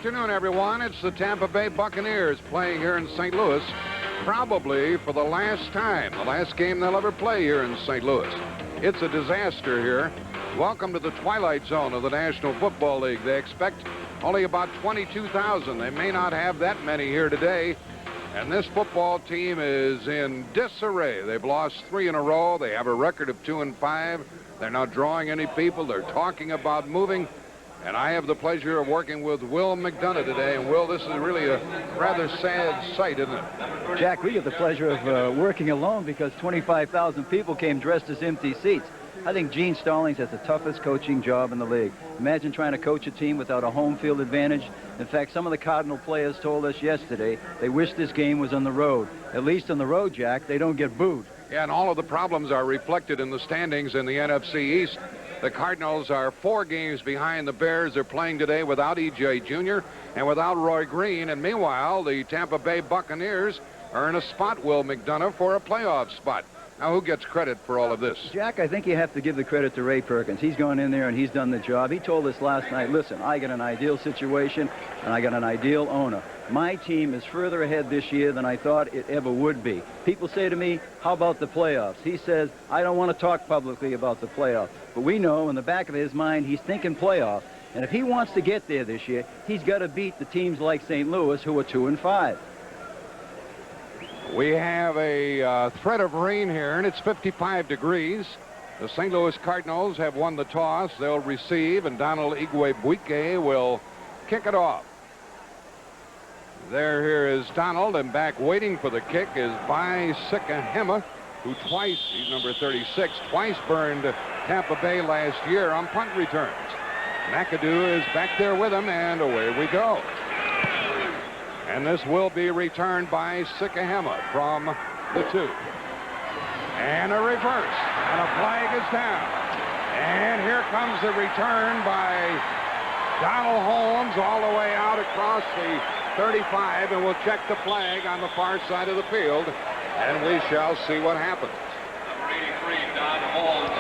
afternoon, everyone. It's the Tampa Bay Buccaneers playing here in St. Louis, probably for the last time, the last game they'll ever play here in St. Louis. It's a disaster here. Welcome to the twilight zone of the National Football League. They expect only about 22,000. They may not have that many here today. And this football team is in disarray. They've lost 3 in a row. They have a record of 2-5. They're not drawing any people. They're talking about moving. And I have the pleasure of working with Will McDonough today. And, Will, this is really a rather sad sight, isn't it? Jack, we have the pleasure of working alone because 25,000 people came dressed as empty seats. I think Gene Stallings has the toughest coaching job in the league. Imagine trying to coach a team without a home field advantage. In fact, some of the Cardinal players told us yesterday they wish this game was on the road. At least on the road, Jack, they don't get booed. Yeah, and all of the problems are reflected in the standings in the NFC East. The Cardinals are 4 games behind the Bears. They're playing today without E.J. Jr. and without Roy Green. And meanwhile, the Tampa Bay Buccaneers are in a spot, Will McDonough, for a playoff spot. Now, who gets credit for all of this? Jack, I think you have to give the credit to Ray Perkins. He's gone in there and he's done the job. He told us last night, listen, I got an ideal situation and I got an ideal owner. My team is further ahead this year than I thought it ever would be. People say to me, how about the playoffs? He says, I don't want to talk publicly about the playoffs. But we know in the back of his mind, he's thinking playoffs. And if he wants to get there this year, he's got to beat the teams like St. Louis, who are 2-5. We have a threat of rain here, and it's 55 degrees. The St. Louis Cardinals have won the toss. They'll receive, and Donald Igwe-Buike will kick it off. Here is Donald, and back waiting for the kick is Bai Sikahema, who twice, he's number 36, twice burned Tampa Bay last year on punt returns. McAdoo is back there with him, and away we go. And this will be returned by Sikahema from the 2. And a reverse. And a flag is down. And here comes the return by Donald Holmes all the way out across the 35. And we'll check the flag on the far side of the field. And we shall see what happens.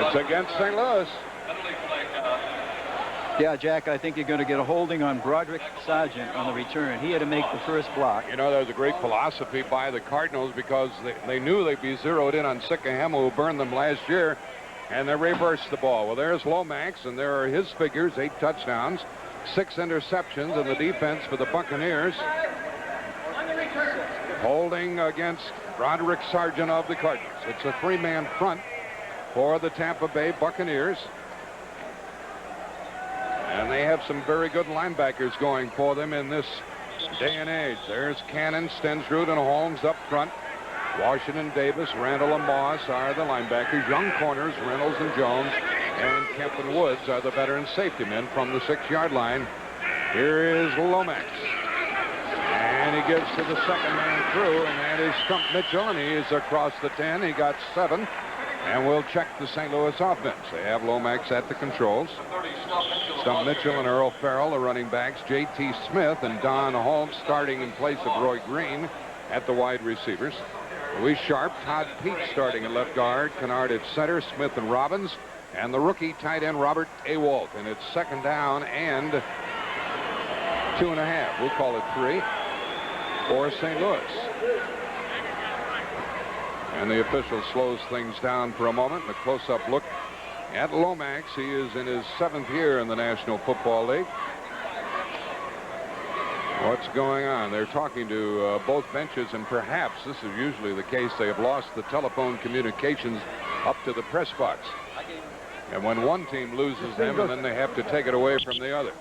It's against St. Louis. Yeah, Jack, I think you're going to get a holding on Broderick Sargent on the return. He had to make the first block. You know, there's a great philosophy by the Cardinals because they knew they'd be zeroed in on Sikahema, who burned them last year, and they reversed the ball. Well, there's Lomax, and there are his figures, 8 touchdowns, 6 interceptions in the defense for the Buccaneers. Holding against Broderick Sargent of the Cardinals. It's a 3-man front for the Tampa Bay Buccaneers. And they have some very good linebackers going for them in this day and age. There's Cannon, Stensrud, and Holmes up front. Washington, Davis, Randall, and Moss are the linebackers. Young corners, Reynolds and Jones, and Kemp and Woods are the veteran safety men from the 6-yard line. Here is Lomax. And he gives to the second man through, and that is Stump Mitchell, and he is across the 10. He got 7. And we'll check the St. Louis offense. They have Lomax at the controls. Stump Mitchell and Earl Farrell, the running backs. J.T. Smith and Don Holmes starting in place of Roy Green at the wide receivers. Louis Sharp, Todd Pete starting at left guard. Kennard at center, Smith and Robbins. And the rookie tight end Robert A. Walt. And it's 2nd down and 2.5. We'll call it 3 for St. Louis. And the official slows things down for a moment. A close-up look at Lomax. He is in his 7th year in the National Football League. What's going on? They're talking to both benches, and perhaps this is usually the case. They have lost the telephone communications up to the press box. And when one team loses them, and then they have to take it away from the other.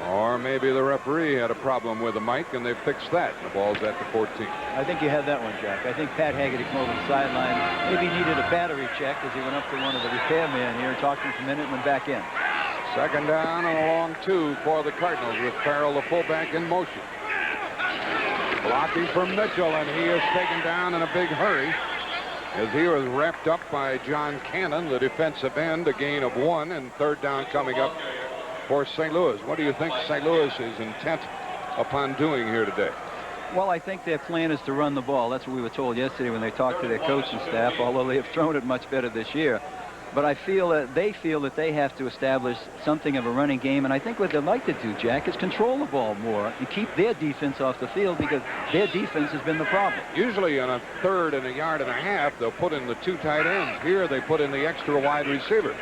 Or maybe the referee had a problem with the mic, and they fixed that. The ball's at the 14. I think you had that one, Jack. I think Pat Haggerty came over the sideline. Maybe he needed a battery check as he went up to one of the repairmen here and talked to him for a minute and went back in. 2nd down and a long 2 for the Cardinals with Farrell, the fullback, in motion. Blocking for Mitchell, and he is taken down in a big hurry as he was wrapped up by John Cannon, the defensive end, a gain of 1, and 3rd down coming up for St. Louis. What do you think St. Louis is intent upon doing here today? Well, I think their plan is to run the ball. That's what we were told yesterday when they talked to their coaching staff, although they have thrown it much better this year. But I feel that they feel that they have to establish something of a running game. And I think what they'd like to do, Jack, is control the ball more and keep their defense off the field, because their defense has been the problem. Usually on a 3rd and a yard and a half, they'll put in the 2 tight ends. Here they put in the extra wide receiver.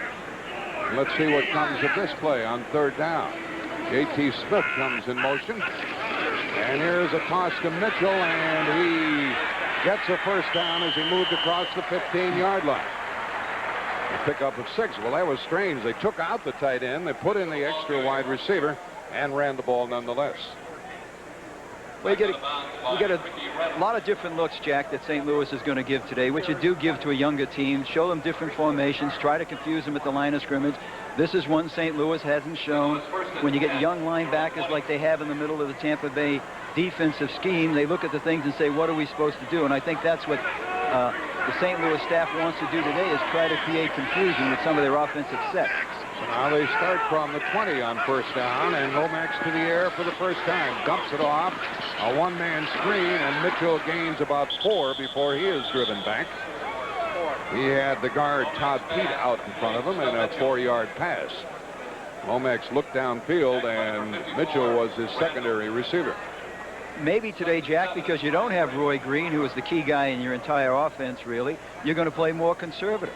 And let's see what comes of this play on 3rd down. J.T. Smith comes in motion. And here's a toss to Mitchell, and he gets a first down as he moved across the 15-yard line. A pickup of 6. Well, that was strange. They took out the tight end, they put in the extra wide receiver, and ran the ball nonetheless. Well, you get a lot of different looks, Jack, that St. Louis is going to give today, which you do give to a younger team. Show them different formations, try to confuse them at the line of scrimmage. This is one St. Louis hasn't shown. When you get young linebackers like they have in the middle of the Tampa Bay defensive scheme, they look at the things and say, what are we supposed to do? And I think that's what the St. Louis staff wants to do today, is try to create confusion with some of their offensive sets. So now they start from the 20 on first down, and Lomax to the air for the first time. Dumps it off. A one-man screen, and Mitchell gains about 4 before he is driven back. He had the guard Todd Pete out in front of him and a 4-yard pass. Lomax looked downfield, and Mitchell was his secondary receiver. Maybe today, Jack, because you don't have Roy Green, who is the key guy in your entire offense, really, you're going to play more conservative.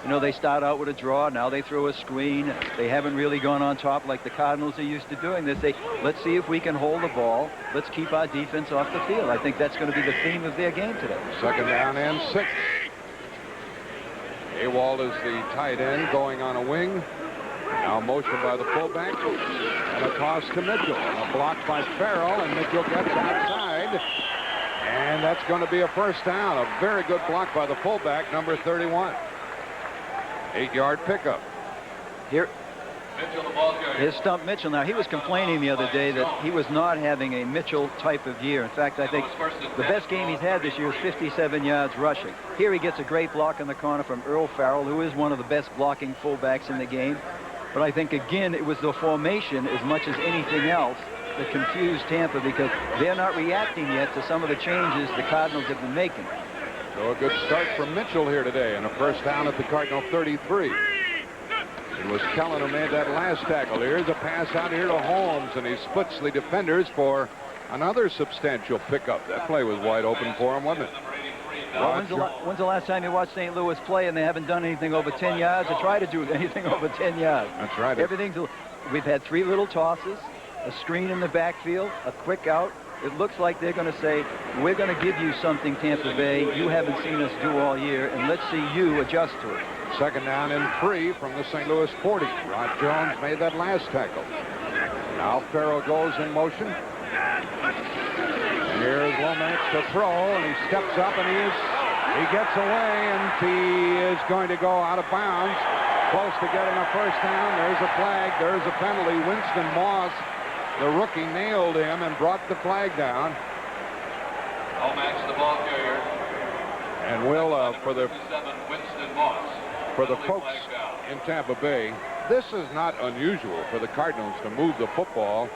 You know, they start out with a draw. Now they throw a screen. They haven't really gone on top like the Cardinals are used to doing. They say, let's see if we can hold the ball. Let's keep our defense off the field. I think that's going to be the theme of their game today. 2nd down and 6. Awald is the tight end going on a wing. Now motion by the fullback. And a toss to Mitchell. And a block by Farrell. And Mitchell gets outside. And that's going to be a first down. A very good block by the fullback, number 31. 8-yard pickup. Here's Stump Mitchell. Now, he was complaining the other day that he was not having a Mitchell type of year. In fact, I think the best game he's had this year is 57 yards rushing. Here he gets a great block in the corner from Earl Farrell, who is one of the best blocking fullbacks in the game. But I think, again, it was the formation as much as anything else that confused Tampa, because they're not reacting yet to some of the changes the Cardinals have been making. So a good start from Mitchell here today, and a first down at the Cardinal 33. It was Kellen who made that last tackle. Here's a pass out here to Holmes, and he splits the defenders for another substantial pickup. That play was wide open for him, wasn't it? Well, when's the last time you watched St. Louis play and they haven't done anything over 10 yards or try to do anything over 10 yards? That's right. We've had 3 little tosses, a screen in the backfield, a quick out. It looks like they're going to say, we're going to give you something, Tampa Bay, you haven't seen us do all year, and let's see you adjust to it. 2nd down and 3 from the St. Louis 40. Rod Jones made that last tackle. Now Farrell goes in motion. And here's Lomax to throw, and he steps up, and he gets away, and he is going to go out of bounds. Close to getting a first down. There's a flag. There's a penalty. Winston Moss, the rookie, nailed him and brought the flag down. Lomax, the ball carrier. And will for the folks in Tampa Bay, this is not unusual for the Cardinals to move the football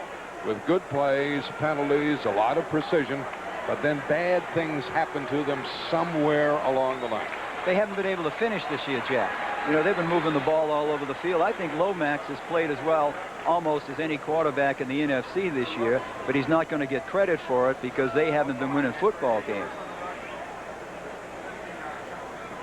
with good plays, penalties, a lot of precision, but then bad things happen to them somewhere along the line. They haven't been able to finish this year, Jack. You know, they've been moving the ball all over the field. I think Lomax has played as well almost as any quarterback in the NFC this year, but he's not going to get credit for it because they haven't been winning football games.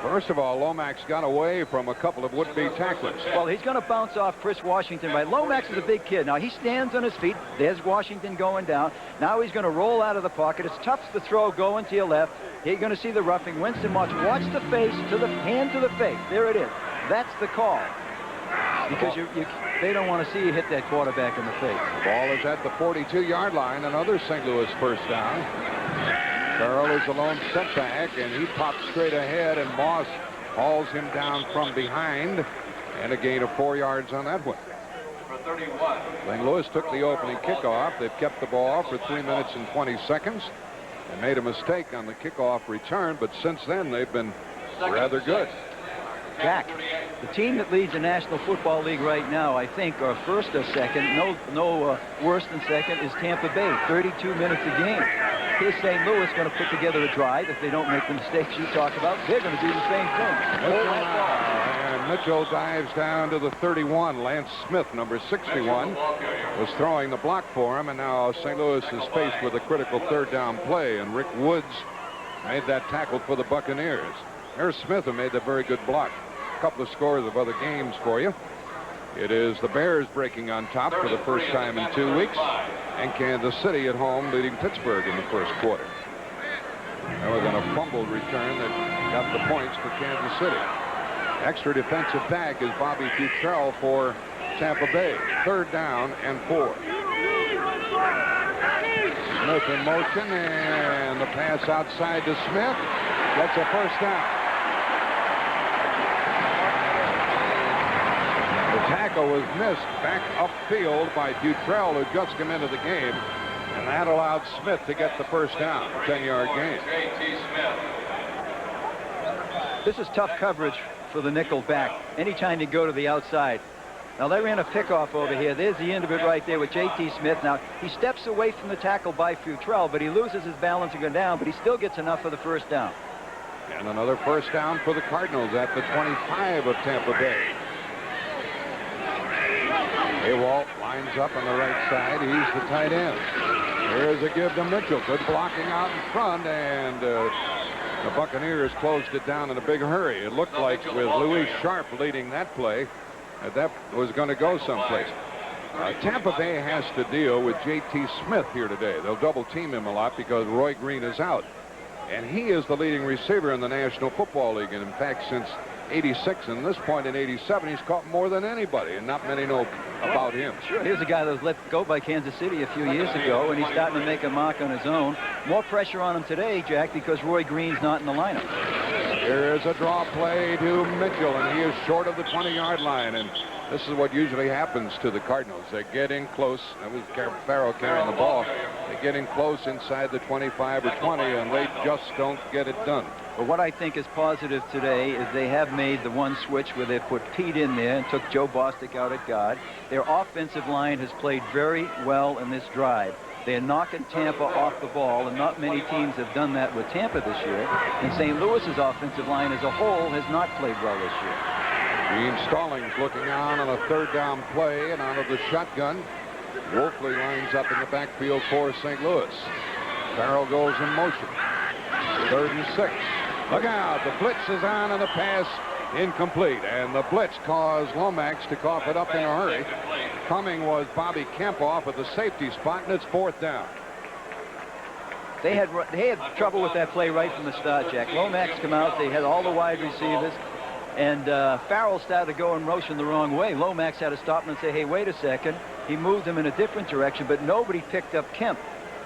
First of all, Lomax got away from a couple of would-be tacklers. Well, he's going to bounce off Chris Washington. Right? Lomax is a big kid. Now, he stands on his feet. There's Washington going down. Now he's going to roll out of the pocket. It's tough to throw going to your left. You're going to see the roughing. Winston Moss, watch the face, hand to the face. There it is. That's the call. Because they don't want to see you hit that quarterback in the face. The ball is at the 42-yard line. Another St. Louis first down. Farrell is the lone setback, and he pops straight ahead, and Moss hauls him down from behind, and a gain of 4 yards on that one. For 31. St. Louis took the opening kickoff. They've kept the ball for 3 minutes and 20 seconds. They made a mistake on the kickoff return, but since then they've been rather good. Jack, the team that leads the National Football League right now, I think, are first or second. No worse than second is Tampa Bay, 32 minutes a game. Here's St. Louis going to put together a drive. If they don't make the mistakes you talk about, they're going to do the same thing. And Mitchell dives down to the 31. Lance Smith, number 61, was throwing the block for him, and now St. Louis is faced with a critical third down play, and Rick Woods made that tackle for the Buccaneers. There's Smith, who made the very good block. A couple of scores of other games for you. It is the Bears breaking on top for the first time in 2 weeks, and Kansas City at home leading Pittsburgh in the first quarter. That was on a fumbled return that got the points for Kansas City. Extra defensive back is Bobby Futrell for Tampa Bay. Third down and 4. Smith in motion, and the pass outside to Smith. Gets a first down. The tackle was missed back upfield by Futrell, who just come into the game, and that allowed Smith to get the first down. 10-yard gain. This is tough coverage for the nickel back anytime you go to the outside. Now they ran a pickoff over here. There's the end of it right there with J.T. Smith. Now he steps away from the tackle by Futrell, but he loses his balance and goes down, but he still gets enough for the first down. And another first down for the Cardinals at the 25 of Tampa Bay. Haywalt lines up on the right side. He's the tight end. Here's a give to Mitchell. Good blocking out in front, and the Buccaneers closed it down in a big hurry. It looked like with Louis Sharp leading that play, that was going to go someplace. Tampa Bay has to deal with J.T. Smith here today. They'll double team him a lot because Roy Green is out. And he is the leading receiver in the National Football League. And in fact, since '86 and this point in '87, he's caught more than anybody, and not many know about him. Sure, here's a guy that was let go by Kansas City a few years ago, and he's starting to make a mark on his own. More pressure on him today, Jack, because Roy Green's not in the lineup. Here's a draw play to Mitchell, and he is short of the 20-yard line. And this is what usually happens to the Cardinals. They get in close. That was Farrell carrying the ball. They get in close inside the 25 or 20, and they just don't get it done. But what I think is positive today is they have made the one switch where they put Pete in there and took Joe Bostic out at guard. Their offensive line has played very well in this drive. They're knocking Tampa off the ball, and not many teams have done that with Tampa this year. And St. Louis's offensive line as a whole has not played well this year. Gene Stallings looking on a third down play, and out of the shotgun, Wolfley lines up in the backfield for St. Louis. Farrell goes in motion. 3rd and 6. Look out, the blitz is on, and the pass incomplete. And the blitz caused Lomax to cough it up in a hurry. Coming was Bobby Kempoff at the safety spot, and it's 4th down. They had trouble with that play right from the start, Jack. Lomax come out, they had all the wide receivers, and Farrell started to go in motion the wrong way. Lomax had to stop him and say, hey, wait a second. He moved him in a different direction, but nobody picked up Kemp.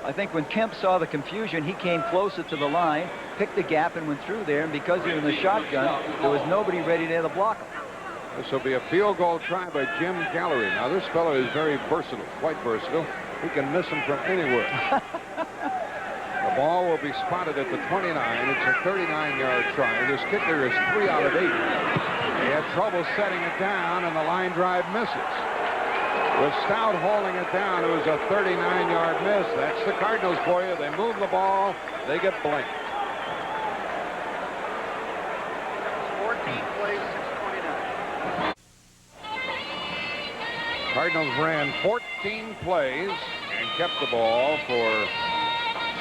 I think when Kemp saw the confusion, he came closer to the line, picked the gap, and went through there. And because he was in the shotgun, there was nobody ready there to block him. This will be a field goal try by Jim Gallery. Now, this fellow is very versatile, quite versatile. He can miss him from anywhere. The ball will be spotted at the 29. It's a 39-yard try. This kicker is 3 out of 8. They had trouble setting it down, and the line drive misses. With Stout holding it down, it was a 39-yard miss. That's the Cardinals for you. They move the ball. They get blanked. 14 plays, 6:29. Cardinals ran 14 plays and kept the ball for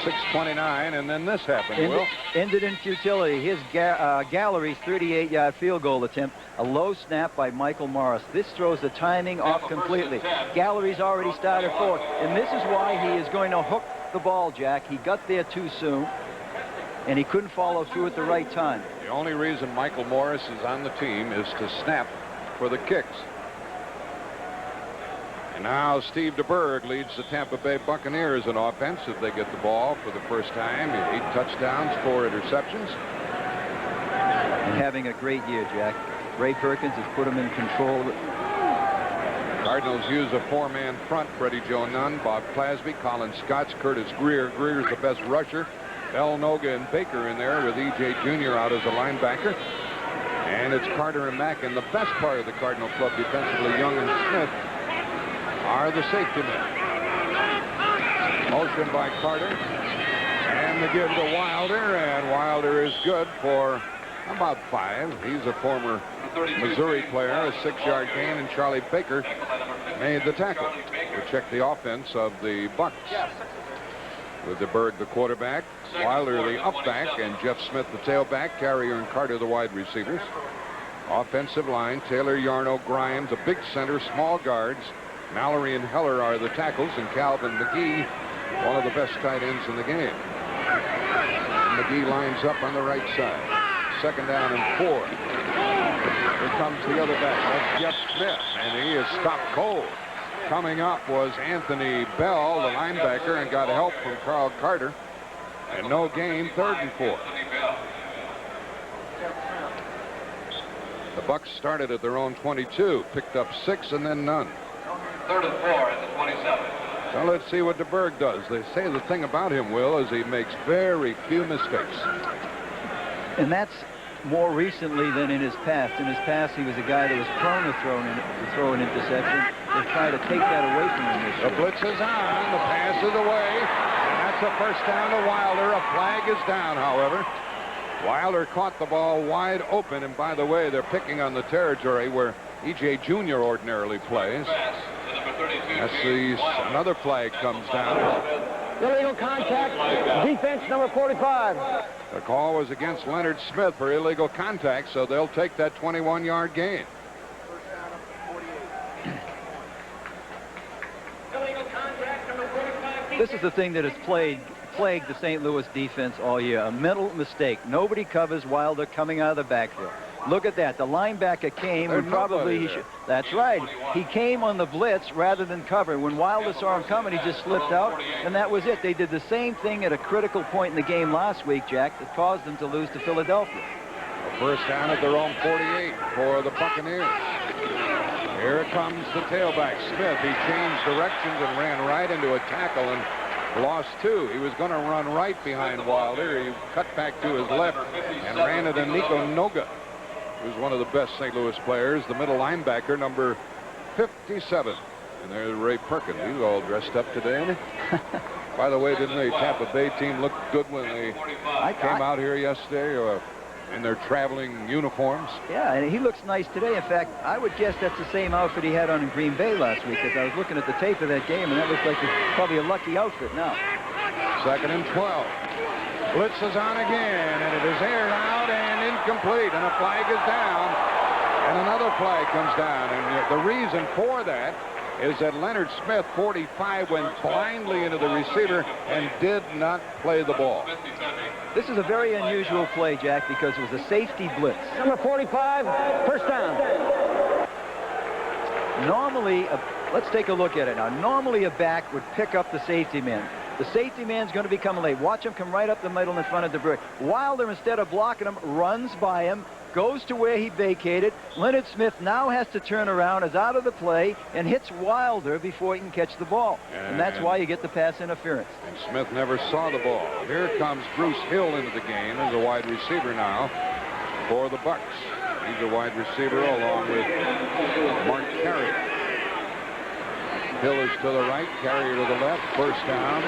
6:29, and then this happened. Ended in futility. His Gallery's 38-yard field goal attempt, a low snap by Michael Morris. This throws the timing off completely. Gallery's already started forward, and this is why he is going to hook the ball, Jack. He got there too soon, and he couldn't follow through at the right time. The only reason Michael Morris is on the team is to snap for the kicks. And now Steve DeBerg leads the Tampa Bay Buccaneers in offense if they get the ball for the first time. 8 touchdowns, 4 interceptions. And having a great year, Jack. Ray Perkins has put him in control. Cardinals use a 4-man front. Freddie Joe Nunn, Bob Clasby, Colin Scotts, Curtis Greer. Greer's the best rusher. Bell, Noga, and Baker in there with E.J. Jr. out as a linebacker. And it's Carter and Mack. And the best part of the Cardinal club defensively, Young and Smith, are the safety men. Motion by Carter. And the give to Wilder. And Wilder is good for About 5. He's a former Missouri player, a 6-yard gain, and Charlie Baker made the tackle. We'll check the offense of the Bucs. With DeBerg the quarterback, Wilder the upback, and Jeff Smith the tailback, Carrier and Carter the wide receivers. Offensive line, Taylor, Yarno, Grimes, a big center, small guards. Mallory and Heller are the tackles, and Calvin McGee, one of the best tight ends in the game. McGee lines up on the right side. 2nd down and 4. Here comes the other back. That's Jeff Smith, and he is stopped cold. Coming up was Anthony Bell, the linebacker, and got help from Carl Carter. And no gain, 3rd and 4. The Bucs started at their own 22, picked up 6 and then none. 3rd and 4 at the 27. So let's see what DeBerg does. They say the thing about him, Will, is he makes very few mistakes. And that's more recently than in his past. In his past, he was a guy that was prone to throw an interception. They try to take that away from him this year. The blitz is on. The pass is away. And that's a 1st down to Wilder. A flag is down, however. Wilder caught the ball wide open. And by the way, they're picking on the territory where E.J. Jr. ordinarily plays. That's another flag comes down. Illegal contact, defense number 45. The call was against Leonard Smith for illegal contact, so they'll take that 21-yard gain. This is the thing that has plagued the St. Louis defense all year. A mental mistake. Nobody covers Wilder coming out of the backfield. Look at that. The linebacker came and probably he should. That's right. He came on the blitz rather than cover. When Wilder saw him coming, he just slipped out, and that was it. They did the same thing at a critical point in the game last week, Jack, that caused them to lose to Philadelphia. A 1st down at their own 48 for the Buccaneers. Here comes the tailback, Smith. He changed directions and ran right into a tackle and lost 2. He was going to run right behind Wilder. He cut back to his left and ran into Nico Noga, who's one of the best St. Louis players, the middle linebacker, number 57. And there's Ray Perkins. He's all dressed up today, isn't he? By the way, didn't the Tampa Bay team look good when they came out here yesterday in their traveling uniforms? Yeah, and he looks nice today. In fact, I would guess that's the same outfit he had on in Green Bay last week, because I was looking at the tape of that game, and that looks like probably a lucky outfit now. 2nd and 12. Blitz is on again, and it is aired out and incomplete, and a flag is down, and another flag comes down. And the reason for that is that Leonard Smith, 45, went blindly into the receiver and did not play the ball. This is a very unusual play, Jack, because it was a safety blitz. Number 45, 1st down. Normally, let's take a look at it now. Normally, a back would pick up the safety man. The safety man's going to be coming late. Watch him come right up the middle in front of DeBerg. Wilder, instead of blocking him, runs by him, goes to where he vacated. Leonard Smith now has to turn around, is out of the play, and hits Wilder before he can catch the ball. And that's why you get the pass interference. And Smith never saw the ball. Here comes Bruce Hill into the game as a wide receiver now for the Bucs. He's a wide receiver along with Mark Carrier. Hill is to the right, Carrier to the left. 1st down.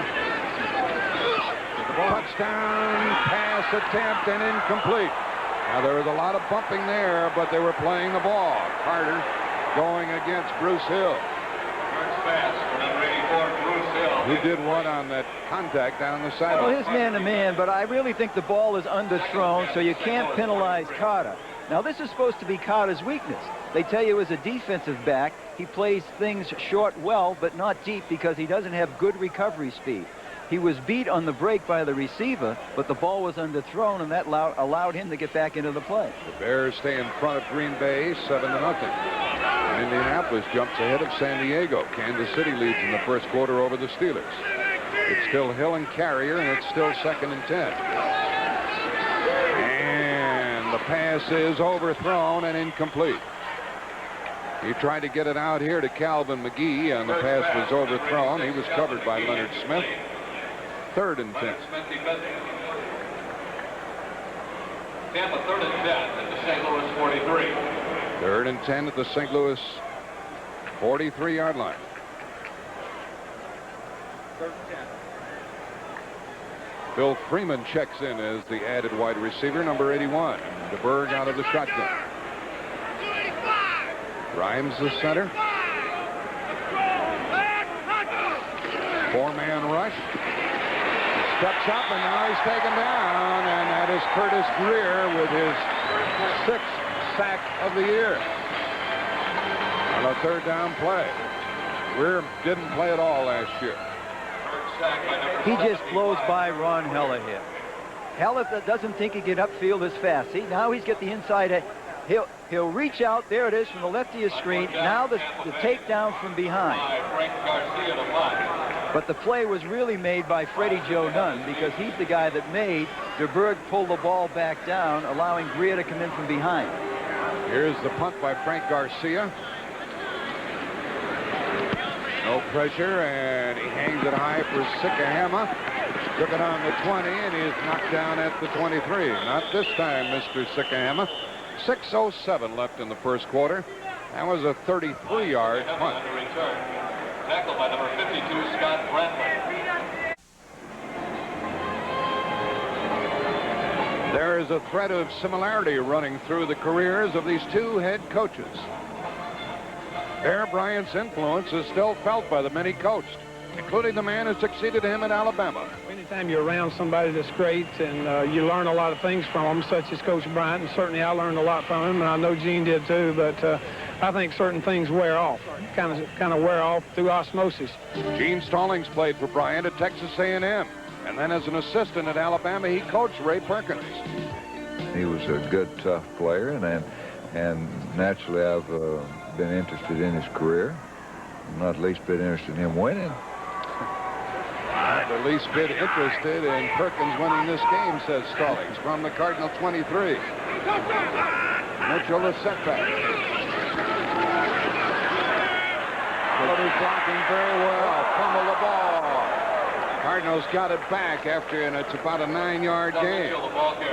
Touchdown pass attempt and incomplete. Now there was a lot of bumping there, but they were playing the ball. Carter going against Bruce Hill. Who did what on that contact down the sideline? Well, his man-to-man, but I really think the ball is underthrown, so you can't penalize Carter. Now, this is supposed to be Carter's weakness. They tell you as a defensive back, he plays things short well, but not deep because he doesn't have good recovery speed. He was beat on the break by the receiver, but the ball was underthrown, and that allowed him to get back into the play. The Bears stay in front of Green Bay 7-0. And Indianapolis jumps ahead of San Diego. Kansas City leads in the 1st quarter over the Steelers. It's still Hill and Carrier, and it's still 2nd and 10. And the pass is overthrown and incomplete. He tried to get it out here to Calvin McGee, and the pass was overthrown. He was covered by Leonard Smith. 3rd and 10. Tampa 3rd and 10 at the St. Louis 43. 3rd and 10 at the St. Louis 43-yard line. 3rd and 10. Bill Freeman checks in as the added wide receiver, number 81. DeBerg out of the shotgun. Grimes the center. Four-man rush. Steps up, and now he's taken down, and that is Curtis Greer with his 6th sack of the year on a third down play. Greer didn't play at all last year. He just blows by Ron Heller here. Heller doesn't think he can upfield as fast. See, now he's got the inside. He'll reach out. There it is from the left of your screen. Now the takedown from behind. But the play was really made by Freddie Joe Nunn, because he's the guy that made DeBerg pull the ball back down, allowing Greer to come in from behind. Here's the punt by Frank Garcia. No pressure, and he hangs it high for Sikahama. Took it on the 20, and he is knocked down at the 23. Not this time, Mr. Sikahama. 6:07 left in the first quarter. That was a 33-yard punt. Tackled by number 52, Scott Bradley. There is a thread of similarity running through the careers of these two head coaches. Bear Bryant's influence is still felt by the men he coached, including the man who succeeded him at Alabama. Anytime you're around somebody that's great and you learn a lot of things from them, such as Coach Bryant, and certainly I learned a lot from him, and I know Gene did too, but I think certain things wear off, kind of wear off through osmosis. Gene Stallings played for Bryant at Texas A&M, and then as an assistant at Alabama, he coached Ray Perkins. He was a good, tough player, and naturally I've been interested in his career. Not least bit interested in him winning. Not the least bit interested in Perkins winning this game, says Stallings, from the Cardinal 23. Mitchell, the setback. He's blocking very well. Fumble the ball. Cardinals got it back after, and it's about a 9-yard gain.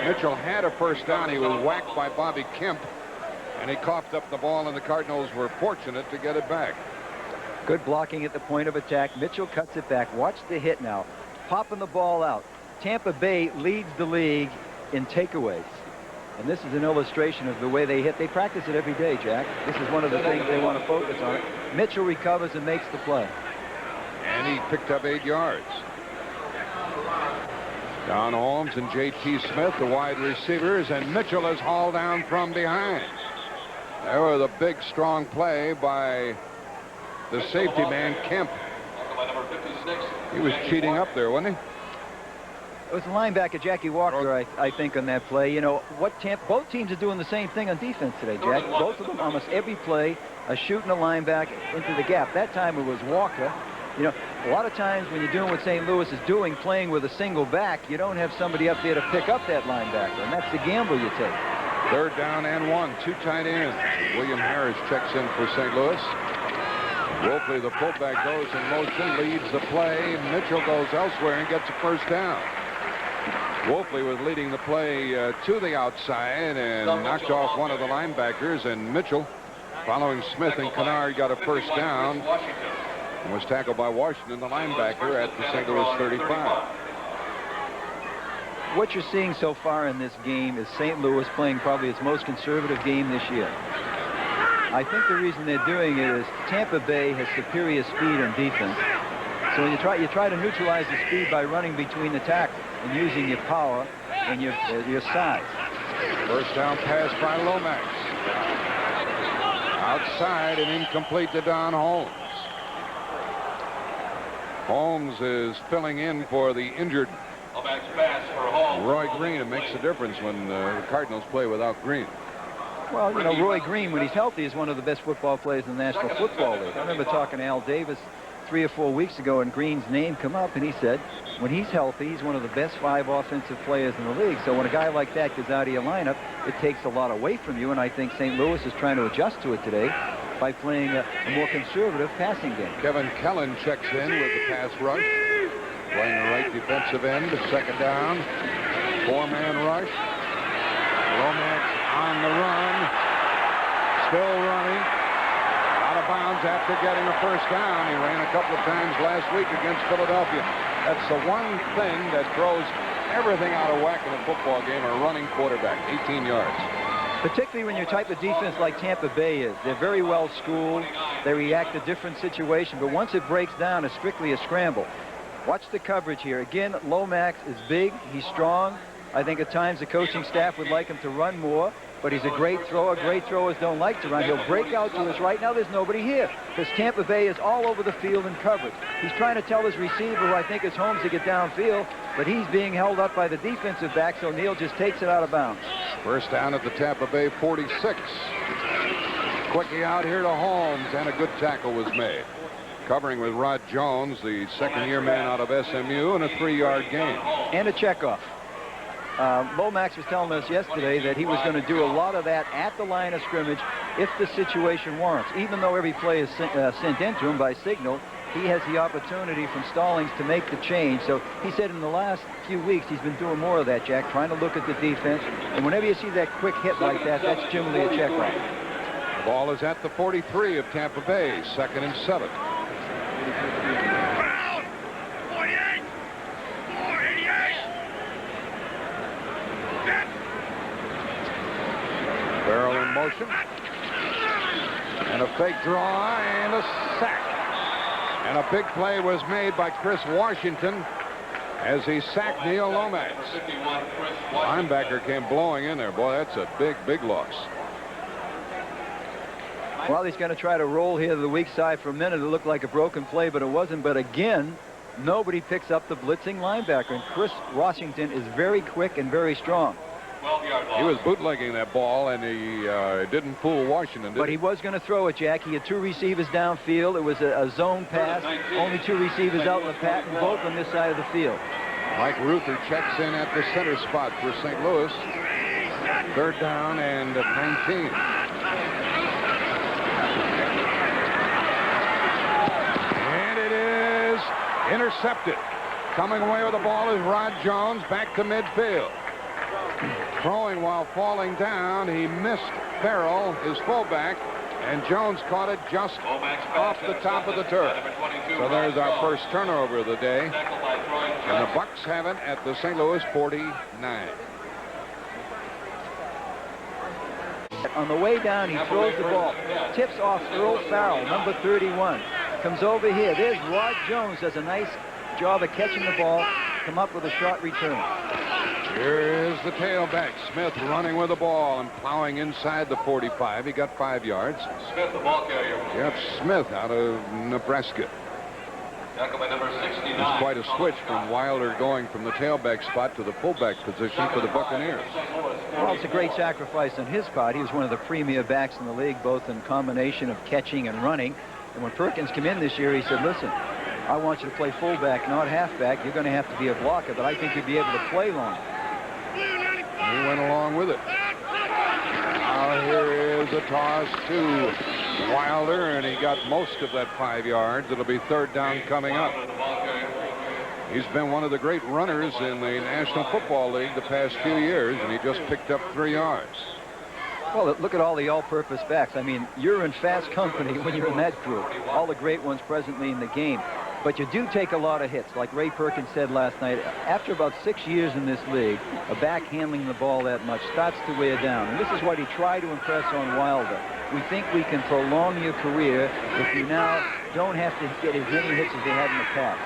Mitchell had a first down. He was whacked by Bobby Kemp, and he coughed up the ball, and the Cardinals were fortunate to get it back. Good blocking at the point of attack. Mitchell cuts it back. Watch the hit now. Popping the ball out. Tampa Bay leads the league in takeaways. And this is an illustration of the way they hit. They practice it every day, Jack. This is one of the things they want to focus on. Mitchell recovers and makes the play. And he picked up 8 yards. Don Holmes and J.T. Smith, the wide receivers, and Mitchell is hauled down from behind. There was a big, strong play by the safety man, Kemp. He was cheating up there, wasn't he? It was the linebacker, Jackie Walker, I think, on that play. You know, both teams are doing the same thing on defense today, Jack. Both of them, almost every play, are shooting a linebacker into the gap. That time it was Walker. You know, a lot of times when you're doing what St. Louis is doing, playing with a single back, you don't have somebody up there to pick up that linebacker, and that's the gamble you take. Third down and 1, 2 tight ends. William Harris checks in for St. Louis. Wolfley, the fullback, goes in motion, leads the play. Mitchell goes elsewhere and gets a first down. Wolfley was leading the play to the outside and knocked off one of the linebackers, and Mitchell, following Smith and Kennard, got a first down and was tackled by Washington, the linebacker, at the St. Louis 35. What you're seeing so far in this game is St. Louis playing probably its most conservative game this year. I think the reason they're doing it is Tampa Bay has superior speed on defense. So when you try to neutralize the speed by running between the tackles and using your power and your size. First down pass by Lomax. Outside and incomplete to Don Holmes. Holmes is filling in for the injured Roy Green. It makes a difference when the Cardinals play without Green. Well, you know, Roy Green, when he's healthy, is one of the best football players in the National Football League. I remember talking to Al Davis 3 or 4 weeks ago, and Green's name come up, and he said when he's healthy, he's one of the best 5 offensive players in the league. So when a guy like that gets out of your lineup, it takes a lot away from you, and I think St. Louis is trying to adjust to it today by playing a more conservative passing game. Kevin Kellen checks in with the pass rush, playing the right defensive end. Second down, 4-man rush. Lomax on the run, still running, out of bounds after getting a first down. He ran a couple of times last week against Philadelphia. That's the one thing that throws everything out of whack in a football game, a running quarterback, 18 yards. Particularly when you're type of defense like Tampa Bay is. They're very well schooled. They react to different situations, but once it breaks down, it's strictly a scramble. Watch the coverage here. Again, Lomax is big. He's strong. I think at times the coaching staff would like him to run more, but he's a great thrower. Great throwers don't like to run. He'll break out to his right. Now there's nobody here because Tampa Bay is all over the field in coverage. He's trying to tell his receiver, who I think is Holmes, to get downfield, but he's being held up by the defensive back, so Neal just takes it out of bounds. First down at the Tampa Bay 46. Quickie out here to Holmes, and a good tackle was made. Covering with Rod Jones, the second-year man out of SMU, and a 3-yard gain. And a checkoff. Lomax was telling us yesterday that he was going to do a lot of that at the line of scrimmage if the situation warrants. Even though every play is sent into him by signal, he has the opportunity from Stallings to make the change. So he said in the last few weeks he's been doing more of that, Jack, trying to look at the defense. And whenever you see that quick hit like that, that's generally a checkoff. The ball is at the 43 of Tampa Bay, 2nd and 7. Barrel in motion. And a fake draw and a sack. And a big play was made by Chris Washington as he sacked Neal Lomax. Linebacker came blowing in there. Boy, that's a big, big loss. Well, he's going to try to roll here to the weak side for a minute. It looked like a broken play, but it wasn't. But again, nobody picks up the blitzing linebacker. And Chris Washington is very quick and very strong. He was bootlegging that ball, and he didn't fool Washington, did But he was going to throw it, Jack. He had 2 receivers downfield. It was a zone pass. Only 2 receivers out in the pattern, both on this side of the field. Mike Ruther checks in at the center spot for St. Louis. 3rd down and 19. And it is intercepted. Coming away with the ball is Rod Jones, back to midfield. Throwing while falling down, he missed Farrell, his fullback, and Jones caught it just off the top of the turf. So there's our first turnover of the day, and the Bucs have it at the St. Louis 49. On the way down, he throws the ball, tips off Earl Farrell, number 31, comes over here. There's Rod Jones, does a nice job of catching the ball, come up with a short return. Here is the tailback, Smith, running with the ball and plowing inside the 45. He got 5 yards. Smith, the ball carrier. Jeff Smith out of Nebraska. Tackle by number 69. It's quite a switch from Wilder going from the tailback spot to the fullback position for the Buccaneers. Well, it's a great sacrifice on his part. He was one of the premier backs in the league, both in combination of catching and running. And when Perkins came in this year, he said, listen, I want you to play fullback, not halfback. You're going to have to be a blocker, but I think you'd be able to play long. He went along with it. Now here is a toss to Wilder, and he got most of that 5 yards. It'll be 3rd down coming up. He's been one of the great runners in the National Football League the past few years, and he just picked up 3 yards. Well, look at all the all-purpose backs. I mean, you're in fast company when you're in that group. All the great ones presently in the game. But you do take a lot of hits. Like Ray Perkins said last night, after about 6 years in this league, a back handling the ball that much starts to wear down. And this is what he tried to impress on Wilder. We think we can prolong your career if you now don't have to get as many hits as they had in the past.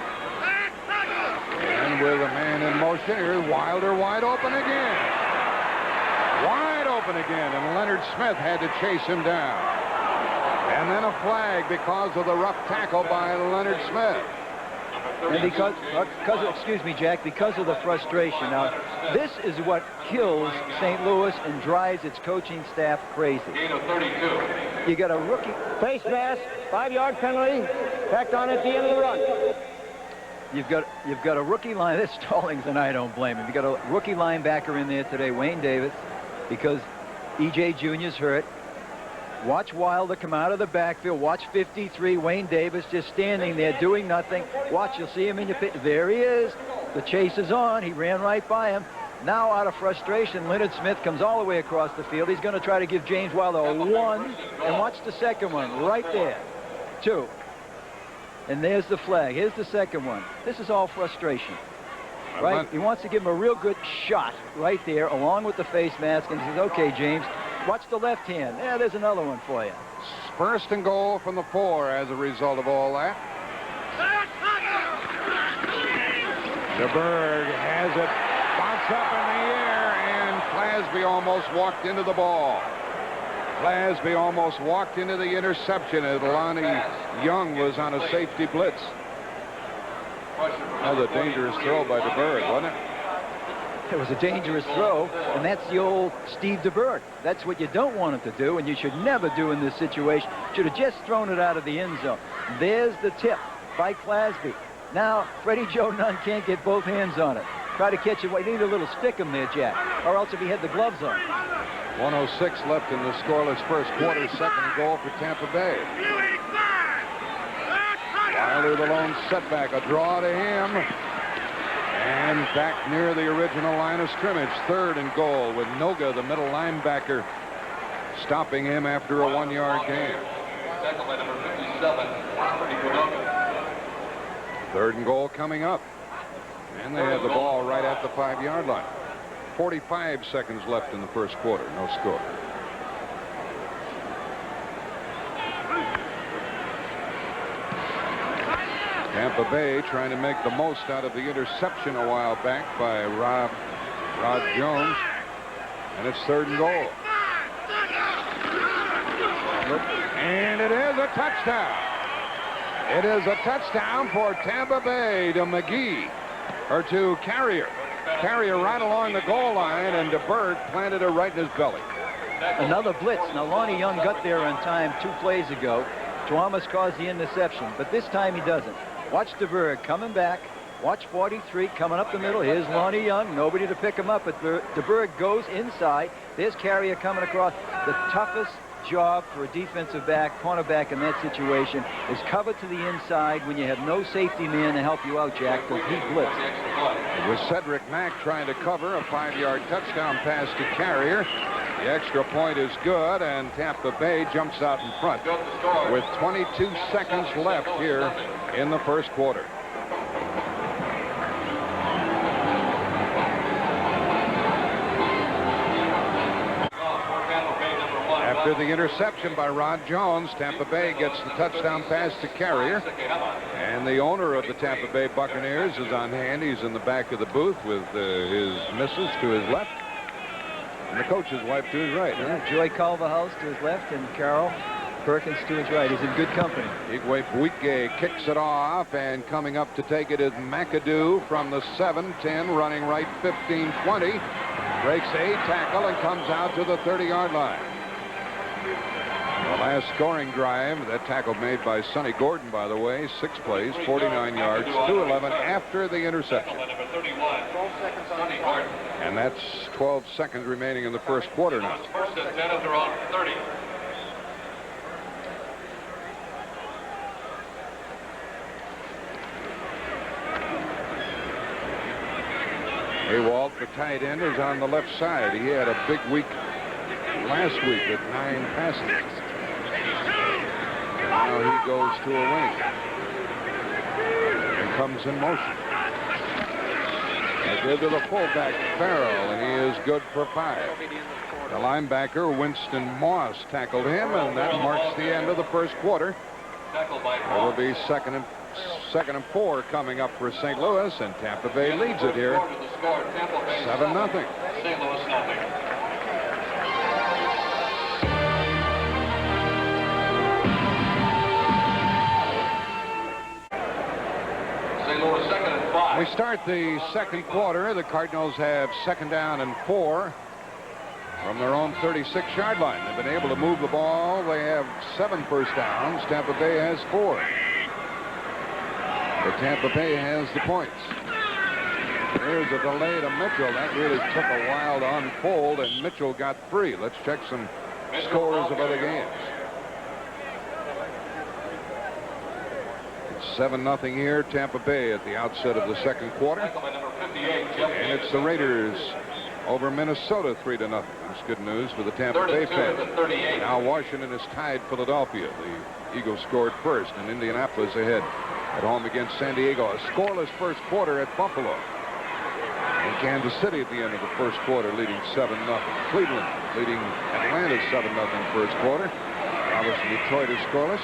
And with a man in motion, here's Wilder wide open again. Wide open again, and Leonard Smith had to chase him down. And then a flag because of the rough tackle by Leonard Smith. And because excuse me, Jack, because of the frustration. Now, this is what kills St. Louis and drives its coaching staff crazy. You got a rookie. Face mask, 5-yard penalty, tacked on at the end of the run. You've got a rookie line. This Stallings, and I don't blame him. You've got a rookie linebacker in there today, Wayne Davis, because E.J. Jr.'s hurt. Watch Wilder come out of the backfield. Watch 53, Wayne Davis just standing there doing nothing. Watch, you'll see him in your pit. There he is. The chase is on. He ran right by him. Now, out of frustration, Leonard Smith comes all the way across the field. He's going to try to give James Wilder a 1. And watch the second one right there. 2. And there's the flag. Here's the second one. This is all frustration. right? He wants to give him a real good shot right there along with the face mask, and he says, okay, James, watch the left hand. Yeah, there's another one for you. First and goal from the 4 as a result of all that. DeBerg has it. Bounce up in the air, and Clasby almost walked into the ball. Clasby almost walked into the interception as Lonnie Young was on a safety blitz. That was a dangerous throw by DeBerg, wasn't it? It was a dangerous throw, and that's the old Steve DeBerg. That's what you don't want him to do, and you should never do in this situation. Should have just thrown it out of the end zone. There's the tip by Clasby. Now, Freddie Joe Nunn can't get both hands on it. Try to catch it. Well, you need a little stick him there, Jack, or else if he had the gloves on. 1:06 left in the scoreless first quarter. Second and goal for Tampa Bay. Wilder the lone setback. A draw to him. And back near the original line of scrimmage. Third and goal with Noga, the middle linebacker, stopping him after a 1-yard gain. Tackle by number 57, McDonough. Third and goal coming up. And they have the ball right at the 5-yard line. 45 seconds left in the first quarter. No score. Tampa Bay trying to make the most out of the interception a while back by Rod Jones. And it's third and goal. And it is a touchdown. It is a touchdown for Tampa Bay to McGee, or to Carrier. Carrier right along the goal line, and DeBerg planted it right in his belly. Another blitz. Now, Lonnie Young got there on time 2 plays ago to almost cause the interception, but this time he doesn't. Watch DeBerg coming back. Watch 43 coming up the middle. Here's Lonnie Young. Nobody to pick him up, but DeBerg goes inside. There's Carrier coming across. The toughest job for a defensive back, cornerback in that situation is cover to the inside when you have no safety man to help you out, Jack, because he blitzed. It was Cedric Mack trying to cover a 5-yard touchdown pass to Carrier. The extra point is good, and Tampa Bay jumps out in front with 22 seconds left here in the first quarter. After the interception by Rod Jones, Tampa Bay gets the touchdown pass to Carrier. And the owner of the Tampa Bay Buccaneers is on hand. He's in the back of the booth with his missus to his left and the coach's wife to his right. Yeah, Joy Culverhouse to his left and Carol Perkins to his right. He's in good company. Igwe Buike kicks it off, and coming up to take it is McAdoo from the 7-10, running right 15-20. Breaks a tackle and comes out to the 30-yard line. The last scoring drive, that tackle made by Sonny Gordon, by the way, 6 plays, 49 yards, 2:11 after the interception. And that's 12 seconds remaining in the first quarter now. First and 10 at their own 30. Awalt, the tight end, is on the left side. He had a big week last week with 9 passes. Now he goes to a wing and comes in motion. They give to the fullback, Farrell, and he is good for 5. The linebacker, Winston Moss, tackled him, and that marks the end of the first quarter. It will be second and 4 coming up for St. Louis, and Tampa Bay leads it here 7-0. St. Louis nothing. We start the second quarter. The Cardinals have 2nd down and 4 from their own 36-yard line. They've been able to move the ball. They have 7 first downs. Tampa Bay has 4. But Tampa Bay has the points. There's a delay to Mitchell. That really took a while to unfold, and Mitchell got free. Let's check some scores of other games. 7-0 here, Tampa Bay at the outset of the second quarter. And it's the Raiders over Minnesota 3-0. That's good news for the Tampa Bay fans. Now Washington is tied Philadelphia. The Eagles scored first, and Indianapolis ahead at home against San Diego. A scoreless first quarter at Buffalo. in Kansas City at the end of the first quarter, leading 7-0. Cleveland leading Atlanta 7-0 first quarter. Obviously, Detroit is scoreless.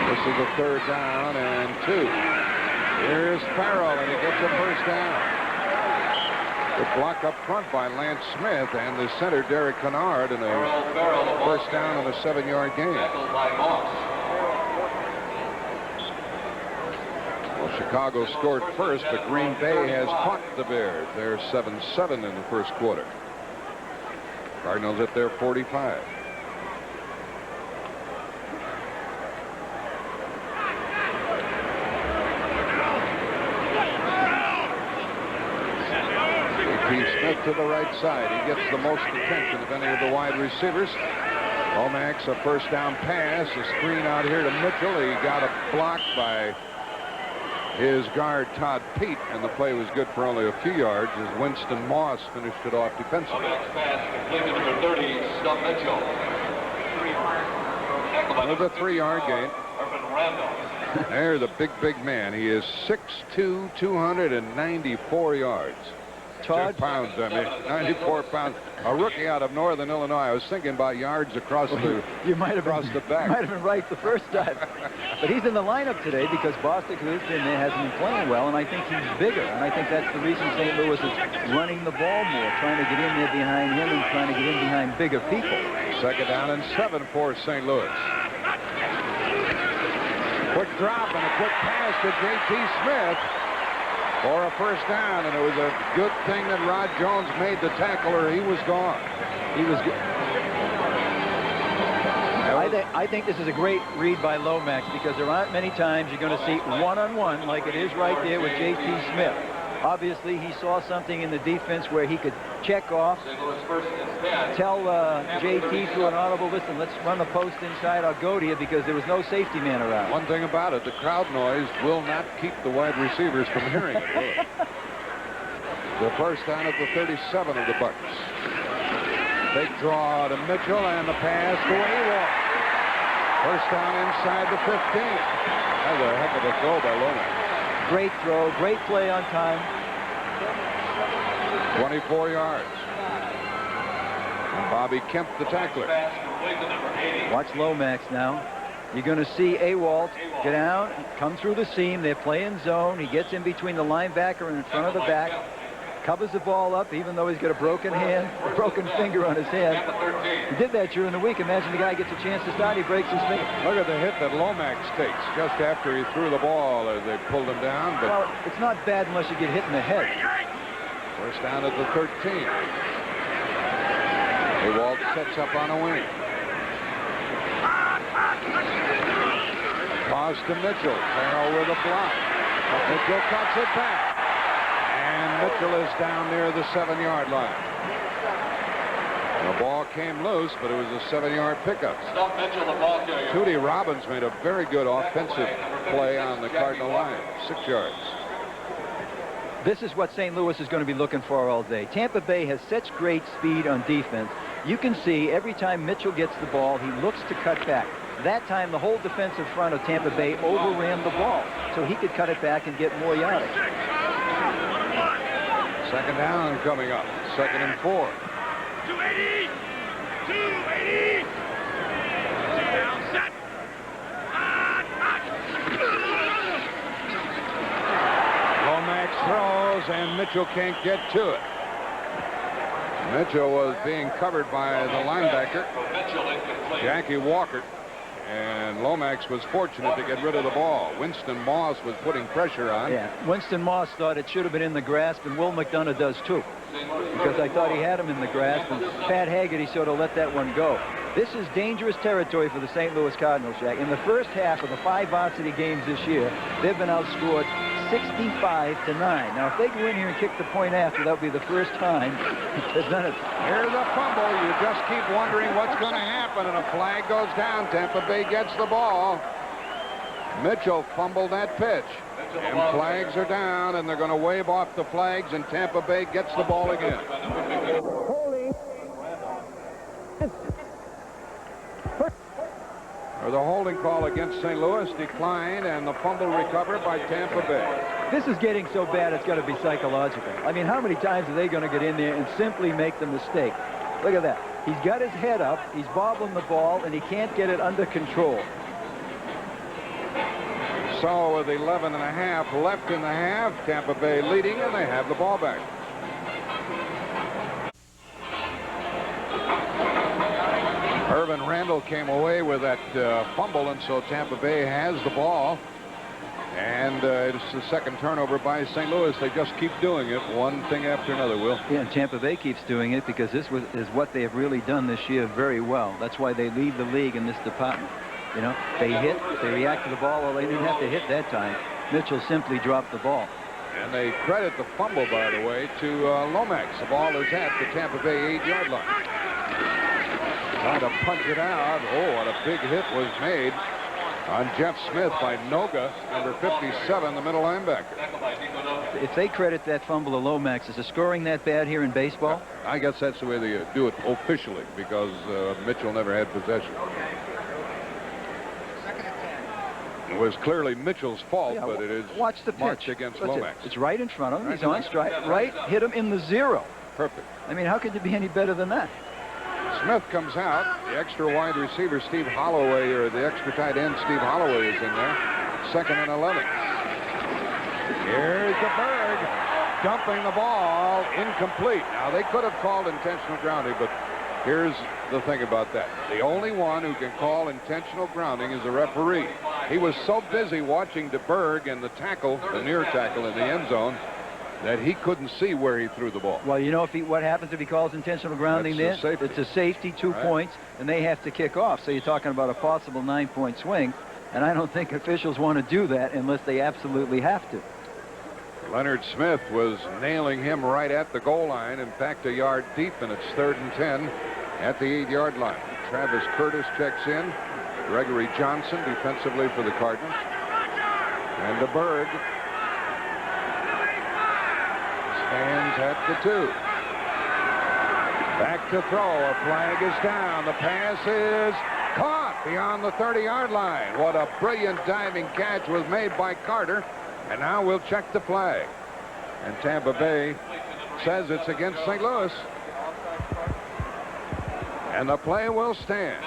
This is a 3rd down and 2. Here's Farrell, and he gets a first down. The block up front by Lance Smith and the center, Derek Kennard, and a first down and a 7-yard gain. Well, Chicago scored first, but Green Bay has caught the Bears. They're 7-7 in the first quarter. Cardinals at their 45. Smith to the right side. He gets the most attention of any of the wide receivers. Lomax, a first down pass. A screen out here to Mitchell. He got a block by his guard, Todd Pete, and the play was good for only a few yards as Winston Moss finished it off defensively. Lomax pass completed to number 30, Stump Mitchell. With a 3-yard gain. There's a big man. He is 6'2", 294 yards. Todd? Pounds, I mean, 94 pounds. A rookie out of Northern Illinois. I was thinking about yards across the you might have across been, the back. Might have been right the first time. But he's in the lineup today because Bostic, who's been there, hasn't been playing well, and I think he's bigger. And I think that's the reason St. Louis is running the ball more, trying to get in there behind him and trying to get in behind bigger people. 2nd down and 7 for St. Louis. Quick drop and a quick pass to J.T. Smith for a first down, and it was a good thing that Rod Jones made the tackle or he was gone. He was good. I think this is a great read by Lomax because there aren't many times you're going to see one-on-one like it is right there with J.T. Smith. Obviously, he saw something in the defense where he could check off, tell J.T. through an audible, listen, let's run the post inside, I'll go to you, because there was no safety man around. One thing about it, the crowd noise will not keep the wide receivers from hearing it. The first down at the 37 of the Bucs. Big draw to Mitchell and the pass to Ewald. First down inside the 15. That was a heck of a throw by Lomax. Great throw, great play on time. 24 yards. And Bobby Kemp, the tackler. Watch Lomax now. You're going to see Ewald get down, come through the seam. They're playing zone. He gets in between the linebacker and in front of the back. Covers the ball up, even though he's got a broken hand, a broken finger on his hand. He did that during the week. Imagine the guy gets a chance to start, he breaks his finger. Look at the hit that Lomax takes just after he threw the ball as they pulled him down. But well, it's not bad unless you get hit in the head. First down at the 13. Ewald sets up on a wing. Toss to Mitchell. Farrell with a block. Mitchell cuts it back. And Mitchell is down near the 7-yard line. The ball came loose, but it was a 7-yard pickup. Stump Mitchell, the ball carrier. Tootie Robbins made a very good offensive play on the Cardinal line. 6 yards. This is what St. Louis is going to be looking for all day. Tampa Bay has such great speed on defense. You can see every time Mitchell gets the ball, he looks to cut back. That time, the whole defensive front of Tampa Bay overran the ball, so he could cut it back and get more yardage. 2nd down coming up. 2nd and 4. 280! 280! Down, set! Lomax throws, and Mitchell can't get to it. Mitchell was being covered by the linebacker, Jackie Walker, and Lomax was fortunate to get rid of the ball. Winston Moss was putting pressure on. Yeah, Winston Moss thought it should have been in the grasp, and Will McDonough does too, because I thought he had him in the grasp, and Pat Haggerty sort of let that one go. This is dangerous territory for the St. Louis Cardinals, Jack. In the first half of the 5 varsity games this year, they've been outscored 65-9. Now, if they go in here and kick the point after, that'll be the first time they've done it. Here's a fumble. You just keep wondering what's going to happen, and a flag goes down. Tampa Bay gets the ball. Mitchell fumbled that pitch. And flags are down, and they're going to wave off the flags, and Tampa Bay gets the ball again. or the holding call against St. Louis declined, and the fumble recovered by Tampa Bay. This is getting so bad it's got to be psychological. I mean, how many times are they going to get in there and simply make the mistake? Look at that. He's got his head up, he's bobbling the ball, and he can't get it under control. So with 11 and a half left in the half, Tampa Bay leading, and they have the ball back. Irvin Randall came away with that fumble, and so Tampa Bay has the ball. And it's the second turnover by St. Louis. They just keep doing it, one thing after another, Will. Yeah, and Tampa Bay keeps doing it because this is what they have really done this year very well. That's why they lead the league in this department. You know, they hit, they react to the ball. Well, they didn't have to hit that time. Mitchell simply dropped the ball. And they credit the fumble, by the way, to Lomax. The ball is at the Tampa Bay 8-yard line. Trying to punch it out. Oh, what a big hit was made on Jeff Smith by Noga, number 57, the middle linebacker. If they credit that fumble to Lomax, is the scoring that bad here in baseball? I guess that's the way they do it officially, because Mitchell never had possession. It was clearly Mitchell's fault, but it is watch the pitch. Marked against Lomax. It's right in front of him. He's on strike. Right, hit him in the zero. Perfect. I mean, how could you be any better than that? Smith comes out. The extra wide receiver, Steve Holloway, or the extra tight end, Steve Holloway, is in there. 2nd and 11. Here's DeBerg dumping the ball, incomplete. Now, they could have called intentional grounding, but here's the thing about that. The only one who can call intentional grounding is the referee. He was so busy watching DeBerg and the tackle, the near tackle in the end zone, that he couldn't see where he threw the ball. Well, you know what happens if he calls intentional grounding there? It's a safety, 2 points, and they have to kick off. So you're talking about a possible 9-point swing, and I don't think officials want to do that unless they absolutely have to. Leonard Smith was nailing him right at the goal line, in fact, a yard deep, and it's 3rd and 10 at the 8-yard line. Travis Curtis checks in. Gregory Johnson defensively for the Cardinals. And DeBerg stands at the 2. Back to throw. A flag is down. The pass is caught beyond the 30-yard line. What a brilliant diving catch was made by Carter. And now we'll check the flag. And Tampa Bay says it's against St. Louis. And the play will stand.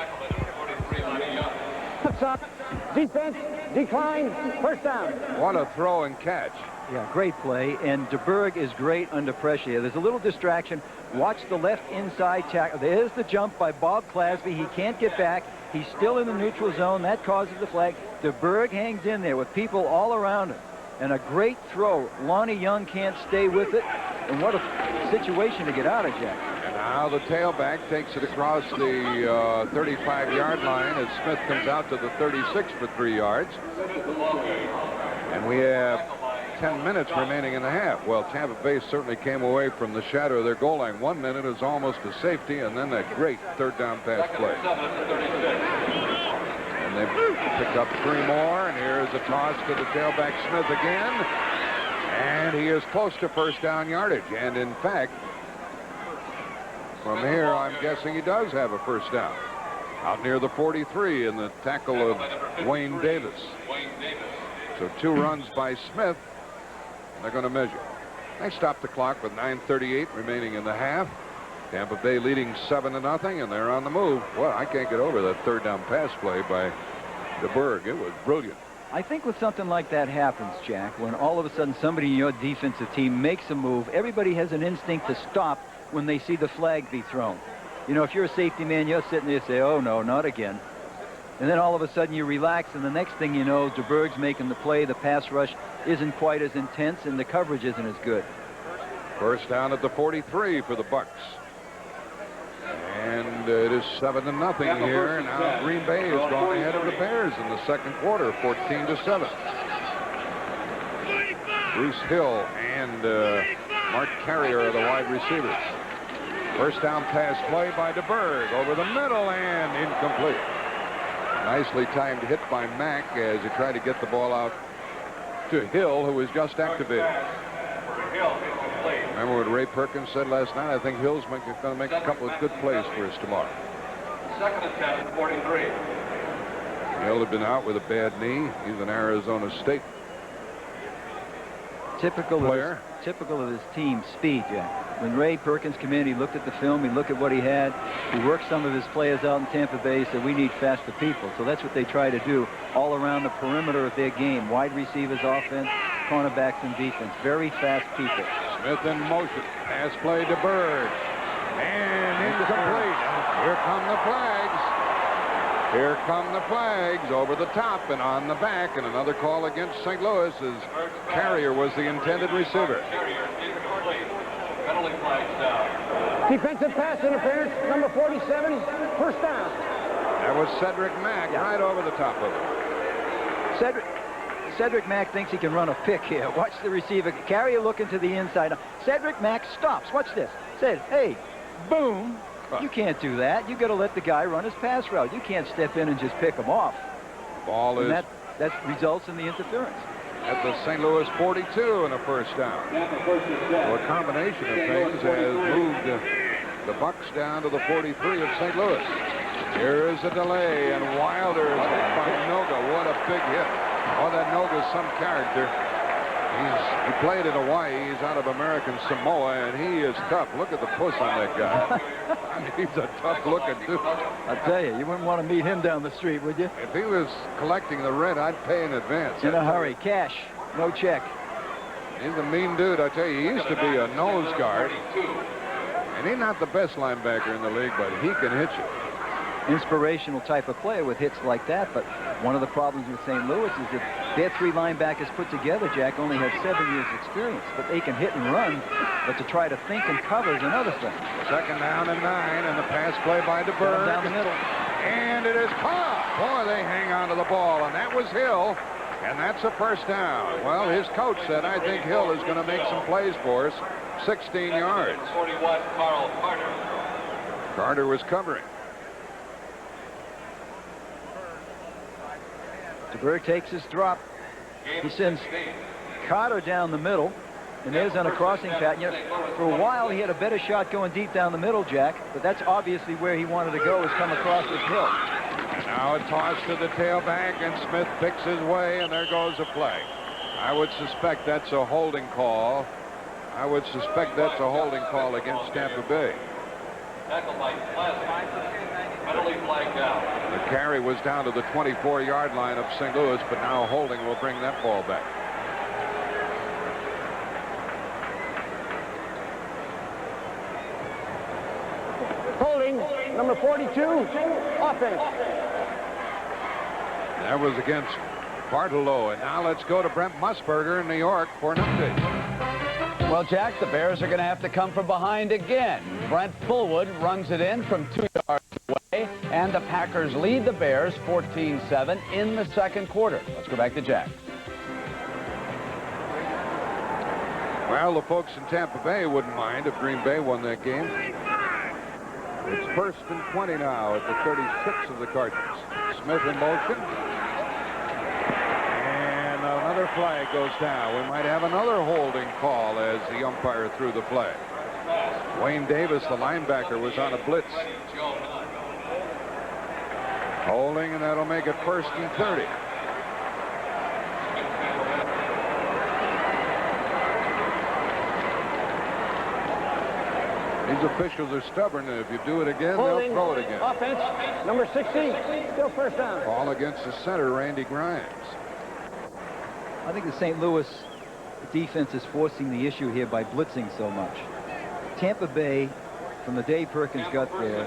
Defense, decline, first down. What a throw and catch. Yeah, great play, and DeBerg is great under pressure. There's a little distraction. Watch the left inside tackle. There's the jump by Bob Clasby. He can't get back. He's still in the neutral zone. That causes the flag. DeBerg hangs in there with people all around him. And a great throw. Lonnie Young can't stay with it. And what a situation to get out of, Jack. And now the tailback takes it across the 35-yard line as Smith comes out to the 36 for 3 yards. And we have 10 minutes remaining in the half. Well, Tampa Bay certainly came away from the shadow of their goal line. 1 minute is almost a safety, and then that great 3rd down pass play. And they picked up 3 more, and here's a toss to the tailback, Smith again. And he is close to first down yardage. And in fact, from here, I'm guessing he does have a first down. Out near the 43 in the tackle of Wayne Davis. So 2 runs by Smith. They're going to measure. They stop the clock with 9:38 remaining in the half. Tampa Bay leading 7-0, and they're on the move. Well, I can't get over that 3rd down pass play by DeBerg. It was brilliant. I think when something like that happens, Jack, when all of a sudden somebody in your defensive team makes a move, everybody has an instinct to stop when they see the flag be thrown. You know, if you're a safety man, you're sitting there and say, oh, no, not again. And then all of a sudden you relax, and the next thing you know, DeBerg's making the play. The pass rush isn't quite as intense, and the coverage isn't as good. First down at the 43 for the Bucs. And it is 7-0 here. Now Green Bay has gone ahead of the Bears in the 2nd quarter, 14-7. Bruce Hill and Mark Carrier are the wide receivers. First down pass play by DeBerg over the middle and incomplete. Nicely timed hit by Mack as he tried to get the ball out to Hill, who was just activated. Remember what Ray Perkins said last night? I think Hill's going to make a couple of good plays for us tomorrow. 2nd and 10, 43. Hill had been out with a bad knee. He's an Arizona State Typical player. Of his team, speed, Jack. When Ray Perkins came in, he looked at the film, he looked at what he had. He worked some of his players out in Tampa Bay, said we need faster people. So that's what they try to do all around the perimeter of their game. Wide receivers, offense, cornerbacks, and defense. Very fast people. Smith in motion. Pass play to DeBerg. And incomplete. Here come the flags. Here come the flags over the top and on the back, and another call against St. Louis as Carrier was the intended receiver. Penalty flags down. Defensive pass interference, number 47, first down. That was Cedric Mack right over the top of it. Cedric Mack thinks he can run a pick here. Watch the receiver. Carrier looking to the inside. Cedric Mack stops. Watch this. Said, hey, boom. You can't do that. You got to let the guy run his pass route. You can't step in and just pick him off. Ball is that results in the interference. at the St. Louis 42 and a first down. So a combination of things has moved the Bucks down to the 43 of St. Louis. Here is a delay, and Wilder is hit by Noga. What a big hit. Oh, that Noga's some character. He played in Hawaii. He's out of American Samoa, and he is tough. Look at the puss on that guy. I mean, he's a tough-looking dude. I tell you, you wouldn't want to meet him down the street, would you? If he was collecting the rent, I'd pay in advance. In a hurry. Cash. No check. He's a mean dude, I tell you. He used to be a nose guard. And he's not the best linebacker in the league, but he can hit you. Inspirational type of player with hits like that, but one of the problems with St. Louis is that their three linebackers put together, Jack, only have 7 years experience, but they can hit and run, but to try to think and cover is another thing. Second down and 9, and the pass play by DeBerg. Down the middle. And it is caught. Boy, they hang on to the ball, and that was Hill, and that's a first down. Well, his coach said, I think Hill is going to make some plays for us. 16 yards. 41, Carl Carter. Carter was covering. DeBerg takes his drop. He sends Carter down the middle, and there's on a crossing pattern. You know, for a while, he had a better shot going deep down the middle, Jack, but that's obviously where he wanted to go, is come across this hill. Now a toss to the tailback, and Smith picks his way, and there goes a flag. I would suspect that's a holding call. I would suspect that's a holding call against Tampa Bay. Tackle by Pleasant. Penalty flag down. The carry was down to the 24-yard line of St. Louis, but now holding will bring that ball back. Holding, number 42, offense. That was against Bartolo. And now let's go to Brent Musburger in New York for an update. Well, Jack, the Bears are going to have to come from behind again. Brent Fullwood runs it in from 2 yards away, and the Packers lead the Bears 14-7 in the second quarter. Let's go back to Jack. Well, the folks in Tampa Bay wouldn't mind if Green Bay won that game. It's first and 20 now at the 36 of the Cardinals. Smith in motion. And another flag goes down. We might have another holding call as the umpire threw the flag. Wayne Davis, the linebacker, was on a blitz. Holding, and that'll make it first and 30. These officials are stubborn, and if you do it again, Holding, they'll throw it again. Offense, number 60, still first down. Ball against the center, Randy Grimes. I think the St. Louis defense is forcing the issue here by blitzing so much. Tampa Bay, from the day Perkins got there,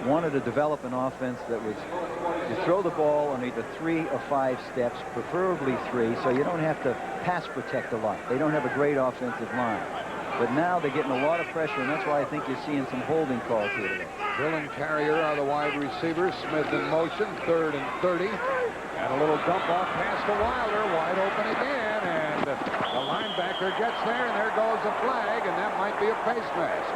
wanted to develop an offense that was to throw the ball on either 3 or 5 steps, preferably 3, so you don't have to pass protect a lot. They don't have a great offensive line. But now they're getting a lot of pressure, and that's why I think you're seeing some holding calls here today. Hill and Carrier are the wide receivers. Smith in motion, 3rd and 30. And a little dump off pass to Wilder, wide open again. And the linebacker gets there, and there goes a flag, and that might be a face mask.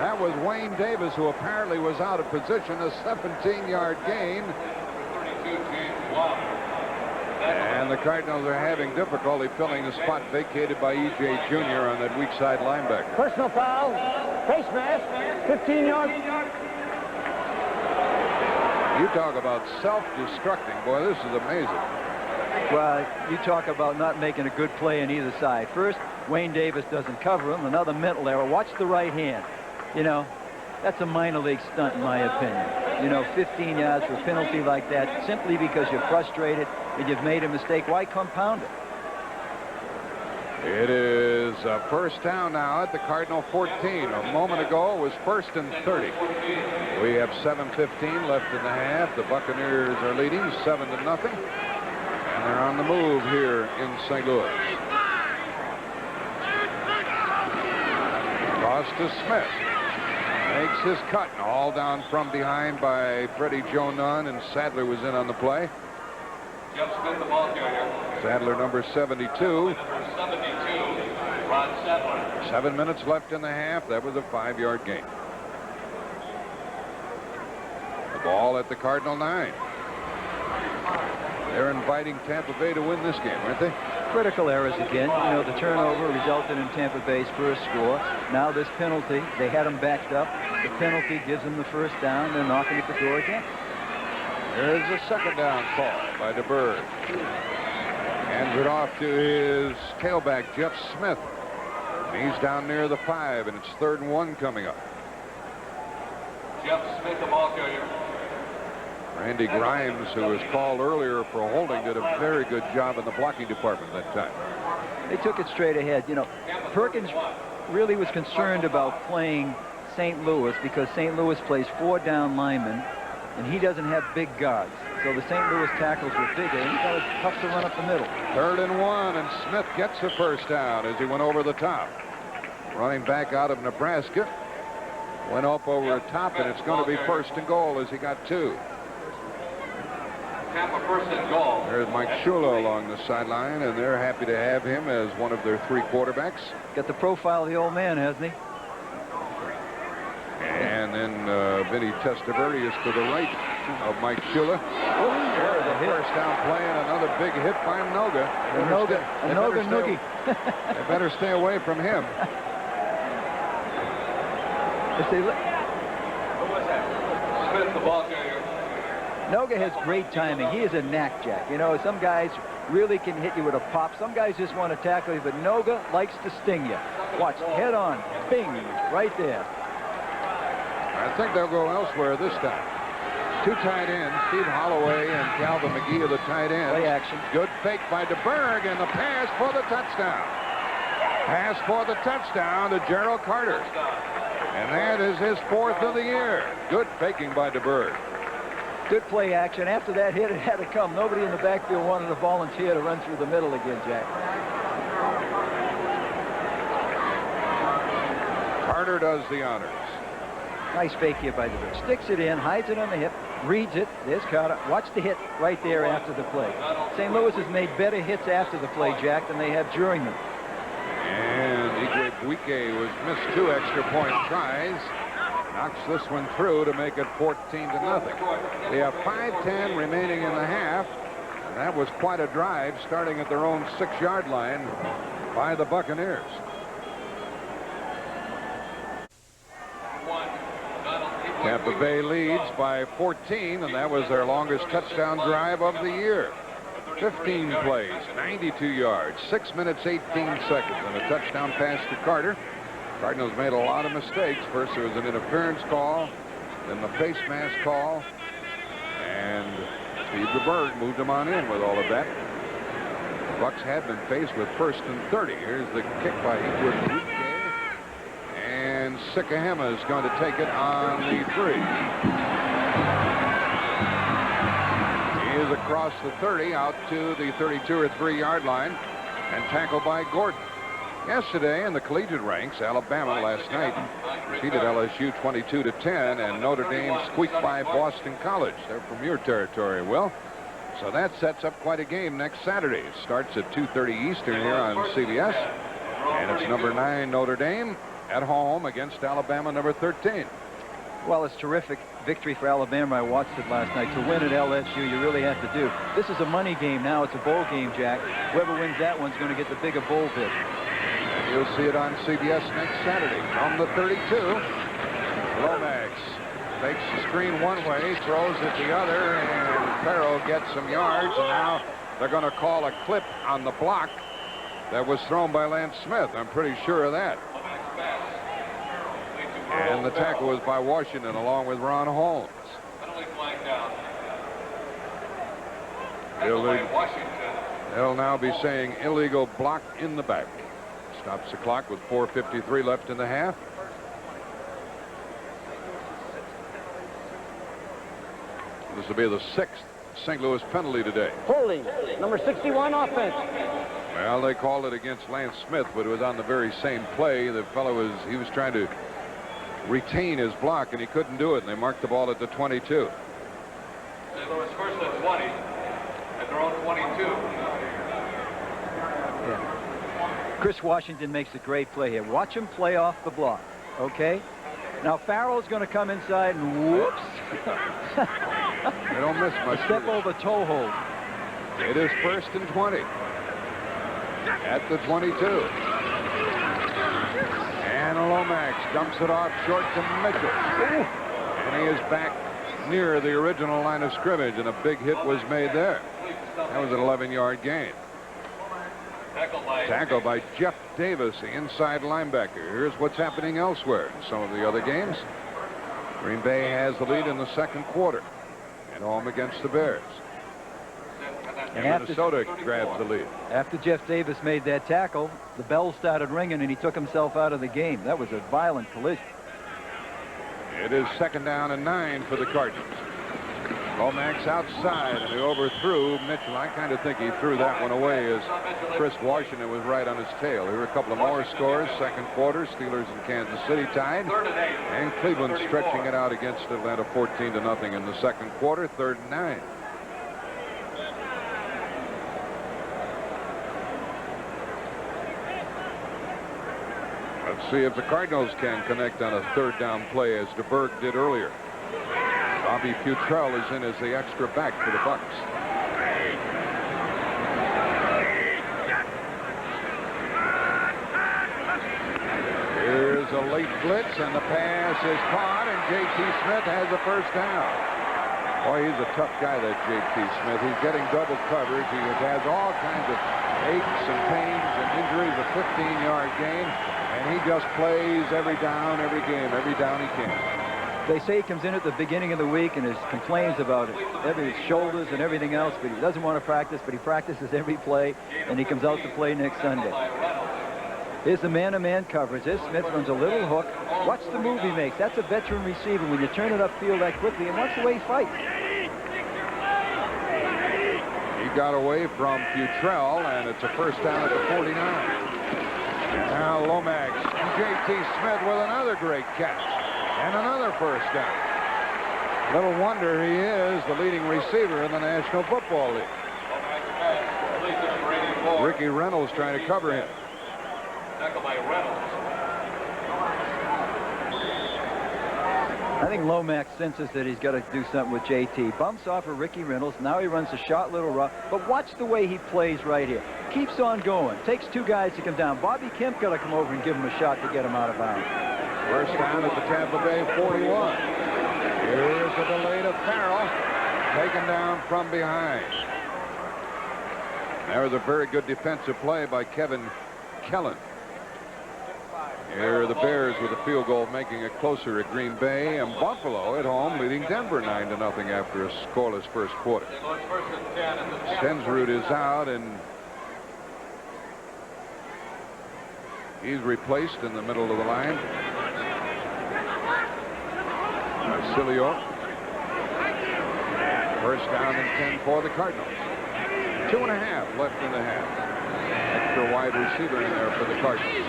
That was Wayne Davis, who apparently was out of position, a 17-yard gain. 32, James Wilder. And the Cardinals are having difficulty filling the spot vacated by E.J. Jr. on that weak side linebacker. Personal foul, face mask, 15 yards. You talk about self-destructing. Boy, this is amazing. Well, you talk about not making a good play on either side. First, Wayne Davis doesn't cover him. Another mental error. Watch the right hand. You know, that's a minor league stunt in my opinion. You know, 15 yards for a penalty like that simply because you're frustrated and you've made a mistake. Why compound it? It is a first down now at the Cardinal 14. A moment ago it was 1st and 30. We have 7:15 left in the half. The Buccaneers are leading 7-0. And they're on the move here in St. Louis. Toss to Smith. Makes his cut. All down from behind by Freddie Joe Nunn, and Sadler was in on the play. Jeff Smith, the ball carrier. Sadler, number 72. Number 72, Rod Sadler. 7 minutes left in the half. That was a 5-yard gain. The ball at the Cardinal 9. They're inviting Tampa Bay to win this game, aren't they? Critical errors again. You know, the turnover resulted in Tampa Bay's first score. Now this penalty, they had them backed up. The penalty gives them the first down. They're knocking at the door again. There's a second down call by DeBerg. Hands it off to his tailback, Jeff Smith. And he's down near the 5, and it's 3rd and 1 coming up. Jeff Smith, the ball carrier. Randy Grimes, who was called earlier for holding, did a very good job in the blocking department that time. They took it straight ahead. You know, Perkins really was concerned about playing St. Louis because St. Louis plays 4 down linemen, and he doesn't have big guards. So the St. Louis tackles were bigger, and he thought it was tough to run up the middle. 3rd and 1, and Smith gets the first down as he went over the top. Running back out of Nebraska. Went up over the top, and it's going to be 1st and goal as he got 2. Tampa 1st and goal. There's Mike Shula along the sideline, and they're happy to have him as one of their 3 quarterbacks. Got the profile of the old man, hasn't he? And then Vinny Testaverde is to the right of Mike Shula. There's a first down play and another big hit by Noga. Noga Noogie. They better stay away from him. Who was that? Smith, the ball carrier. Noga has great timing. He is a knack, Jack. You know, some guys really can hit you with a pop. Some guys just want to tackle you, but Noga likes to sting you. Watch, head on, bing, right there. I think they'll go elsewhere this time. 2 tight ends, Steve Holloway and Calvin McGee are the tight ends. Play action. Good fake by DeBerg, and the pass for the touchdown. Pass for the touchdown to Gerald Carter. And that is his 4th of the year. Good faking by DeBerg. Good play action. After that hit, it had to come. Nobody in the backfield wanted to volunteer to run through the middle again, Jack. Carter does the honors. Nice fake here by DeBerg. Sticks it in, hides it on the hip, reads it. There's Carter. Watch the hit right there after the play. St. Louis has made better hits after the play, Jack, than they have during them. And Igwe Buike was missed 2 extra point tries. Knocks this one through to make it 14-0. We have 5:10 remaining in the half. And that was quite a drive, starting at their own 6-yard line by the Buccaneers. Tampa Bay leads by 14, and that was their longest touchdown drive of the year. 15 plays, 92 yards, 6 minutes, 18 seconds, and a touchdown pass to Carter. Cardinals made a lot of mistakes. First there was an interference call, then the face mask call, and Steve DeBerg moved him on in with all of that. The Bucs had been faced with 1st and 30. Here's the kick by Igwe Buike. And Sikahema is going to take it on the 3. He is across the 30 out to the 32 or 3-yard line and tackled by Gordon. Yesterday in the collegiate ranks, Alabama last night defeated LSU 22-10, and Notre Dame squeaked by Boston College. They're from your territory, Will. So that sets up quite a game next Saturday. It starts at 2:30 Eastern here on CBS, and it's number 9 Notre Dame at home against Alabama number 13. Well, it's terrific victory for Alabama. I watched it last night. To win at LSU, you really have to do. This is a money game now. It's a bowl game, Jack. Whoever wins that one's going to get the bigger bowl bid. And you'll see it on CBS next Saturday. From the 32, Lomax Takes the screen one way, throws it the other, and Farrell gets some yards. And now they're going to call a clip on the block that was thrown by Lance Smith. I'm pretty sure of that. And the tackle was by Washington along with Ron Holmes. They'll now be saying illegal block in the back. Stops the clock with 4:53 left in the half. This will be the 6th St. Louis penalty today. Holding, number 61 offense. Well, they called it against Lance Smith, but it was on the very same play. The fellow was trying to retain his block, and he couldn't do it, and they marked the ball at the 22. St. Louis first at 20, at their own 22. Yeah. Chris Washington makes a great play here. Watch him play off the block, okay? Now Farrell's going to come inside and whoops. They don't miss much. Step over toe hold. It is 1st and 20 at the 22. And Lomax dumps it off short to Mitchell. And he is back near the original line of scrimmage, and a big hit was made there. That was an 11-yard gain. Tackle by Jeff Davis, the inside linebacker. Here's what's happening elsewhere in some of the other games. Green Bay has the lead in the 2nd quarter at home against the Bears. And Minnesota grabs the lead. After Jeff Davis made that tackle, the bell started ringing and he took himself out of the game. That was a violent collision. It is 2nd down and 9 for the Cardinals. Lomax outside, and he overthrew Mitchell. I kind of think he threw that one away as Chris Washington was right on his tail. Here are a couple of more scores. 2nd quarter, Steelers and Kansas City tied. And Cleveland stretching it out against Atlanta 14-0 in the 2nd quarter. 3rd and 9. Let's see if the Cardinals can connect on a 3rd down play as DeBerg did earlier. Bobby Futrell is in as the extra back for the Bucs. Here's a late blitz, and the pass is caught, and J.T. Smith has the 1st down. Boy, he's a tough guy, that J.T. Smith. He's getting double coverage. He has all kinds of aches and pains and injuries. A 15-yard gain, and he just plays every down, every game, every down he can. They say he comes in at the beginning of the week and complains about his shoulders and everything else, but he doesn't want to practice, but he practices every play, and he comes out to play next Sunday. Here's the man-to-man coverage. There's Smith, runs a little hook. Watch the move he makes. That's a veteran receiver when you turn it upfield that quickly, and watch the way he fights. He got away from Futrell, and it's a 1st down at the 49. Now Lomax, J.T. Smith with another great catch. And another 1st down. Little wonder he is the leading receiver in the National Football League. Ricky Reynolds trying to cover him. Tackle by Reynolds. I think Lomax senses that he's got to do something with JT. Bumps off of Ricky Reynolds. Now he runs a short little route. But watch the way he plays right here. Keeps on going. Takes 2 guys to come down. Bobby Kemp got to come over and give him a shot to get him out of bounds. 1st down at the Tampa Bay 41. Here's a delay to Farrell. Taken down from behind. There was a very good defensive play by Kevin Kellen. Here are the Bears with a field goal, making it closer at Green Bay, and Buffalo at home leading Denver 9-0 after a scoreless 1st quarter. Stensrud is out, and he's replaced in the middle of the line. Marcilio. 1st down and 10 for the Cardinals. 2.5 left in the half. Extra wide receiver in there for the Cardinals.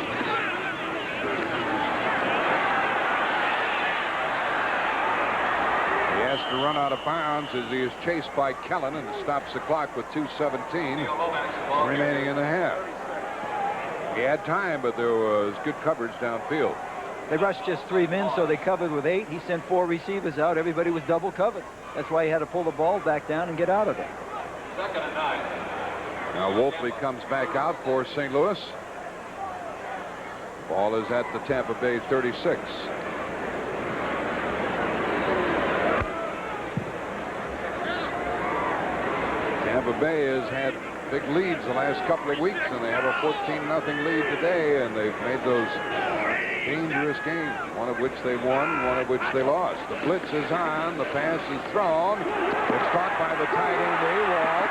He has to run out of bounds as he is chased by Kellen, and stops the clock with 2:17 remaining in the half. He had time, but there was good coverage downfield. They rushed just 3 men, so they covered with 8. He sent 4 receivers out. Everybody was double covered. That's why he had to pull the ball back down and get out of it. 2nd and 9. Now Wolfley comes back out for St. Louis. Ball is at the Tampa Bay 36. Bay has had big leads the last couple of weeks, and they have a 14-0 lead today, and they've made those dangerous games, one of which they won, one of which they lost. The blitz is on. The pass is thrown. It's caught by the tight end, Ewald.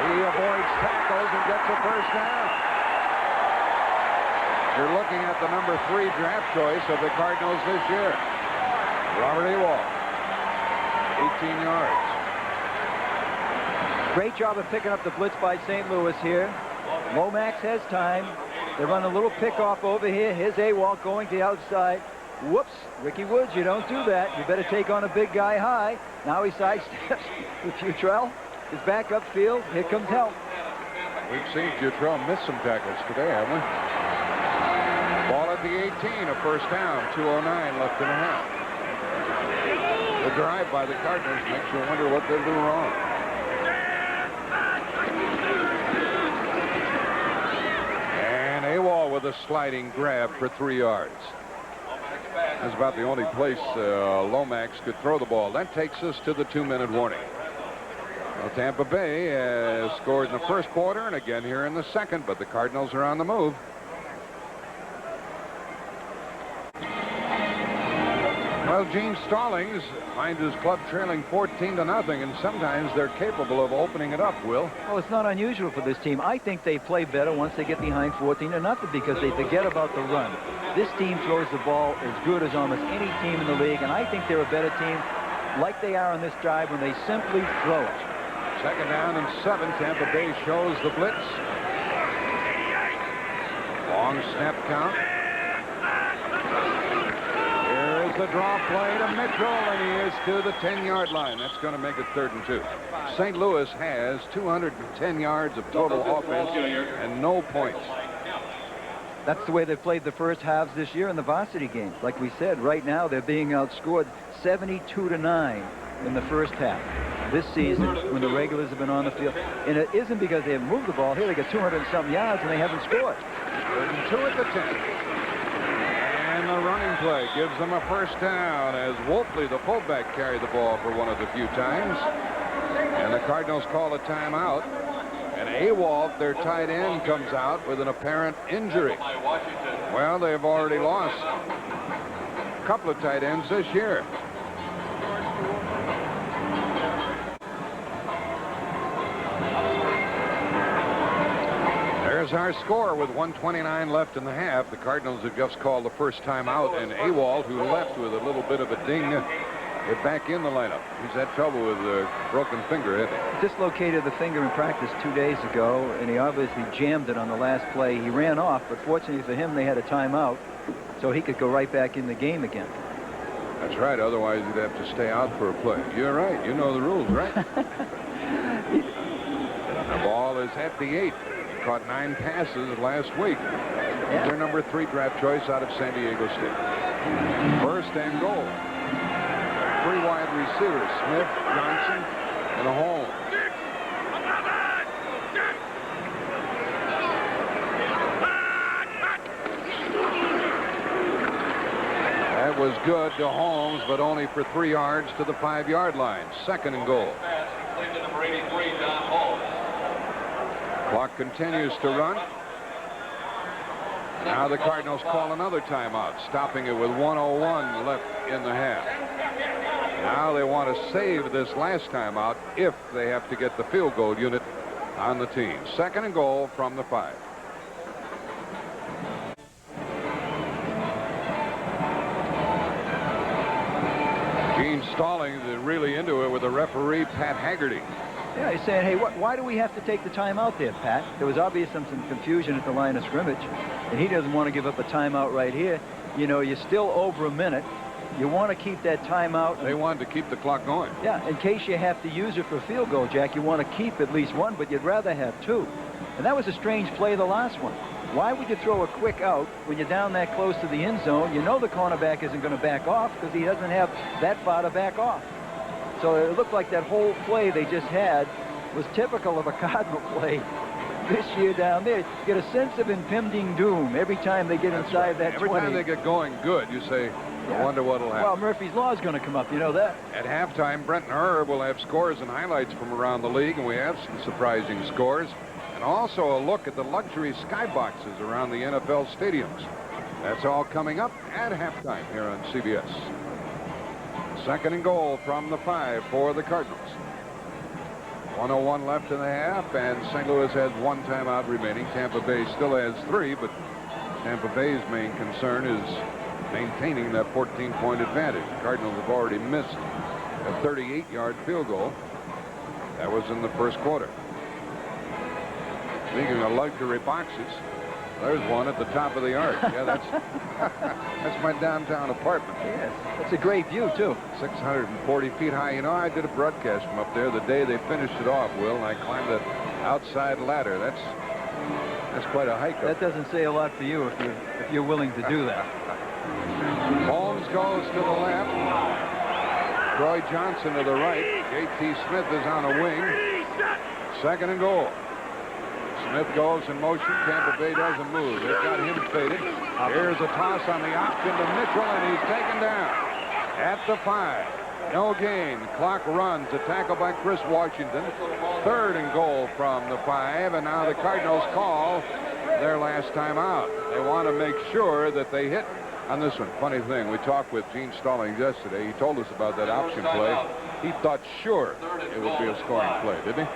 He avoids tackles and gets a first down. You're looking at the number 3 draft choice of the Cardinals this year, Robert Ewald. 18 yards. Great job of picking up the blitz by St. Louis here. Lomax has time. They run a little pickoff over here. Here's Ewald going to the outside. Whoops. Ricky Woods, you don't do that. You better take on a big guy high. Now he sidesteps with Futrell. He's back upfield. Here comes help. We've seen Futrell miss some tackles today, haven't we? Ball at the 18, a first down. 2:09 left in the half. The drive by the Cardinals makes you wonder what they'll do wrong. Ewald with a sliding grab for 3 yards. That's about the only place Lomax could throw the ball. That takes us to the 2-minute warning. Well, Tampa Bay has scored in the first quarter and again here in the second, but the Cardinals are on the move. Well, Gene Stallings finds his club trailing 14-0, and sometimes they're capable of opening it up, Will. Well, it's not unusual for this team. I think they play better once they get behind 14-0 because they forget about the run. This team throws the ball as good as almost any team in the league, and I think they're a better team like they are on this drive when they simply throw it. Second down and 7. Tampa Bay shows the blitz. Long snap count. The draw play to Mitchell, and he is to the 10-yard line. That's going to make it 3rd and 2. St. Louis has 210 yards of total offense and no points. That's the way they played the first halves this year in the varsity games. Like we said, right now they're being outscored 72-9 in the first half this season when the regulars have been on the field. And it isn't because they haven't moved the ball. Here they got 200-something yards and they haven't scored. 3rd and 2 at the 10. And the running play gives them a first down as Wolfley, the fullback, carried the ball for one of the few times. And the Cardinals call a timeout. And Ewald, their tight end, comes out with an apparent injury. Well, they've already lost a couple of tight ends this year. There's our score with 1:29 left in the half. The Cardinals have just called the first time out, and Ewald, who left with a little bit of a ding, is back in the lineup. He's had trouble with a broken finger, hasn't he? Dislocated the finger in practice 2 days ago, and he obviously jammed it on the last play. He ran off, but fortunately for him, they had a timeout, so he could go right back in the game again. That's right. Otherwise, he'd have to stay out for a play. You're right. You know the rules, right? The ball is at the 8. Caught 9 passes last week. Yeah. Their number 3 draft choice out of San Diego State. First and goal. 3 wide receivers, Smith, Johnson, and Holmes. That was good to Holmes, but only for 3 yards to the 5-yard line. Second and goal. Clock continues to run. Now the Cardinals call another timeout, stopping it with 1:01 left in the half. Now they want to save this last timeout if they have to get the field goal unit on the team. Second and goal from the 5. Gene Stallings is really into it with the referee, Pat Haggerty. Yeah, he's saying, hey, why do we have to take the timeout there, Pat? There was obviously some confusion at the line of scrimmage, and he doesn't want to give up a timeout right here. You know, you're still over a minute. You want to keep that timeout. They wanted to keep the clock going. Yeah, in case you have to use it for a field goal, Jack, you want to keep at least 1, but you'd rather have 2. And that was a strange play, the last one. Why would you throw a quick out when you're down that close to the end zone? You know the cornerback isn't going to back off because he doesn't have that far to back off. So it looked like that whole play they just had was typical of a Cardinal play this year down there. You get a sense of impending doom every time they get inside that 20. Every time they get going good, you say, I wonder what'll happen. Well, Murphy's Law is going to come up. You know that. At halftime, Brent and Herb will have scores and highlights from around the league, and we have some surprising scores, and also a look at the luxury skyboxes around the NFL stadiums. That's all coming up at halftime here on CBS. 2nd and goal from the 5 for the Cardinals. 1:01 left in the half, and St. Louis has 1 timeout remaining. Tampa Bay still has 3, but Tampa Bay's main concern is maintaining that 14-point advantage. The Cardinals have already missed a 38-yard field goal. That was in the first quarter. Speaking of luxury boxes, there's one at the top of the arch. Yeah, that's my downtown apartment. Yes, it's a great view, too. 640 feet high. You know, I did a broadcast from up there the day they finished it off, Will, and I climbed the outside ladder. That's quite a hike up. That doesn't say a lot for you if you're willing to do that. Holmes goes to the left. Troy Johnson to the right. J.T. Smith is on a wing. 2nd and goal. Smith goes in motion. Tampa Bay doesn't move. They've got him faded. Here's a toss on the option to Mitchell, and he's taken down at the 5. No gain. Clock runs. A tackle by Chris Washington. 3rd and goal from the 5, and now the Cardinals call their last time out. They want to make sure that they hit on this one. Funny thing, we talked with Gene Stallings yesterday. He told us about that option play. He thought sure it would be a scoring play, didn't he?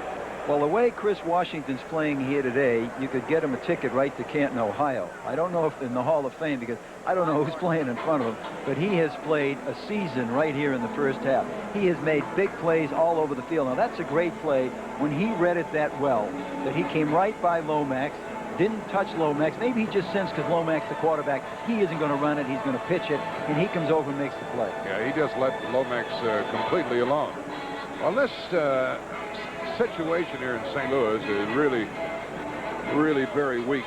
Well, the way Chris Washington's playing here today, you could get him a ticket right to Canton, Ohio. I don't know if in the Hall of Fame, because I don't know who's playing in front of him, but he has played a season right here in the first half. He has made big plays all over the field. Now, that's a great play when he read it that well, that he came right by Lomax, didn't touch Lomax. Maybe he just sensed, because Lomax, the quarterback, he isn't going to run it, he's going to pitch it, and he comes over and makes the play. Yeah, he just let Lomax completely alone. Well, this situation here in St. Louis is really very weak.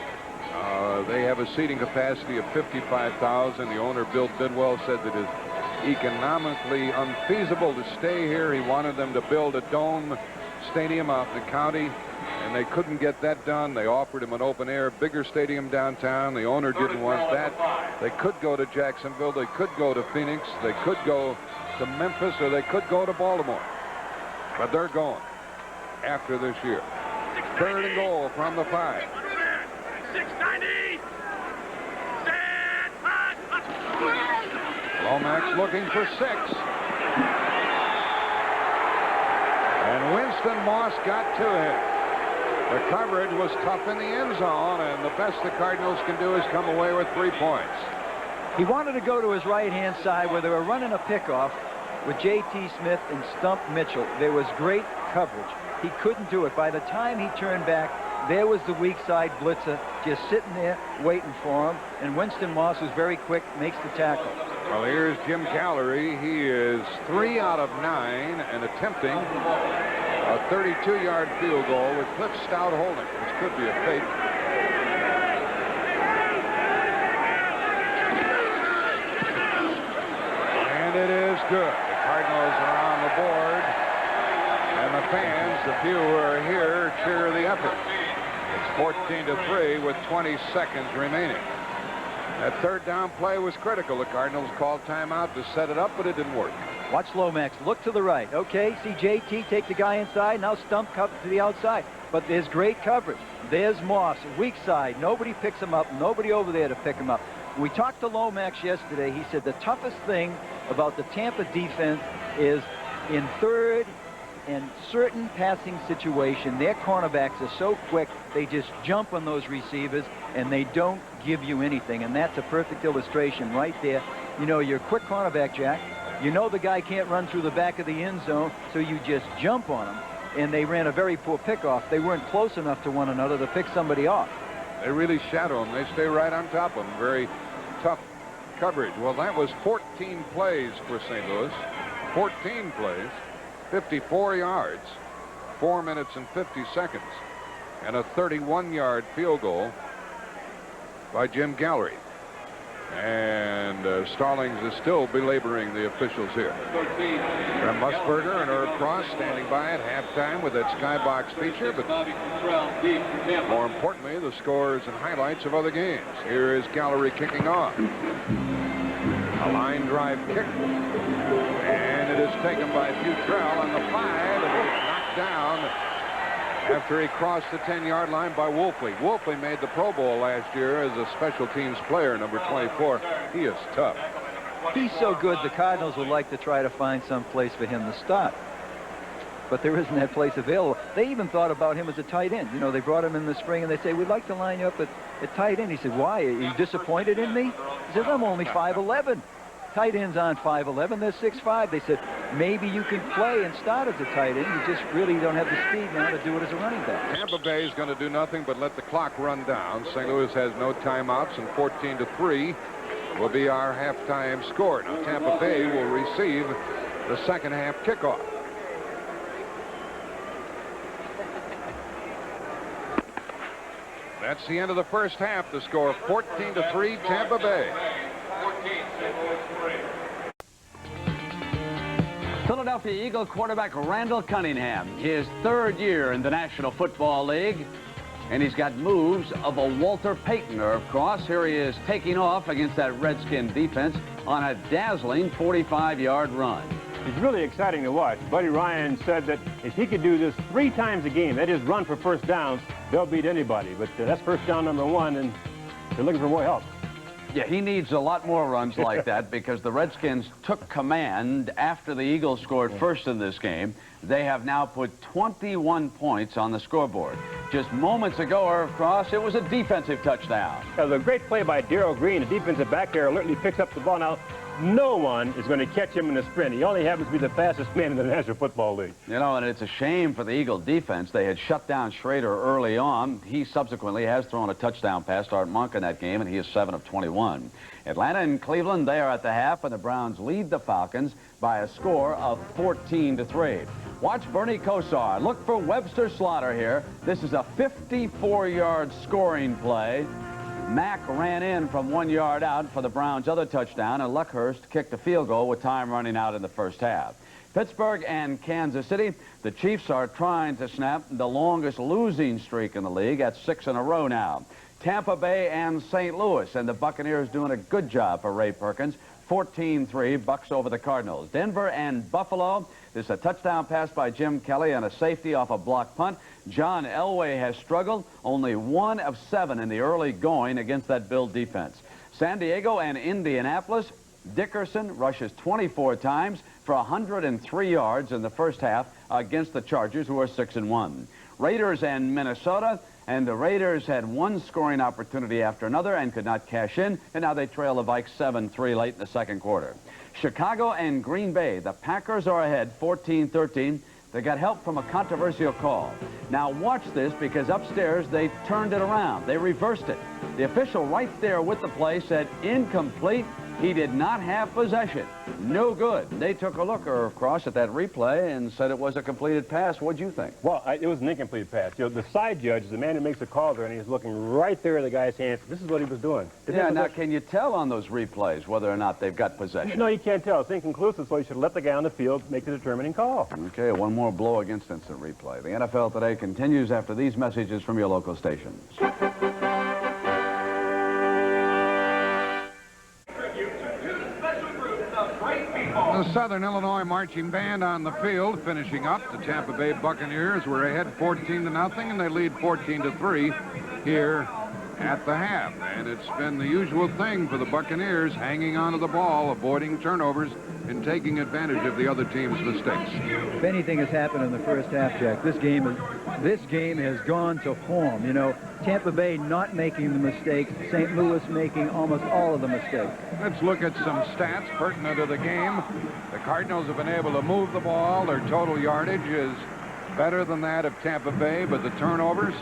They have a seating capacity of 55,000. The owner, Bill Bidwell, said that it's economically unfeasible to stay here. He wanted them to build a dome stadium out in the county, and they couldn't get that done. They offered him an open-air, bigger stadium downtown. The owner didn't want that. They could go to Jacksonville. They could go to Phoenix. They could go to Memphis, or they could go to Baltimore. But they're going after this year. 3rd and goal from the 5. 690. Lomax looking for 6. And Winston Moss got to him. The coverage was tough in the end zone, and the best the Cardinals can do is come away with 3 points. He wanted to go to his right-hand side where they were running a pickoff with J.T. Smith and Stump Mitchell. There was great coverage. He couldn't do it. By the time he turned back, there was the weak side blitzer just sitting there waiting for him, and Winston Moss was very quick, makes the tackle. Well, here's Jim Gallery. He is 3 out of 9 and attempting a 32-yard field goal with Cliff Stout holding. This could be a fake. And it is good. The Cardinals are on the board, and the fans, the few who are here, cheer the effort. It's 14-3 with 20 seconds remaining. That 3rd down play was critical. The Cardinals called timeout to set it up, but it didn't work. Watch Lomax. Look to the right. Okay, see JT take the guy inside. Now Stump cover to the outside. But there's great coverage. There's Moss, weak side. Nobody picks him up. Nobody over there to pick him up. When we talked to Lomax yesterday, he said the toughest thing about the Tampa defense is in 3rd and certain passing situation, their cornerbacks are so quick, they just jump on those receivers, and they don't give you anything. And that's a perfect illustration right there. You know, you're a quick cornerback, Jack. You know the guy can't run through the back of the end zone, so you just jump on him. And they ran a very poor pickoff. They weren't close enough to one another to pick somebody off. They really shadow him. They stay right on top of him. Very tough coverage. Well, that was 14 plays for St. Louis. 14 plays. 54 yards, 4 minutes and 50 seconds, and a 31-yard field goal by Jim Gallery. And Stallings is still belaboring the officials here. Graham Musburger and Herb Cross standing by at halftime with that skybox feature, but more importantly, the scores and highlights of other games. Here is Gallery kicking off. A line drive kick. And it is taken by Futrell on the 5, and it is knocked down after he crossed the 10-yard line by Wolfley. Wolfley made the Pro Bowl last year as a special teams player, number 24. He is tough. He's so good, the Cardinals would like to try to find some place for him to start. But there isn't that place available. They even thought about him as a tight end. You know, they brought him in the spring, and they say, we'd like to line you up at tight end. He said, why? Are you disappointed in me? He said, I'm only 5'11". Tight ends aren't 5'11". They're 6'5". They said, maybe you can play and start as a tight end. You just really don't have the speed now to do it as a running back. Tampa Bay is going to do nothing but let the clock run down. St. Louis has no timeouts, and 14-3 will be our halftime score. Now, Tampa Bay will receive the second half kickoff. That's the end of the first half. The score 14-3 Tampa Bay. Philadelphia Eagle quarterback Randall Cunningham, his 3rd year in the National Football League, and he's got moves of a Walter Paytoner, of course. Here he is taking off against that Redskin defense on a dazzling 45-yard run. It's really exciting to watch. Buddy Ryan said that if he could do this 3 times a game, that is run for first downs, they'll beat anybody. But that's first down number 1, and they're looking for more help. Yeah, he needs a lot more runs like that because the Redskins took command after the Eagles scored first in this game. They have now put 21 points on the scoreboard. Just moments ago, Irv Cross, it was a defensive touchdown. That was a great play by Darrell Green. The defensive back there alertly picks up the ball. Now, no one is going to catch him in the sprint. He only happens to be the fastest man in the National Football League. You know, and it's a shame for the Eagle defense. They had shut down Schrader early on. He subsequently has thrown a touchdown pass to Art Monk in that game, and he is 7 of 21. Atlanta and Cleveland, they are at the half, and the Browns lead the Falcons by a score of 14-3. Watch Bernie Kosar. Look for Webster Slaughter here. This is a 54-yard scoring play. Mack ran in from 1 yard out for the Browns' other touchdown, and Luckhurst kicked a field goal with time running out in the first half. Pittsburgh and Kansas City, the Chiefs are trying to snap the longest losing streak in the league at 6 in a row now. Tampa Bay and St. Louis, and the Buccaneers doing a good job for Ray Perkins. 14-3, Bucks over the Cardinals. Denver and Buffalo, there's a touchdown pass by Jim Kelly and a safety off a block punt. John Elway has struggled, only 1 of 7 in the early going against that Bill defense. San Diego and Indianapolis, Dickerson rushes 24 times for 103 yards in the first half against the Chargers, who are 6-1. Raiders and Minnesota, and the Raiders had one scoring opportunity after another and could not cash in, and now they trail the Vikes 7-3 late in the second quarter. Chicago and Green Bay, the Packers are ahead 14-13. They got help from a controversial call. Now watch this, because upstairs they turned it around. They reversed it. The official right there with the play said incomplete. He did not have possession. No good. They took a look across at that replay and said it was a completed pass. What'd you think? Well, it was an incomplete pass. You know, the side judge is the man who makes the call there, and he's looking right there at the guy's hands. This is what he was doing. Yeah, now can you tell on those replays whether or not they've got possession? No, you can't tell. It's inconclusive, so you should let the guy on the field make the determining call. Okay, one more blow against instant replay. The NFL Today continues after these messages from your local stations. The Southern Illinois Marching Band on the field, finishing up. The Tampa Bay Buccaneers were ahead 14-0, and they lead 14-3 here at the half. And it's been the usual thing for the Buccaneers, hanging onto the ball, avoiding turnovers, and taking advantage of the other team's mistakes. If anything has happened in the first half, Jack, this game has gone to form. You know, Tampa Bay not making the mistakes, St. Louis making almost all of the mistakes. Let's look at some stats pertinent to the game. The Cardinals have been able to move the ball. Their total yardage is better than that of Tampa Bay, but the turnovers,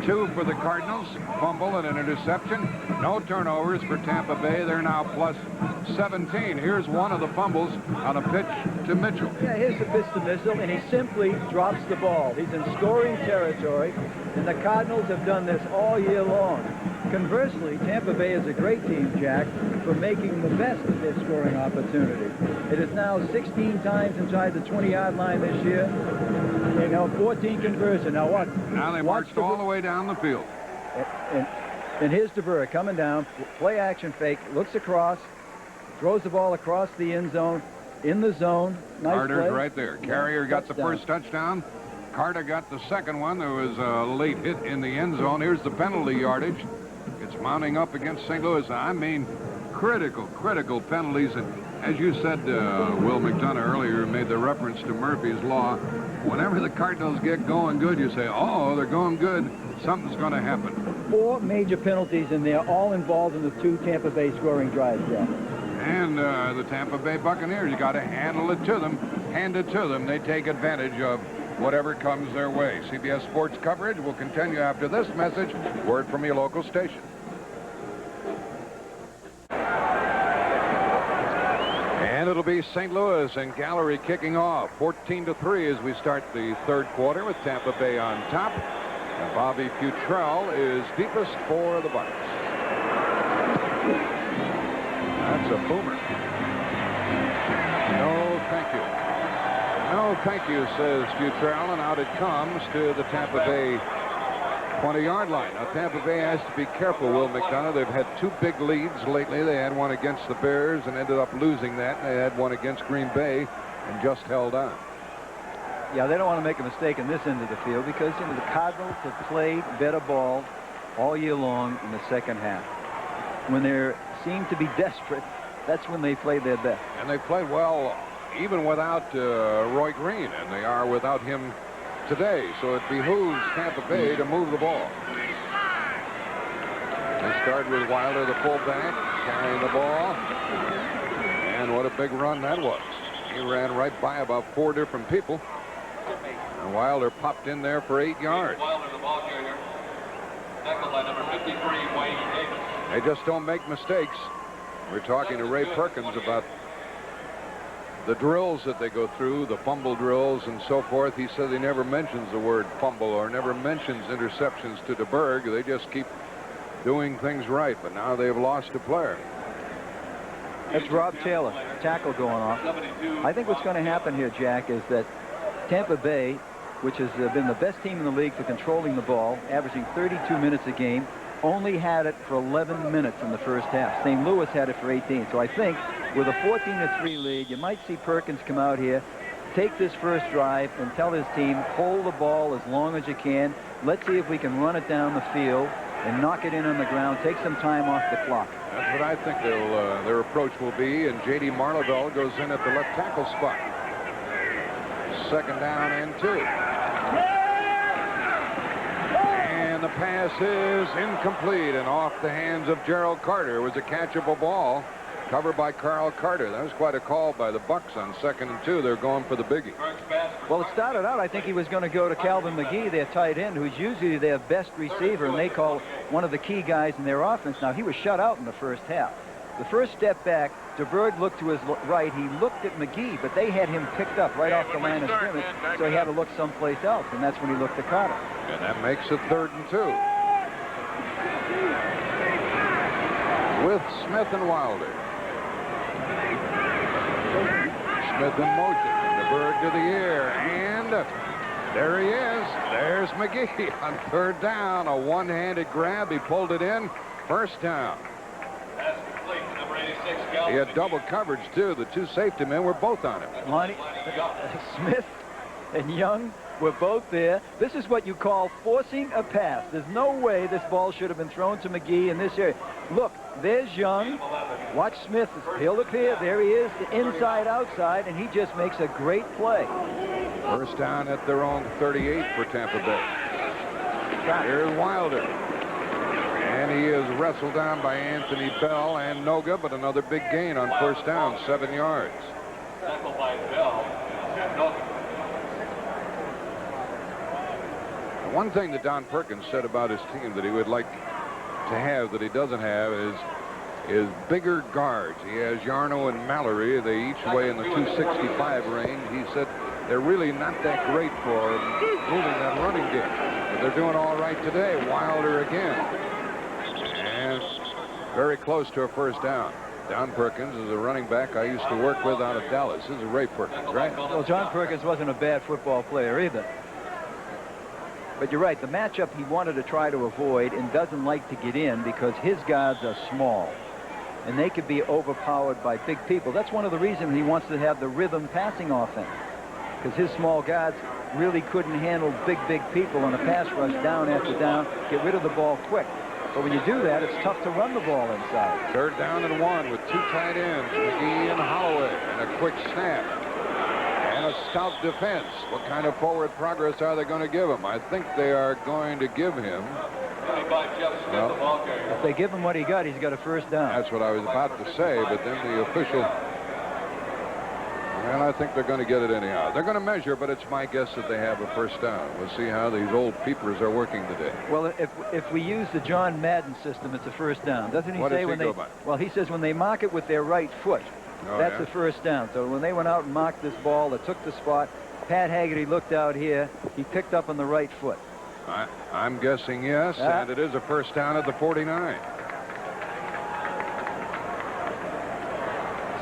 2 for the Cardinals, fumble and an interception. No turnovers for Tampa Bay. They're now plus 17. Here's one of the fumbles on a pitch to Mitchell. Yeah, here's the pitch to Mitchell, and he simply drops the ball. He's in scoring territory, and the Cardinals have done this all year long. Conversely, Tampa Bay is a great team, Jack, for making the best of their scoring opportunity. It is now 16 times inside the 20-yard line this year. They know 14 conversion. Now what? Now they marched all the way down the field. And here's DeBerg coming down, play action fake, looks across, Throws the ball across the end zone, in the zone. Nice Carter's play. right there. Carrier got the first touchdown. Carter got the second one. There was a late hit in the end zone. Here's the penalty yardage. It's mounting up against St. Louis. I mean, critical penalties. And as you said, Will McDonough earlier made the reference to Murphy's Law. Whenever the Cardinals get going good, you say, oh, they're going good. Something's going to happen. 4 major penalties, and they're all involved in the 2 Tampa Bay scoring drives, Jack. And the Tampa Bay Buccaneers, you got to handle it to them, hand it to them. They take advantage of whatever comes their way. CBS Sports coverage will continue after this message. Word from your local station. And it'll be St. Louis and Gallery kicking off 14-3 as we start the third quarter with Tampa Bay on top. And Bobby Futrell is deepest for the Bucs. That's a boomer. No, thank you. No, thank you, says Futrell, and out it comes to the Tampa Bay 20-yard line. Now, Tampa Bay has to be careful, Will McDonough. They've had 2 big leads lately. They had one against the Bears and ended up losing that. And they had one against Green Bay and just held on. Yeah, they don't want to make a mistake in this end of the field because, you know, the Cardinals have played better ball all year long in the second half. When they seem to be desperate, that's when they play their best. And they played well even without Roy Green, and they are without him today. So it behooves Tampa Bay to move the ball. They start with Wilder, the fullback, carrying the ball. And what a big run that was. He ran right by about 4 different people. And Wilder popped in there for 8 yards. Wilder, the ball carrier. Tackled by number 53, Wayne Davis. They just don't make mistakes. We're talking to Ray Perkins about the drills that they go through, the fumble drills and so forth. He said he never mentions the word fumble or never mentions interceptions to DeBerg. They just keep doing things right, but now they've lost a player. That's Rob Taylor, tackle going off. I think what's going to happen here, Jack, is that Tampa Bay, which has been the best team in the league for controlling the ball, averaging 32 minutes a game, only had it for 11 minutes in the first half. St. Louis had it for 18. So I think with a 14-3 lead, you might see Perkins come out here, take this first drive, and tell his team, hold the ball as long as you can. Let's see if we can run it down the field and knock it in on the ground, take some time off the clock. That's what I think their approach will be, and J.D. Marlavelle goes in at the left tackle spot. 2nd down and 2. And the pass is incomplete and off the hands of Gerald Carter. It was a catchable ball covered by Carl Carter. That was quite a call by the Bucs on 2nd and 2. They're going for the biggie. Well, it started out, I think he was going to go to Calvin McGee, their tight end, who's usually their best receiver, and they call one of the key guys in their offense. Now, he was shut out in the first half. The first step back, DeBerg looked to his right. He looked at McGee, but they had him picked up right off the line of scrimmage, so he had to look someplace else, and that's when he looked at Carter. And that makes it 3rd and 2. With Smith and Wilder. Smith in motion. DeBerg to the air, and there he is. There's McGee on 3rd down. A one-handed grab. He pulled it in. 1st down. He had double coverage, too. The 2 safety men were both on him. Lonnie, Smith and Young were both there. This is what you call forcing a pass. There's no way this ball should have been thrown to McGee in this area. Look, there's Young. Watch Smith. He'll appear. There he is, inside, outside, and he just makes a great play. 1st down at their own 38 for Tampa Bay. Here's Wilder. And he is wrestled down by Anthony Bell and Noga, but another big gain on 1st down, 7 yards. Tackled by Bell. One thing that Don Perkins said about his team that he would like to have that he doesn't have is bigger guards. He has Yarno and Mallory. They each weigh in the 265 range. He said they're really not that great for moving that running game. But they're doing all right today. Wilder again. And very close to a 1st down. Don Perkins is a running back I used to work with out of Dallas. This is Ray Perkins, right? Well, John Perkins wasn't a bad football player either. But you're right, the matchup he wanted to try to avoid and doesn't like to get in because his guards are small. and they could be overpowered by big people. That's one of the reasons he wants to have the rhythm passing offense, because his small guards really couldn't handle big people on a pass rush down after down, get rid of the ball quick. But when you do that, it's tough to run the ball inside. 3rd down and 1 with 2 tight ends, McGee and Holloway, and a quick snap. And a stout defense. What kind of forward progress are they going to give him? I think they are going to give him. Well, if they give him what he got, he's got a 1st down. That's what I was about to say, but then the official. Well, I think they're going to get it anyhow. They're going to measure, but it's my guess that they have a 1st down. We'll see how these old peepers are working today. Well, if we use the John Madden system, it's a 1st down. Doesn't he what say does when he they? Go by? Well, he says when they mark it with their right foot, that's a 1st down. So when they went out and marked this ball that took the spot, Pat Haggerty looked out here. He picked up on the right foot. I'm guessing yes, and it is a 1st down at the 49.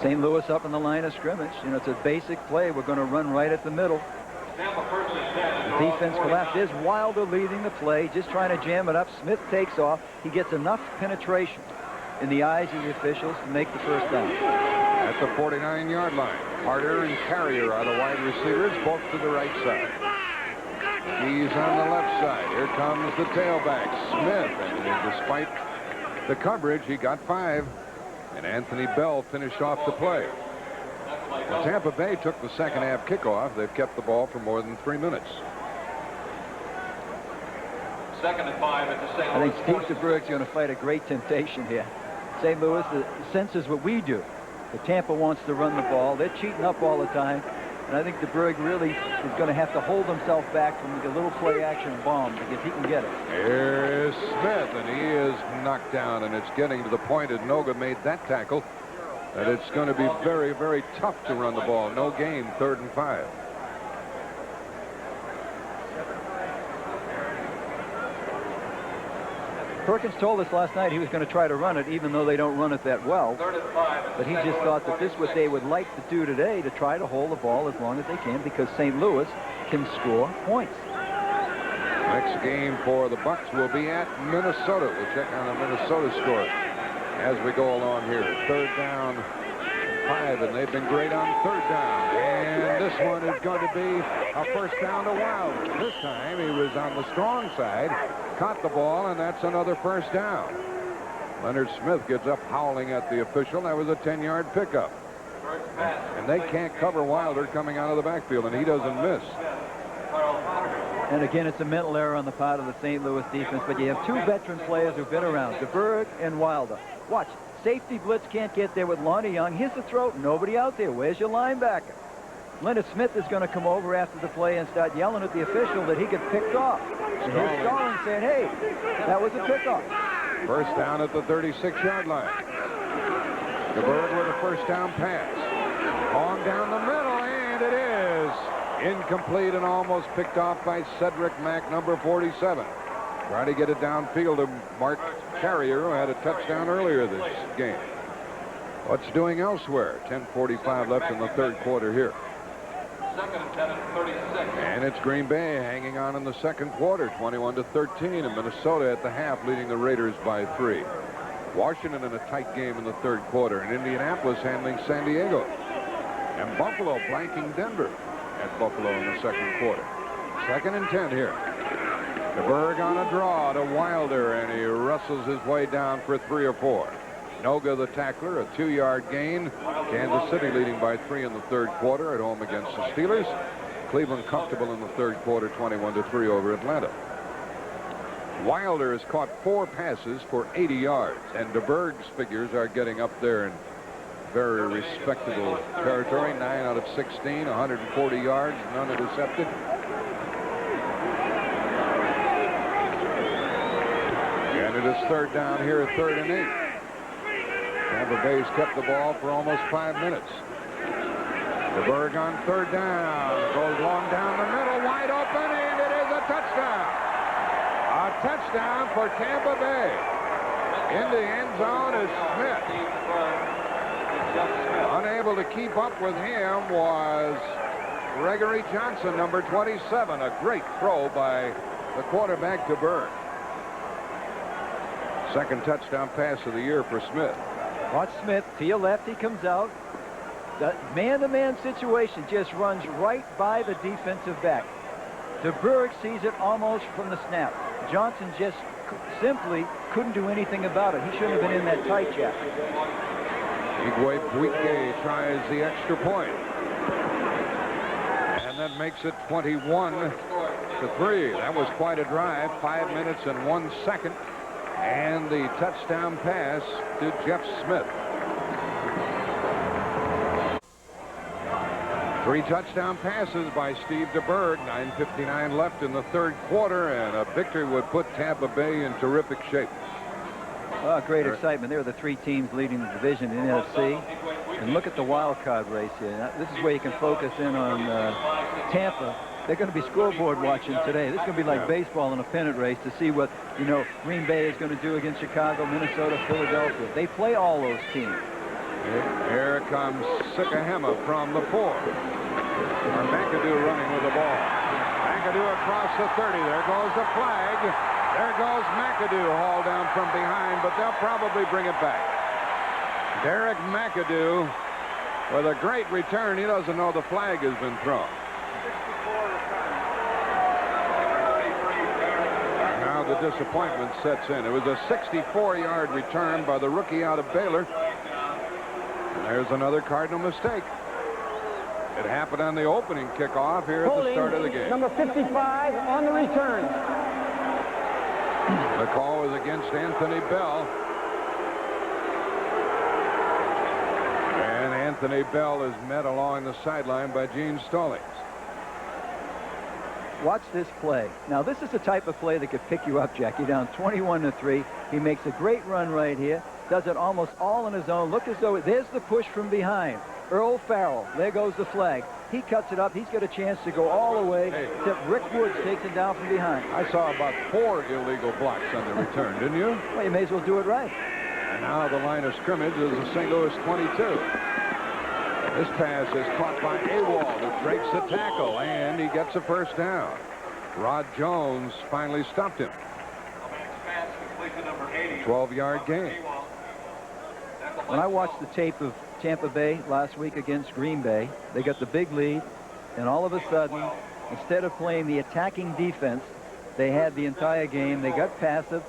St. Louis up in the line of scrimmage. You know, it's a basic play. We're going to run right at the middle. The defense collapsed. There's Wilder leading the play, just trying to jam it up. Smith takes off. He gets enough penetration in the eyes of the officials to make the 1st down. At the 49-yard line, Harder and Carrier are the wide receivers, both to the right side. He's on the left side. Here comes the tailback, Smith, and despite the coverage, he got 5. And Anthony Bell finished off the play. Well, Tampa Bay took the 2nd half kickoff. They've kept the ball for more than 3 minutes. 2nd and 5 at the St. I Louis. think Steve DeBerg's going to fight a great temptation here. St. Louis, the sense is what we do. The Tampa wants to run the ball. They're cheating up all the time. And I think DeBerg really is going to have to hold himself back from the little play action bomb because he can get it. Here's Smith, and he is knocked down, and it's getting to the point that Noga made that tackle that it's going to be very, very tough to run the ball. No gain, 3rd and 5. Perkins told us last night he was going to try to run it, even though they don't run it that well. But he just thought that this is what they would like to do today, to try to hold the ball as long as they can, because St. Louis can score points. Next game for the Bucs will be at Minnesota. We'll check on the Minnesota score as we go along here. 3rd down, 5, and they've been great on 3rd down. And this one is going to be a 1st down to Wilder. This time he was on the strong side, caught the ball, and that's another 1st down. Leonard Smith gets up howling at the official. That was a 10-yard pickup. And they can't cover Wilder coming out of the backfield, and he doesn't miss. And again, it's a mental error on the part of the St. Louis defense, but you have 2 veteran players who've been around, DeBerg and Wilder. Watch, safety blitz can't get there with Lonnie Young. Here's the throw, nobody out there. Where's your linebacker? Leonard Smith is going to come over after the play and start yelling at the official that he got picked off. And here's Stalling saying, hey, that was a pickoff. 1st down at the 36-yard line. DeBerg with a 1st down pass. Long down the middle, and it is incomplete and almost picked off by Cedric Mack, number 47. Trying to get it downfield to Mark Carrier, who had a touchdown earlier this game. What's doing elsewhere? 10:45 left in the 3rd quarter here. 2nd and 10 at 36. And it's Green Bay hanging on in the 2nd quarter, 21-13, and Minnesota at the half leading the Raiders by 3. Washington in a tight game in the 3rd quarter, and Indianapolis handling San Diego. And Buffalo blanking Denver at Buffalo in the 2nd quarter. 2nd and 10 here. DeBerg on a draw to Wilder, and he wrestles his way down for 3 or 4. Noga, the tackler, a 2-yard gain. Kansas City leading by 3 in the 3rd quarter at home against the Steelers. Cleveland comfortable in the 3rd quarter, 21-3 over Atlanta. Wilder has caught 4 passes for 80 yards, and DeBerg's figures are getting up there in very respectable territory. 9 out of 16, 140 yards, none intercepted. And it is 3rd down here, 3rd and 8. Tampa Bay's kept the ball for almost 5 minutes. DeBerg on 3rd down. Goes long down the middle, wide open, and it is a touchdown. A touchdown for Tampa Bay. In the end zone is Smith. Unable to keep up with him was Gregory Johnson, number 27. A great throw by the quarterback, DeBerg. 2nd touchdown pass of the year for Smith. Watch Smith to your left. He comes out. The man-to-man situation just runs right by the defensive back. DeBerg sees it almost from the snap. Johnson just simply couldn't do anything about it. He shouldn't have been in that tight jack. Igwe Buike tries the extra point. And that makes it 21-3. That was quite a drive. 5 minutes and 1 second. And the touchdown pass to Jeff Smith. 3 touchdown passes by Steve DeBerg. 9:59 left in the third quarter, and a victory would put Tampa Bay in terrific shape. Oh, great excitement. There are the 3 teams leading the division in the NFC. And look at the wild card race here. Now, this is where you can focus in on Tampa. They're going to be scoreboard watching today. This is going to be like baseball in a pennant race to see what, Green Bay is going to do against Chicago, Minnesota, Philadelphia. They play all those teams. Here comes Sikahema from the 4. McAdoo running with the ball. McAdoo across the 30. There goes the flag. There goes McAdoo hauled down from behind, but they'll probably bring it back. Derek McAdoo with a great return. He doesn't know the flag has been thrown. Now the disappointment sets in. It was a 64-yard return by the rookie out of Baylor. And there's another Cardinal mistake. It happened on the opening kickoff here at the start of the game. Number 55 on the return. The call was against Anthony Bell. And Anthony Bell is met along the sideline by Gene Stallings. Watch this play. Now, this is the type of play that could pick you up, Jack. You're down 21-3. He makes a great run right here. Does it almost all on his own. Look as though there's the push from behind. Earl Farrell. There goes the flag. He cuts it up. He's got a chance to go all the way. Except Rick Woods takes it down from behind. I saw about 4 illegal blocks on the return, didn't you? Well, you may as well do it right. And now the line of scrimmage is the St. Louis 22. This pass is caught by Awald, who breaks the tackle, and he gets a first down. Rod Jones finally stopped him. 12-yard gain. When I watched the tape of Tampa Bay last week against Green Bay, they got the big lead, and all of a sudden, instead of playing the attacking defense they had the entire game, they got passive.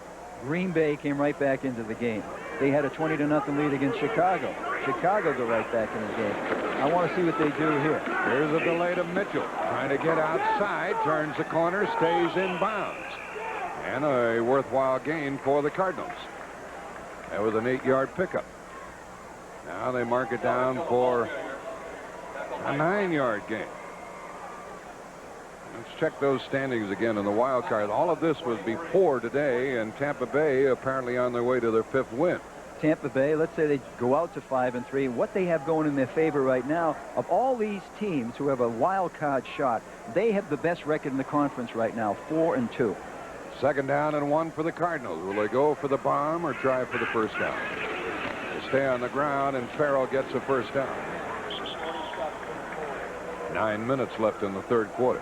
Green Bay came right back into the game. They had a 20-0 lead against Chicago. Chicago go right back into the game. I want to see what they do here. Here's a delay to Mitchell. Trying to get outside, turns the corner, stays in bounds. And a worthwhile gain for the Cardinals. That was an 8-yard pickup. Now they mark it down for a 9-yard gain. Let's check those standings again in the wild card. All of this was before today, and Tampa Bay apparently on their way to their 5th win. Tampa Bay, let's say they go out to 5-3. What they have going in their favor right now, of all these teams who have a wild card shot, they have the best record in the conference right now, 4-2. 2nd down and 1 for the Cardinals. Will they go for the bomb or try for the first down? They stay on the ground, and Farrell gets a first down. 9 minutes left in the third quarter.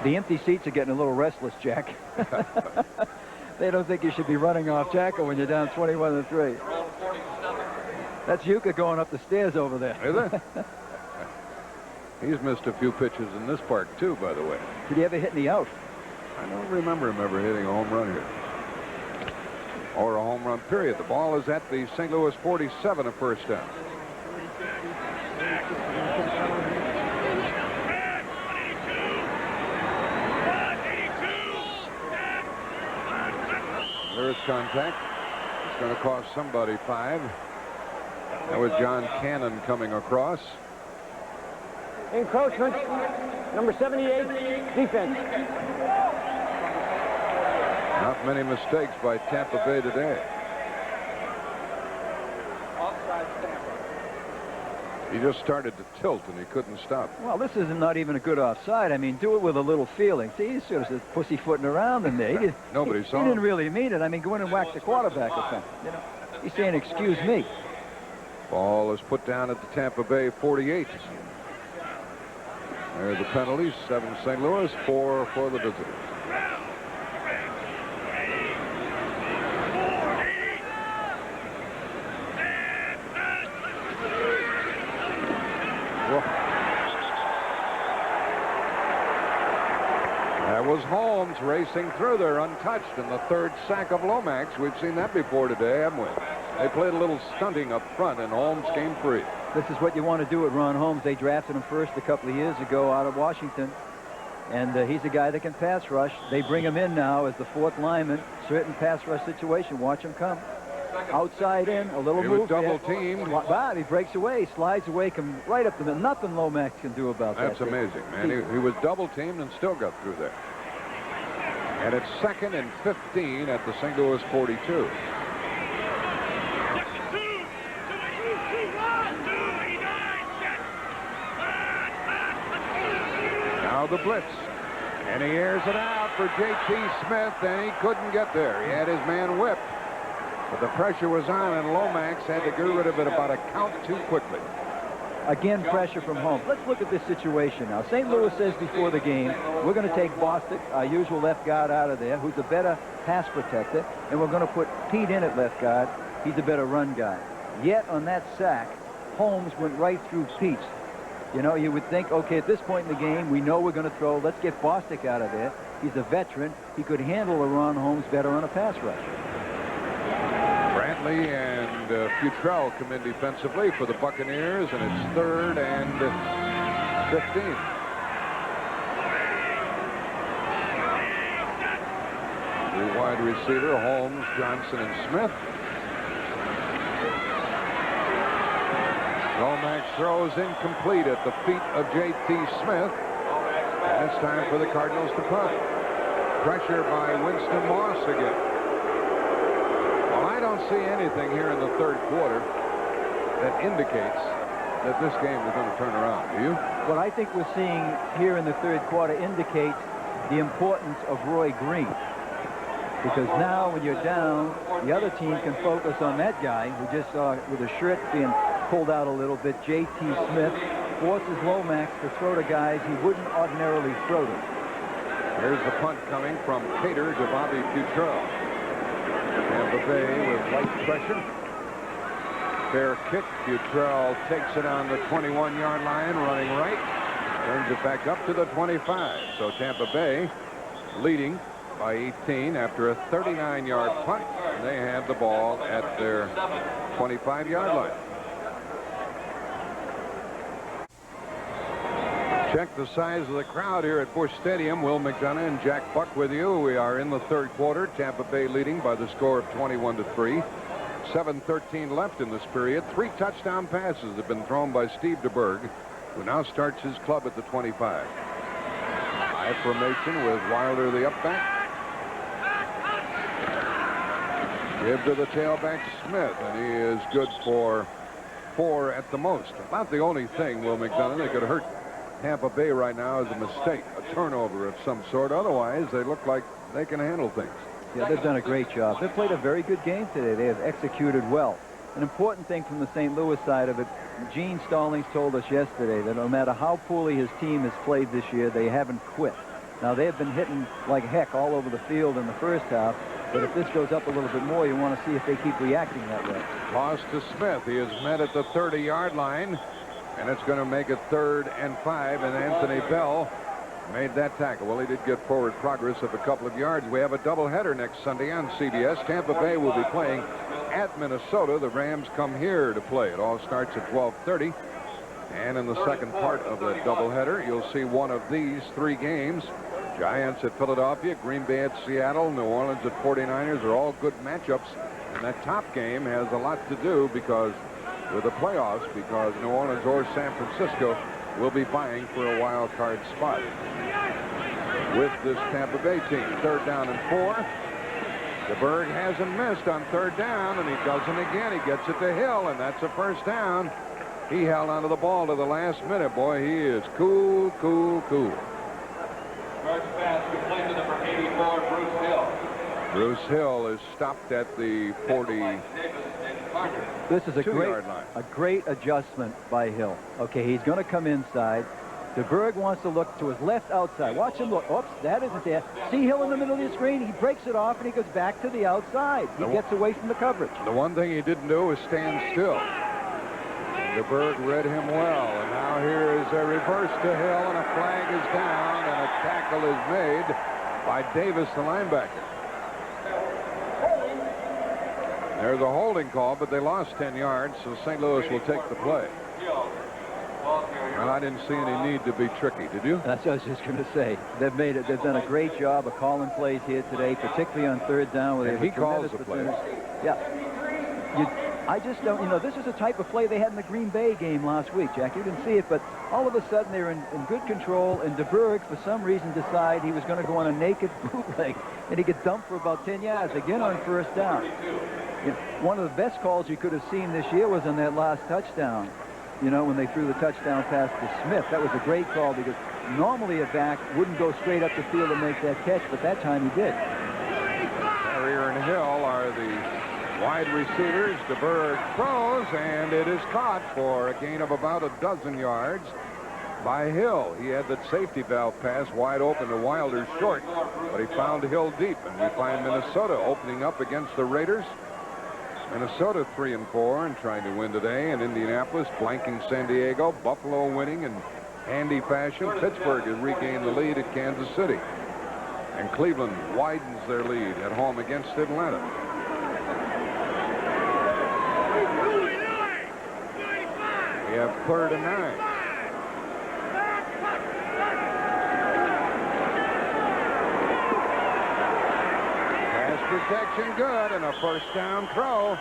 The empty seats are getting a little restless, Jack. They don't think you should be running off Jacko when you're down 21-3. That's Yuka going up the stairs over there. Is it? He's missed a few pitches in this park, too, by the way. Did he ever hit any out? I don't remember him ever hitting a home run here. Or a home run, period. The ball is at the St. Louis 47, a first down. There's contact. It's going to cost somebody 5. That was John Cannon coming across. Encroachment, number 78, defense. Not many mistakes by Tampa Bay today. He just started to tilt, and he couldn't stop. Well, this is not even a good offside. I mean, do it with a little feeling. See, he's sort of pussyfooting around in there. Nobody saw him. He didn't really mean it. I mean, go in and whack the quarterback or something. You know, he's saying, excuse me. Ball is put down at the Tampa Bay 48. There are the penalties. 7 St. Louis, 4 for the visitors. goes Holmes racing through there untouched, and the third sack of Lomax. We've seen that before today, haven't we? They played a little stunting up front, and Holmes came free. This is what you want to do with Ron Holmes. They drafted him first a couple of years ago out of Washington, and he's a guy that can pass rush. They bring him in now as the fourth lineman. Certain pass rush situation. Watch him come. Outside in, a little move. He was double teamed. He breaks away, slides away, come right up to him. Nothing Lomax can do about that. That's amazing, man. He was double teamed and still got through there. And it's 2nd and 15 at the St. Louis 42. Now the blitz. And he airs it out for J.T. Smith, and he couldn't get there. He had his man whipped. But the pressure was on, and Lomax had to get rid of it about a count too quickly. Again, pressure from Holmes. Let's look at this situation now. St. Louis says before the game, we're going to take Bostic, our usual left guard, out of there, who's a better pass protector, and we're going to put Pete in at left guard. He's a better run guy. Yet on that sack, Holmes went right through Pete. You know, you would think, okay, at this point in the game, we know we're going to throw. Let's get Bostic out of there. He's a veteran. He could handle a Ron Holmes better on a pass rush. Brantley and Futrell come in defensively for the Buccaneers, and it's 3rd and 15. The wide receiver, Holmes, Johnson, and Smith. Lomax throws incomplete at the feet of J.T. Smith. And it's time for the Cardinals to punt. Pressure by Winston Moss again. Well, I don't see anything here in the third quarter that indicates that this game is going to turn around. Do you? What I think we're seeing here in the third quarter indicates the importance of Roy Green. Because now when you're down, the other team can focus on that guy who just saw with his shirt being pulled out a little bit. J.T. Smith forces Lomax to throw to guys he wouldn't ordinarily throw to. Here's the punt coming from Cater to Bobby Futrell. Tampa Bay with light pressure. Fair kick. Futrell takes it on the 21-yard line, running right. Turns it back up to the 25. So Tampa Bay leading by 18 after a 39-yard punt. They have the ball at their 25-yard line. Check the size of the crowd here at Busch Stadium. Will McDonough and Jack Buck with you. We are in the third quarter. Tampa Bay leading by the score of 21-3. 7:13 left in this period. 3 touchdown passes have been thrown by Steve DeBerg, who now starts his club at the 25. High formation with Wilder the up back. Give to the tailback Smith, and he is good for 4 at the most. About the only thing, Will McDonough, that could hurt Tampa Bay right now is a mistake, a turnover of some sort. Otherwise, they look like they can handle things. Yeah, they've done a great job. They've played a very good game today. They have executed well. An important thing from the St. Louis side of it, Gene Stallings told us yesterday that no matter how poorly his team has played this year, they haven't quit. Now, they have been hitting like heck all over the field in the first half, but if this goes up a little bit more, you want to see if they keep reacting that way. Loss to Smith. He is met at the 30-yard line, and it's going to make it 3rd and 5, and Anthony Bell made that tackle. Well, he did get forward progress of a couple of yards. We have a doubleheader next Sunday on CBS. Tampa Bay will be playing at Minnesota. The Rams come here to play. It all starts at 12:30. And in the second part of the doubleheader, you'll see one of these 3 games. Giants at Philadelphia, Green Bay at Seattle, New Orleans at 49ers are all good matchups. And that top game has a lot to do because with the playoffs, because New Orleans or San Francisco will be vying for a wild card spot with this Tampa Bay team. 3rd down and 4. DeBerg hasn't missed on 3rd down, and he doesn't again. He gets it to Hill, and that's a 1st down. He held onto the ball to the last minute. Boy, he is cool, cool, cool. First pass complete to number 84, Bruce Hill. Bruce Hill is stopped at the 40. This is a great adjustment by Hill. Okay, he's going to come inside. DeBerg wants to look to his left outside. Watch him look. Oops, that isn't there. See Hill in the middle of the screen. He breaks it off, and he goes back to the outside. He gets away from the coverage. The one thing he didn't do is stand still. DeBerg read him well, and now here is a reverse to Hill, and a flag is down, and a tackle is made by Davis, the linebacker. There's a holding call, but they lost 10 yards, so St. Louis will take the play. And I didn't see any need to be tricky. Did you? That's what I was just going to say. They've done a great job of calling plays here today, particularly on third down where they have he calls the plays. Yeah. I just don't, you know, this is a type of play they had in the Green Bay game last week, Jack. You didn't see it, but all of a sudden they were in good control, and DeBerg, for some reason, decided he was going to go on a naked bootleg, and he could dump for about 10 yards, again on first down. You know, one of the best calls you could have seen this year was on that last touchdown, you know, when they threw the touchdown pass to Smith. That was a great call because normally a back wouldn't go straight up the field and make that catch, but that time he did. Carrier and Hill are the wide receivers. DeBerg throws, and it is caught for a gain of about a dozen yards by Hill. He had that safety valve pass wide open to Wilder short, but he found Hill deep, and we find Minnesota opening up against the Raiders. Minnesota 3-4 and trying to win today, and Indianapolis blanking San Diego. Buffalo winning in handy fashion. Pittsburgh has regained the lead at Kansas City, and Cleveland widens their lead at home against Atlanta. We have 3rd and 9. Pass protection good, and a first down throw.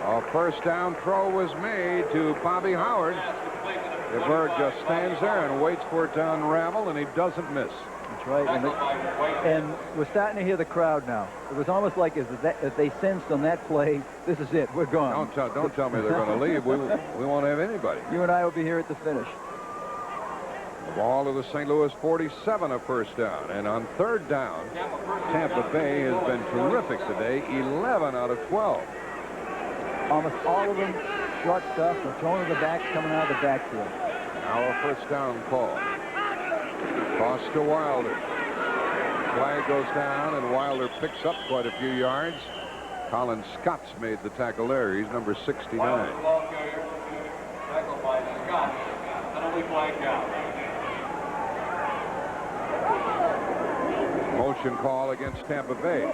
A first down throw was made to Bobby Howard. DeBerg just stands there and waits for it to unravel, and he doesn't miss. That's right. And we're starting to hear the crowd now. It was almost like if they sensed on that play, this is it, we're gone. Don't tell me they're going to leave. We won't have anybody. You and I will be here at the finish. The ball to the St. Louis 47, a first down. And on 3rd down, Tampa Bay has been terrific today, 11 out of 12. Almost all of them short stuff, and throwing to the backs coming out of the backfield. Now a first down call. Toss to Wilder. Flag goes down, and Wilder picks up quite a few yards. Colin Scott's made the tackle there. He's number 69. Motion call against Tampa Bay.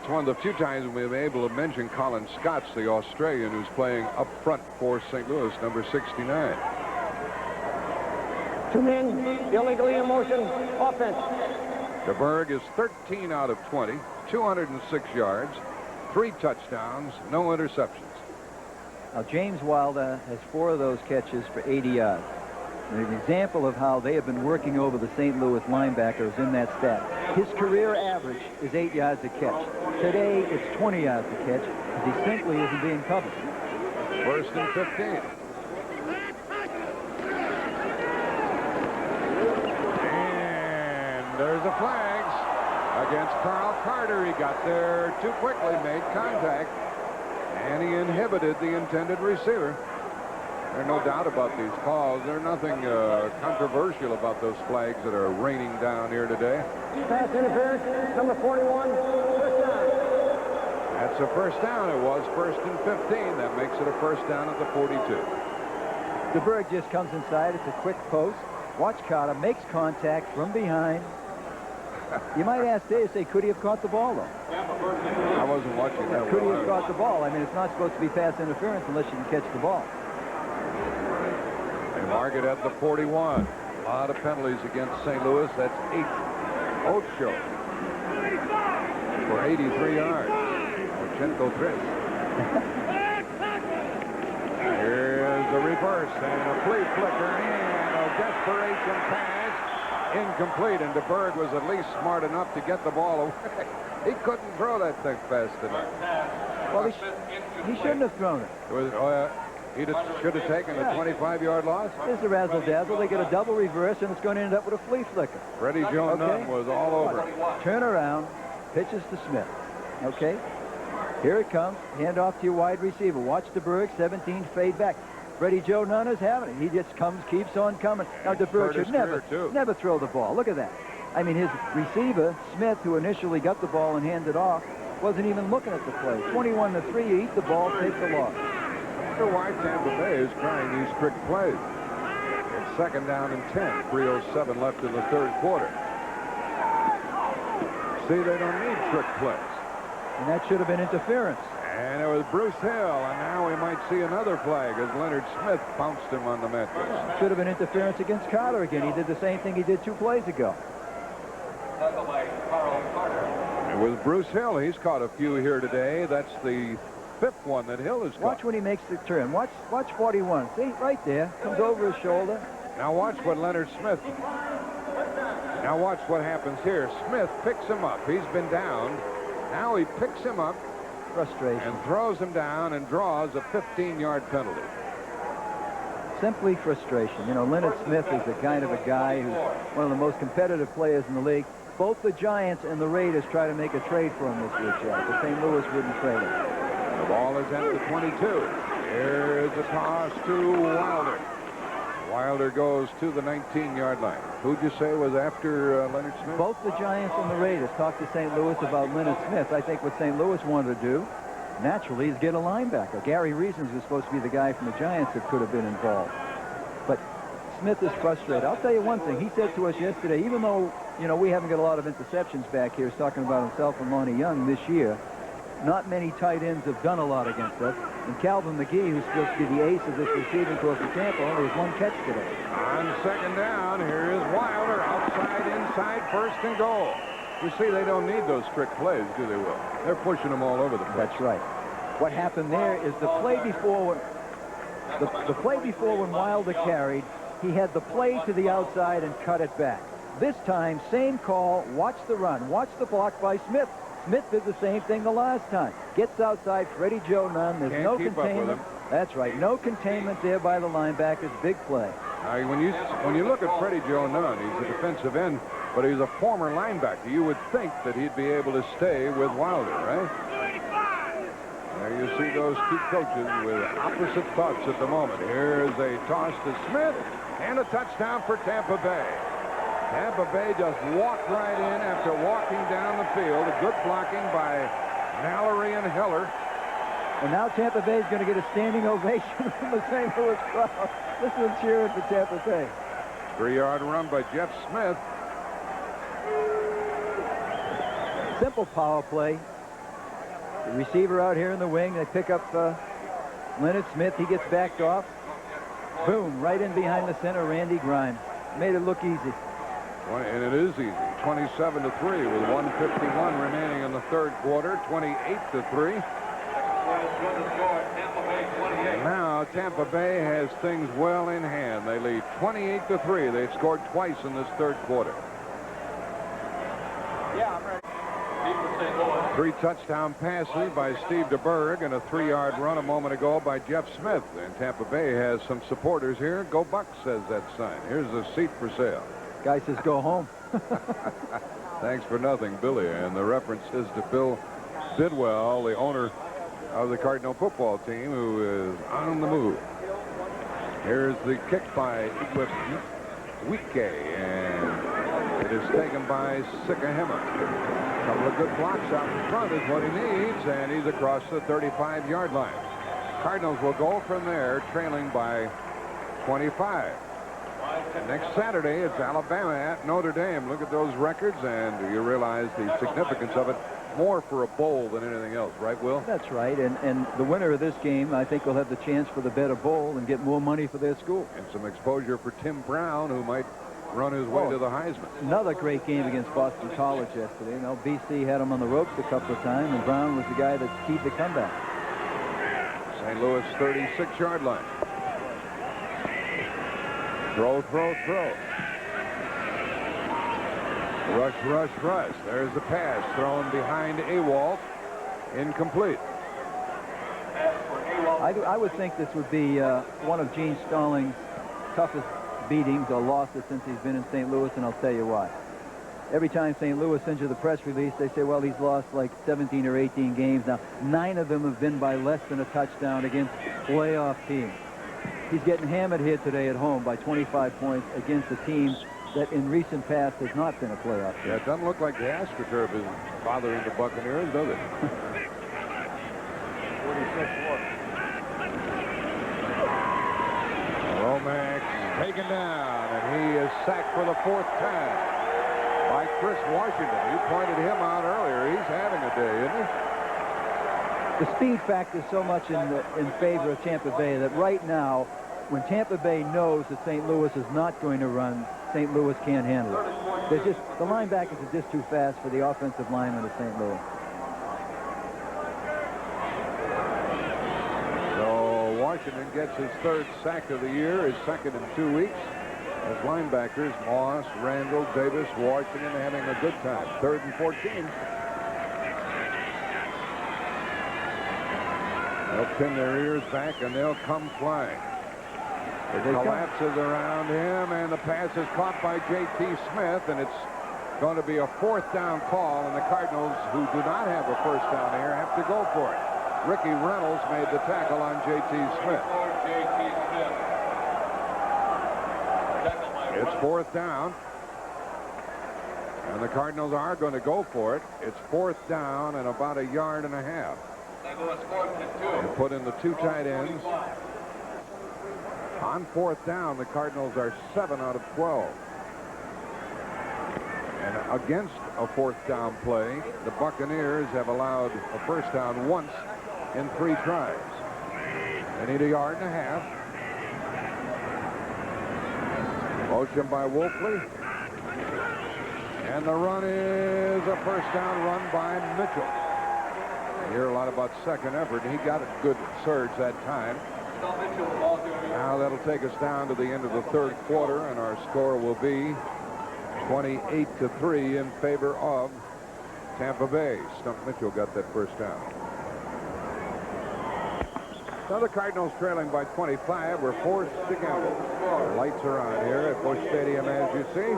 It's one of the few times we've been able to mention Colin Scott's, the Australian who's playing up front for St. Louis, number 69. 2 men illegally in motion. Offense. DeBerg is 13 out of 20, 206 yards, 3 touchdowns, no interceptions. Now, James Wilder has 4 of those catches for 80 yards. And an example of how they have been working over the St. Louis linebackers in that stat. His career average is 8 yards a catch. Today, it's 20 yards a catch because he simply isn't being covered. 1st and 15. There's the flags against Carl Carter. He got there too quickly, made contact, and he inhibited the intended receiver. There's no doubt about these calls. There's nothing controversial about those flags that are raining down here today. Pass interference, number 41, first down. That's a first down. It was 1st and 15. That makes it a first down at the 42. DeBerg just comes inside. It's a quick post. Watch Carter, makes contact from behind. You might ask Dave, say, could he have caught the ball, though? I wasn't watching that. Could he have caught the ball? I mean, it's not supposed to be pass interference unless you can catch the ball. They mark it at the 41. A lot of penalties against St. Louis. That's 8. Ocho for 83 yards. Ochenko Chris. Here's the reverse and a flea flicker and a desperation pass. Incomplete, and DeBerg was at least smart enough to get the ball away. He couldn't throw that thing fast enough. Well, he shouldn't have thrown it. He should have taken a 25-yard loss. This is a razzle-dazzle. They get a double reverse, and it's going to end up with a flea flicker. Freddie Joe Nunn was all over it. Turn around, pitches to Smith. Okay, here it comes. Hand off to your wide receiver. Watch DeBerg, 17, fade back. Freddie Joe Nunn is having it. He just keeps on coming. Now, DeBerg should never throw the ball. Look at that. I mean, his receiver, Smith, who initially got the ball and handed off, wasn't even looking at the play. 21-3, you eat the ball, take the loss. I wonder why Tampa Bay is trying these trick plays. It's 2nd down and 10. 3:07 left in the 3rd quarter. see, they don't need trick plays. And that should have been interference. And it was Bruce Hill, and now we might see another flag as Leonard Smith bounced him on the mattress. Should have been interference against Carter again. He did the same thing he did 2 plays ago. It was Bruce Hill. He's caught a few here today. That's the 5th one that Hill has caught. Watch when he makes the turn. Watch 41. See, right there. Comes over his shoulder. Now watch what Leonard Smith. Now watch what happens here. Smith picks him up. He's been down. Now he picks him up. Frustration. And throws him down and draws a 15-yard penalty. Simply frustration. You know, Leonard Smith is the kind of a guy who's one of the most competitive players in the league. Both the Giants and the Raiders try to make a trade for him this week, Jack. But St. Louis wouldn't trade him. The ball is at the 22. Here's a toss to Wilder. Wilder goes to the 19-yard line. Who'd you say was after Leonard Smith? Both the Giants and the Raiders talked to St. Louis about Leonard Smith. I think what St. Louis wanted to do, naturally, is get a linebacker. Gary Reasons was supposed to be the guy from the Giants that could have been involved. But Smith is frustrated. I'll tell you one thing. He said to us yesterday, even though, you know, we haven't got a lot of interceptions back here, he's talking about himself and Lonnie Young this year, not many tight ends have done a lot against us. And Calvin McGee, who's supposed to be the ace of this receiving corps for Tampa, only has 1 catch today. On 2nd down, here is Wilder. Outside, inside, 1st and goal. You see, they don't need those trick plays, do they, Will? They're pushing them all over the place. That's right. What happened there is the play before, the play before when Wilder carried, he had the play to the outside and cut it back. This time, same call, watch the run, watch the block by Smith. Smith did the same thing the last time. Gets outside, Freddie Joe none. There's no containment. That's right, no containment there by the linebackers. Big play. Now, when you look at Freddie Joe Nunn, he's a defensive end, but he's a former linebacker. You would think that he'd be able to stay with Wilder, right? There you see those 2 coaches with opposite thoughts at the moment. Here's a toss to Smith and a touchdown for Tampa Bay. Tampa Bay just walked right in after walking down the field. A good blocking by Mallory and Heller. And now Tampa Bay is going to get a standing ovation from the St. Louis crowd. This is cheering for Tampa Bay. 3-yard run by Jeff Smith. Simple power play. The receiver out here in the wing. They pick up Leonard Smith. He gets backed off. Boom, right in behind the center, Randy Grimes. Made it look easy. And it is easy. 27-3 with 1:51 remaining in the 3rd quarter. 28-3. Now Tampa Bay has things well in hand. They lead 28-3. They've scored twice in this 3rd quarter. Yeah, I'm ready. 3 touchdown passes by Steve DeBerg and a 3-yard run a moment ago by Jeff Smith. And Tampa Bay has some supporters here. Go Bucks, says that sign. Here's a seat for sale. Guy says go home. Thanks for nothing, Billy. And the reference is to Bill Bidwell, the owner of the Cardinal football team, who is on the move. Here's the kick by Wike, and it is taken by Sikahema. A couple of good blocks out in front is what he needs, and he's across the 35-yard line. Cardinals will go from there, trailing by 25. Next Saturday, it's Alabama at Notre Dame. Look at those records, and you realize the significance of it. More for a bowl than anything else, right, Will? That's right, and the winner of this game, I think, will have the chance for the better bowl and get more money for their school. And some exposure for Tim Brown, who might run his way to the Heisman. Another great game against Boston College yesterday. You know, BC had him on the ropes a couple of times, and Brown was the guy that keyed the comeback. St. Louis 36-yard line. Throw, throw, throw. Rush, rush, rush. There's the pass thrown behind Awalt. Incomplete. I would think this would be one of Gene Stallings' toughest beatings or losses since he's been in St. Louis, and I'll tell you why. Every time St. Louis sends you the press release, they say, well, he's lost like 17 or 18 games. Now, 9 of them have been by less than a touchdown against playoff teams. He's getting hammered here today at home by 25 points against a team that in recent past has not been a playoff team. Yeah, it doesn't look like the AstroTurf is bothering the Buccaneers, does it? 46-4. Lomax taken down, and he is sacked for the 4th time Like Chris Washington. You pointed him out earlier. He's having a day, isn't he? The speed factor is so much in favor of Tampa Bay that right now, when Tampa Bay knows that St. Louis is not going to run, St. Louis can't handle it. The linebackers are just too fast for the offensive linemen of St. Louis. So Washington gets his 3rd sack of the year, his 2nd in 2 weeks. As linebackers, Moss, Randall, Davis, Washington having a good time. 3rd and 14. They'll pin their ears back and they'll come flying. It collapses around him, and the pass is caught by J.T. Smith, and it's going to be a 4th down call, and the Cardinals, who do not have a 1st down here, have to go for it. Ricky Reynolds made the tackle on J.T. Smith. It's 4th down, and the Cardinals are going to go for it. It's 4th down and about 1.5 yards. They put in the 2 tight ends. On 4th down, the Cardinals are 7 out of 12. And against a 4th down play, the Buccaneers have allowed a 1st down once in 3 tries. They need 1.5 yards. Motion by Wolfley. And the run is a 1st down run by Mitchell. You hear a lot about second effort. He got a good surge that time. Now that'll take us down to the end of the 3rd quarter, and our score will be 28-3 in favor of Tampa Bay. Stump Mitchell got that 1st down. Now the Cardinals trailing by 25 were forced to gamble. The lights are on here at Busch Stadium, as you see.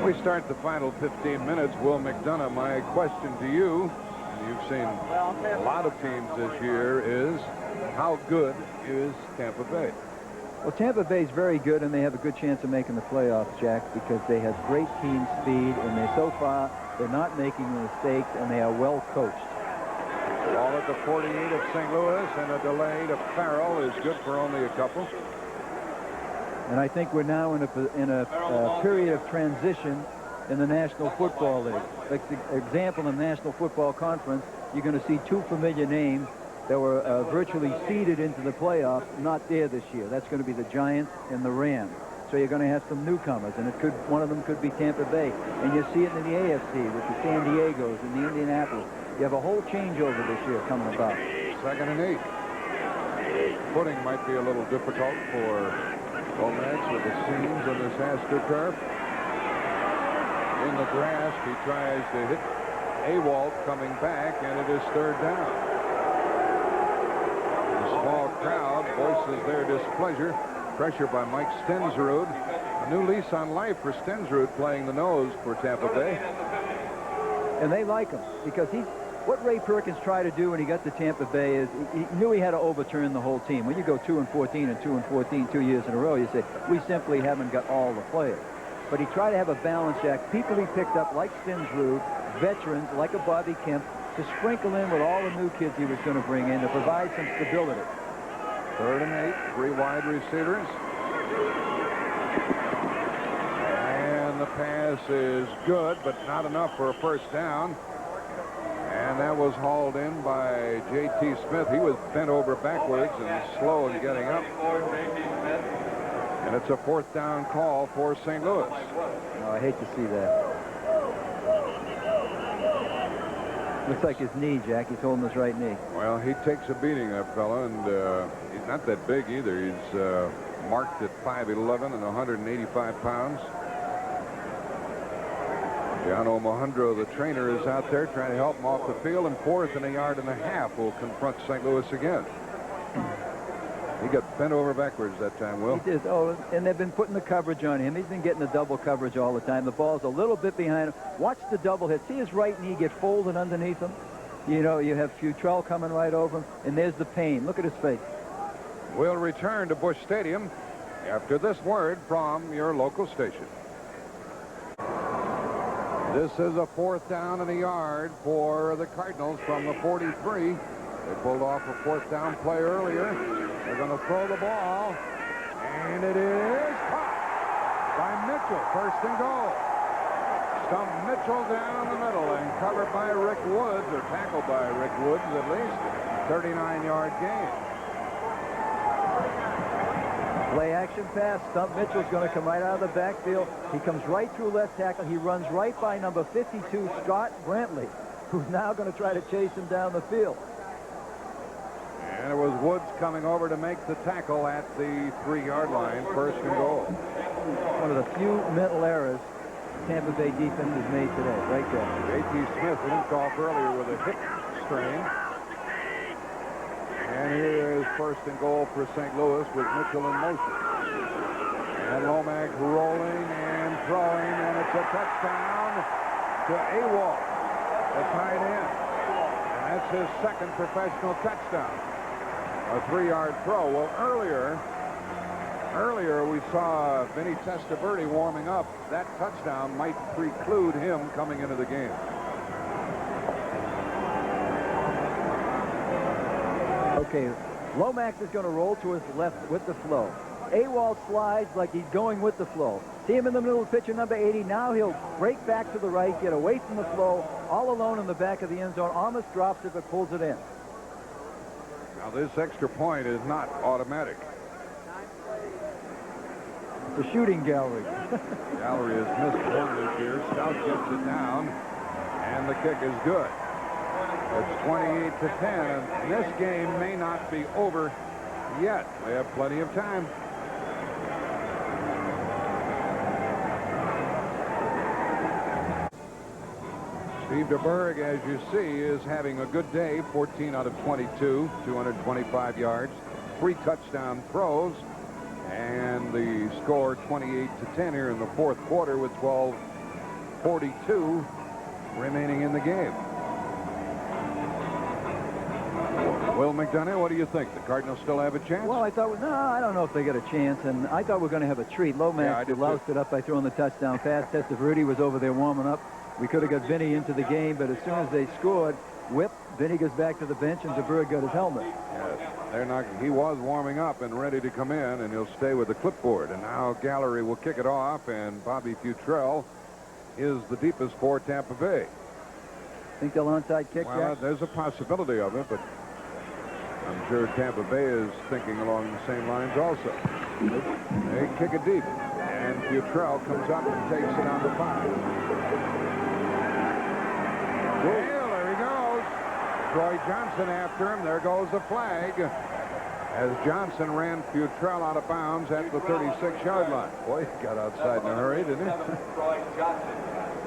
We start the final 15 minutes. Will McDonough, my question to you, you've seen a lot of teams this year, is how good is Tampa Bay? Well, Tampa Bay's very good, and they have a good chance of making the playoffs, Jack, because they have great team speed, and they're not making mistakes, and they are well coached. Ball at the 48 of St. Louis, and a delay to Farrell is good for only a couple. And I think we're now in a period of transition in the National Football League. Like the example in the National Football Conference, you're going to see 2 familiar names that were virtually seeded into the playoffs, not there this year. That's going to be the Giants and the Rams. So you're going to have some newcomers, and one of them could be Tampa Bay. And you see it in the AFC with the San Diegos and the Indianapolis. You have a whole changeover this year coming about. 2nd and 8. Footing might be a little difficult for Lomax with the seams on this AstroTurf. In the grass, he tries to hit Awalt coming back, and it is 3rd down. The small crowd voices their displeasure. Pressure by Mike Stensrud. A new lease on life for Stensrud, playing the nose for Tampa Bay. And they like him because what Ray Perkins tried to do when he got to Tampa Bay is he knew he had to overturn the whole team. When you go 2-14 and 2-14 2 years in a row, you say, we simply haven't got all the players. But he tried to have a balance, Jack. People he picked up like Stensrud, veterans like a Bobby Kemp, to sprinkle in with all the new kids he was going to bring in to provide some stability. 3rd and 8, 3 wide receivers. And the pass is good, but not enough for a 1st down. And that was hauled in by J.T. Smith. He was bent over backwards and slow in getting up. And it's a 4th down call for St. Louis. Oh, I hate to see that. Looks like his knee, Jack. He's holding his right knee. Well, he takes a beating, that fella, and he's not that big either. He's marked at 5'11" and 185 pounds. John Omohundro, the trainer, is out there trying to help him off the field, and 4th and 1.5 yards will confront St. Louis again. He got bent over backwards that time, Will. He did. Oh, and they've been putting the coverage on him. He's been getting the double coverage all the time. The ball's a little bit behind him. Watch the double hit. See his right knee get folded underneath him? You know, you have Futrell coming right over him, and there's the pain. Look at his face. We'll return to Busch Stadium after this word from your local station. This is a 4th down and 1 yard for the Cardinals from the 43. They pulled off a 4th down play earlier. They're going to throw the ball, and it is caught by Mitchell. First and goal. Stump Mitchell down the middle and covered by Rick Woods, or tackled by Rick Woods at least. 39-yard gain. Play action pass. Stump Mitchell's going to come right out of the backfield. He comes right through left tackle. He runs right by number 52, Scott Brantley, who's now going to try to chase him down the field. And it was Woods coming over to make the tackle at the 3-yard line. First and goal. One of the few mental errors Tampa Bay defense has made today, right there. J.T. Smith limped off earlier with a hip strain. And here is first and goal for St. Louis with Mitchell in motion. And Lomax rolling and throwing, and it's a touchdown to Awol, the tight end. And that's his second professional touchdown. A 3-yard throw. Well, earlier we saw Vinny Testaverde warming up. That touchdown might preclude him coming into the game. Okay, Lomax is going to roll to his left with the flow. Awol slides like he's going with the flow. See him in the middle of pitcher number 80. Now he'll break back to the right, get away from the flow, all alone in the back of the end zone. Almost drops it, but pulls it in. Now this extra point is not automatic. The shooting gallery. Gallery has missed one this year. Stout gets it down, and the kick is good. It's 28-10, and this game may not be over yet. They have plenty of time. Steve DeBerg, as you see, is having a good day. 14 out of 22, 225 yards, 3 touchdown throws, and the score 28-10 here in the fourth quarter with 12:42 remaining in the game. Will McDonough, what do you think? The Cardinals still have a chance? Well, I thought, no, I don't know if they get a chance, and I thought we were going to have a treat. Lomax loused it up by throwing the touchdown pass. Testaverde was over there warming up. We could have got Vinny into the game, but as soon as they scored, whip, Vinny goes back to the bench, and DeBerg got his helmet. Yes, they're not. He was warming up and ready to come in, and he'll stay with the clipboard. And now Gallery will kick it off, and Bobby Futrell is the deepest for Tampa Bay. Think they'll onside kick, Well, Jack? there's a possibility of it, but I'm sure Tampa Bay is thinking along the same lines also. They kick it deep, and Futrell comes up and takes it on the 5. There he goes. Troy Johnson after him. There goes the flag as Johnson ran Futrell out of bounds at the 36-yard line. Boy, he got outside in a hurry, didn't he?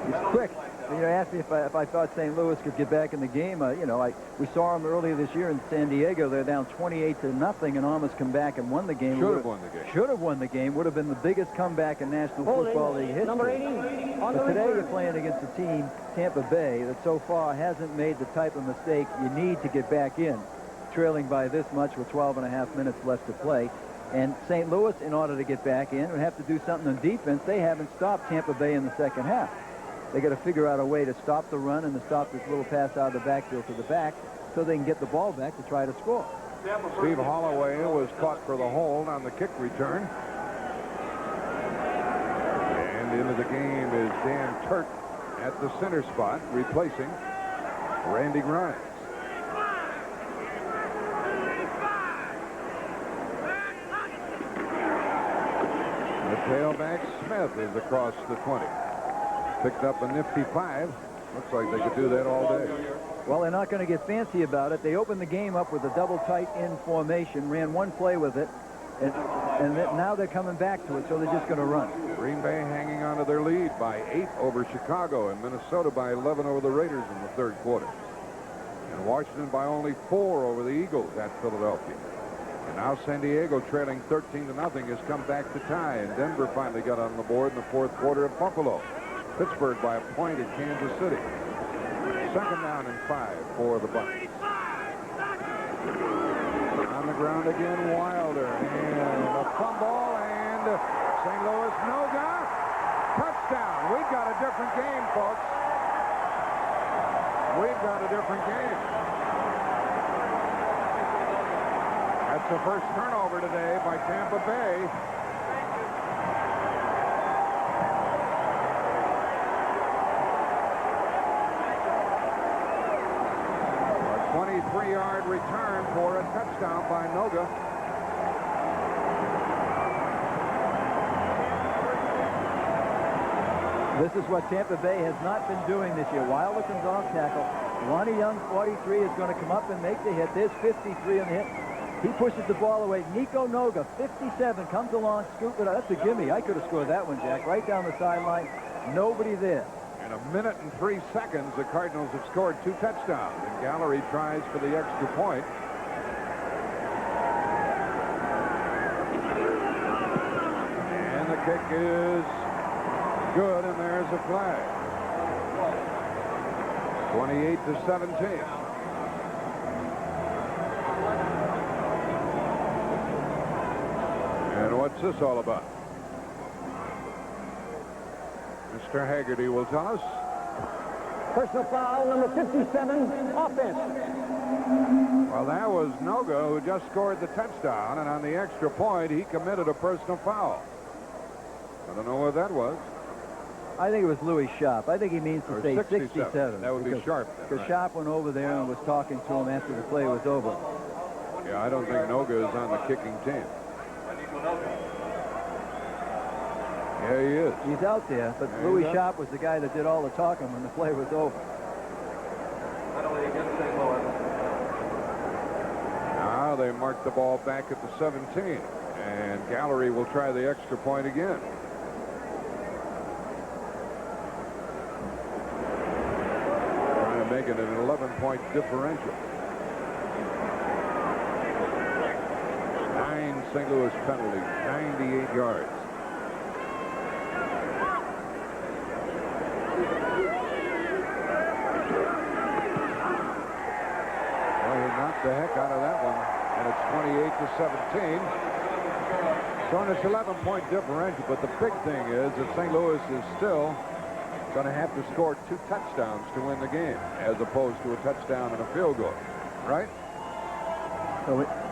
He's quick. You know, asked me if I thought St. Louis could get back in the game. We saw him earlier this year in San Diego. They're down 28-0 and almost come back and won the game. Should have won the game. Should have won the game. Would have been the biggest comeback in National Football League history. Number 80. But today you're playing against a team, Tampa Bay, that so far hasn't made the type of mistake you need to get back in, trailing by this much with 12.5 minutes left to play. And St. Louis, in order to get back in, would have to do something on defense. They haven't stopped Tampa Bay in the second half. They got to figure out a way to stop the run and to stop this little pass out of the backfield to the back so they can get the ball back to try to score. Steve Holloway was caught for the hold on the kick return. And into the game is Dan Turk at the center spot, replacing Randy Grimes. The tailback Smith is across the 20. Picked up a nifty 5. Looks like they could do that all day. Well, they're not going to get fancy about it. They opened the game up with a double tight end formation, ran one play with it, and now they're coming back to it, so they're just going to run. Green Bay hanging on to their lead by 8 over Chicago, and Minnesota by 11 over the Raiders in the third quarter. And Washington by only 4 over the Eagles at Philadelphia. And now San Diego, trailing 13-0, has come back to tie, and Denver finally got on the board in the fourth quarter at Buffalo. Pittsburgh by a point at Kansas City. Second down and 5 for the Bucs. On the ground again, Wilder, and a fumble, and St. Louis no-got. Touchdown. We've got a different game, folks. We've got a different game. At It's the first turnover today by Tampa Bay. A 23-yard return for a touchdown by Noga. This is what Tampa Bay has not been doing this year. Wilder comes off tackle. Lonnie Young, 43, is going to come up and make the hit. There's 53 on the hit. He pushes the ball away. Nico Noga, 57, comes along, scoop it up. That's a gimme. I could have scored that one, Jack. Right down the sideline. Nobody there. In a minute and 3 seconds, the Cardinals have scored 2 touchdowns. And Gallery tries for the extra point. And the kick is good, and there's a flag. 28-17. And what's this all about? Mr. Haggerty will tell us. Personal foul, number 57, offense. Well, that was Noga who just scored the touchdown, and on the extra point, he committed a personal foul. I don't know what that was. I think it was Louis Sharp. I think he means to say 67. That would be Sharp. Because Right. Sharp went over there and was talking to him after the play was over. Yeah, I don't think Noga is on the kicking team. Yeah, he is. He's out there, but Yeah, Louis he's up. Sharp was the guy that did all the talking when the play was over. Now they mark the ball back at the 17, and Gallery will try the extra point again. Trying to make it an 11-point differential. 9 St. Louis penalties, 98 yards. The heck out of that one, and it's 28-17. So it's 11-point differential, but the big thing is that St. Louis is still going to have to score 2 touchdowns to win the game, as opposed to a touchdown and a field goal, right?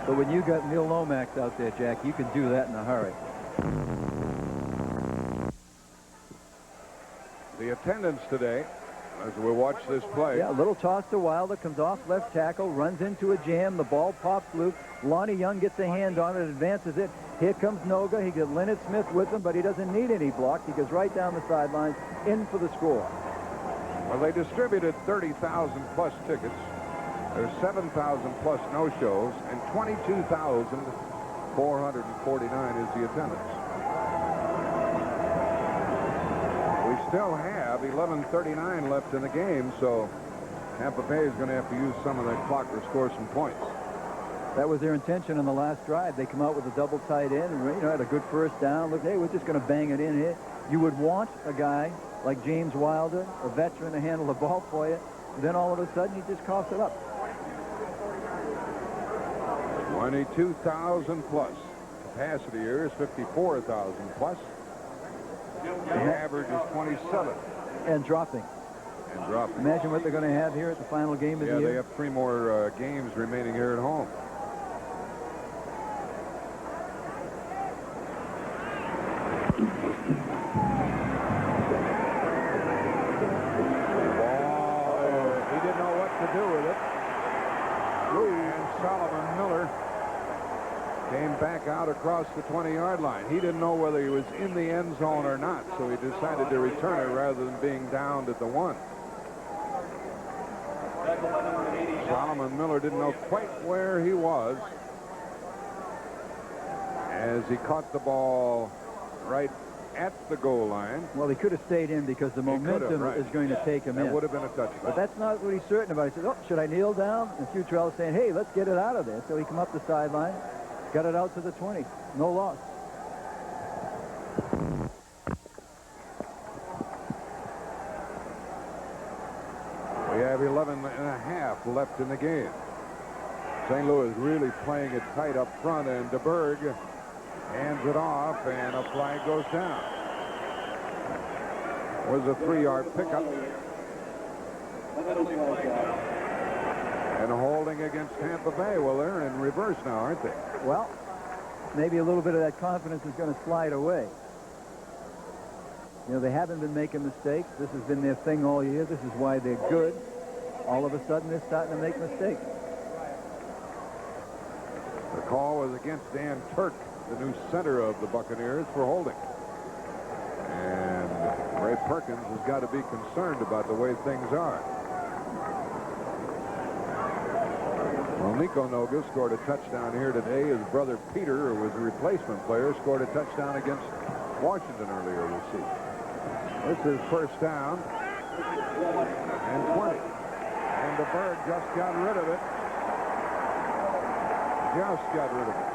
But when you got Neil Lomax out there, Jack, you can do that in a hurry. The attendance today, as we watch this play. Yeah, a little toss to Wilder, comes off left tackle, runs into a jam, the ball pops loose. Lonnie Young gets a hand on it, advances it. Here comes Noga. He got Leonard Smith with him, but he doesn't need any blocks. He goes right down the sidelines, in for the score. Well, they distributed 30,000 plus tickets. There's 7,000 plus no-shows, and 22,449 is the attendance. We still have 11:39 left in the game, so Tampa Bay is going to have to use some of that clock to score some points. That was their intention on the last drive. They come out with a double tight end and had a good first down. Look, hey, we're just going to bang it in here. You would want a guy like James Wilder, a veteran, to handle the ball for you. Then all of a sudden, he just coughs it up. 22,000 plus. Capacity here is 54,000 plus. The average is 27. And dropping. And dropping. Imagine what they're going to have here at the final game of the year. Yeah, they have 3 more games remaining here at home. He didn't know what to do with it. And Solomon Miller came back out across the 20-yard line. He didn't know whether he was in the end zone or not, so he decided to return it rather than being downed at the 1. Solomon Miller didn't know quite where he was as he caught the ball right at the goal line. Well, he could have stayed in because the momentum is going to take him in. That would have been a touchdown. But that's not what he's certain about. He says, oh, should I kneel down? And Futrell saying, hey, let's get it out of there. So he come up the sideline, got it out to the 20. No loss. We have 11 and a half left in the game. St. Louis really playing it tight up front, and DeBerg hands it off, and a flag goes down. Was a 3-yard pickup. And holding against Tampa Bay. Well, they're in reverse now, aren't they? well, maybe a little bit of that confidence is going to slide away. You know, they haven't been making mistakes. This has been their thing all year. This is why they're good. All of a sudden, they're starting to make mistakes. The call was against Dan Turk, the new center of the Buccaneers, for holding. And Ray Perkins has got to be concerned about the way things are. Well, Nico Noga scored a touchdown here today. His brother Peter, who was a replacement player, scored a touchdown against Washington earlier this season. This is first down and 20. And DeBerg just got rid of it. Just got rid of it.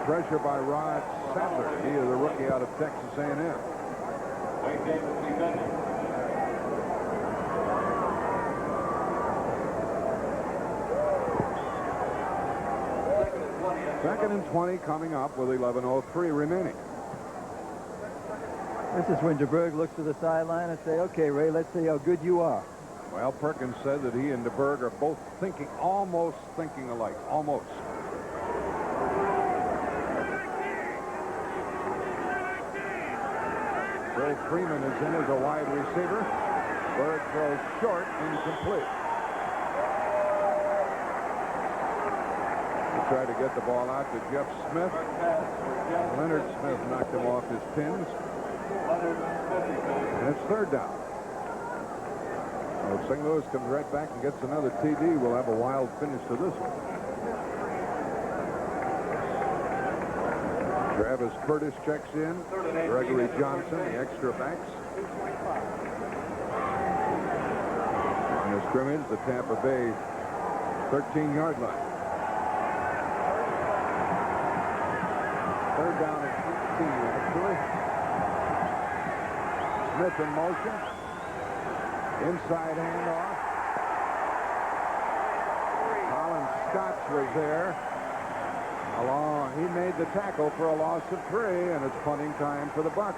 Pressure by Rod Sadler. He is a rookie out of Texas A&M. Second and 20 coming up with 11:03 remaining. This is when DeBerg looks to the sideline and say, okay, Ray, let's see how good you are. Well, Perkins said that he and DeBerg are both almost thinking alike. Almost. Bill Freeman is in as a wide receiver. Berg throws short, incomplete. He tried to get the ball out to Jeff Smith. Leonard Smith knocked him off his pins. And it's third down. Well, St. Louis comes right back and gets another TD. We'll have a wild finish to this one. Travis Curtis checks in. Gregory Johnson, the extra backs. On the scrimmage, the Tampa Bay 13-yard line. Third down at 18, actually. Smith in motion. Inside handoff. Colin Scotch was there. He made the tackle for a loss of 3, and it's punting time for the Bucs.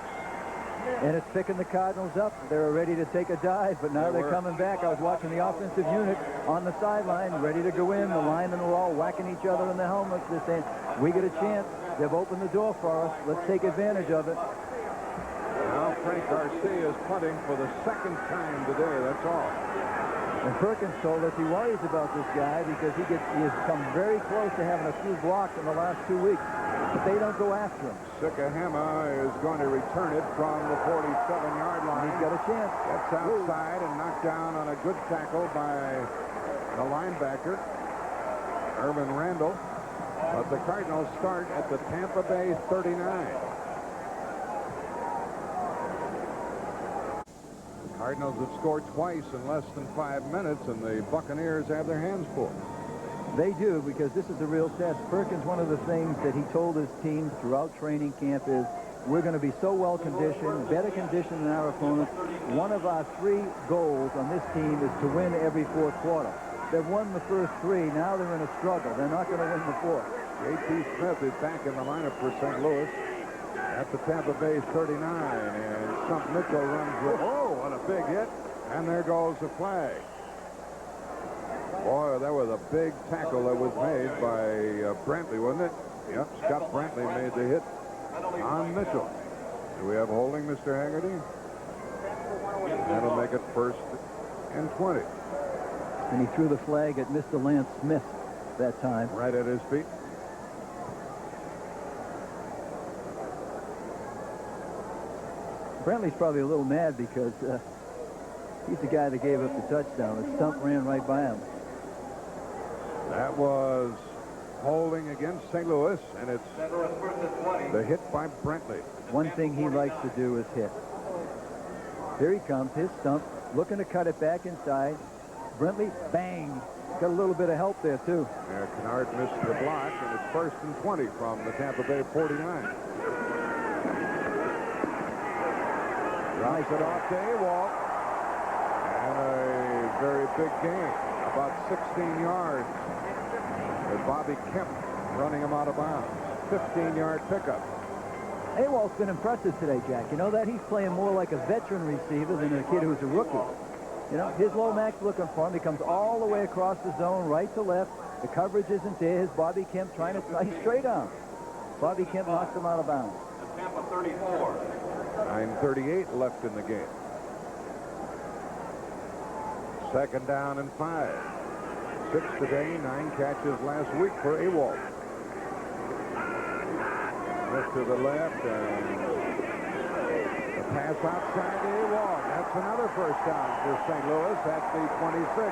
And it's picking the Cardinals up. They were ready to take a dive, but now they're coming back. I was watching the offensive unit on the sideline, ready to go in. The linemen were all whacking each other in the helmets. They're saying, we get a chance. They've opened the door for us. Let's take advantage of it. Now Frank Garcia is punting for the second time today. That's all. And Perkins told us he worries about this guy because he has come very close to having a few blocks in the last 2 weeks. But they don't go after him. Sikahema is going to return it from the 47-yard line. He's got a chance. Gets outside and knocked down on a good tackle by the linebacker, Irvin Randall. But the Cardinals start at the Tampa Bay 39. Cardinals have scored twice in less than 5 minutes, and the Buccaneers have their hands full. They do, because this is the real test. Perkins, one of the things that he told his team throughout training camp is, we're going to be so well conditioned, better conditioned than our opponents. One of our 3 goals on this team is to win every fourth quarter. They've won the first 3. Now they're in a struggle. They're not going to win the fourth. J.T. Smith is back in the lineup for St. Louis at the Tampa Bay 39, and Stump Mitchell runs with, oh, what a big hit, and there goes the flag. Boy, that was a big tackle that was made by Brantley, wasn't it? Yep, Scott Brantley made the hit on Mitchell. Do we have holding, Mr. Haggerty? That'll make it first and 20. And he threw the flag at Mr. Lance Smith that time. Right at his feet. Brantley's probably a little mad because he's the guy that gave up the touchdown. The Stump ran right by him. That was holding against St. Louis, and it's the hit by Brantley. One thing he likes to do is hit. Here he comes, his Stump, looking to cut it back inside. Brantley, bang. Got a little bit of help there, too. Yeah, Kennard missed the block, and it's first and 20 from the Tampa Bay 49. Drops it off to Awalt. And a very big gain, about 16 yards. With Bobby Kemp running him out of bounds. 15-yard pickup. Awalt's been impressive today, Jack. You know that? He's playing more like a veteran receiver than a kid who's a rookie. You know, his Lomax looking for him. He comes all the way across the zone, right to left, The coverage isn't there. Here's Bobby Kemp trying to he's straight on. Bobby Kemp knocks him out of bounds. Tampa 34. 9:38 left in the game. 2nd down and 5. 6 today, 9 catches last week for Ewald. Just to the left, and the pass outside to Ewald. That's another first down for St. Louis at the 26.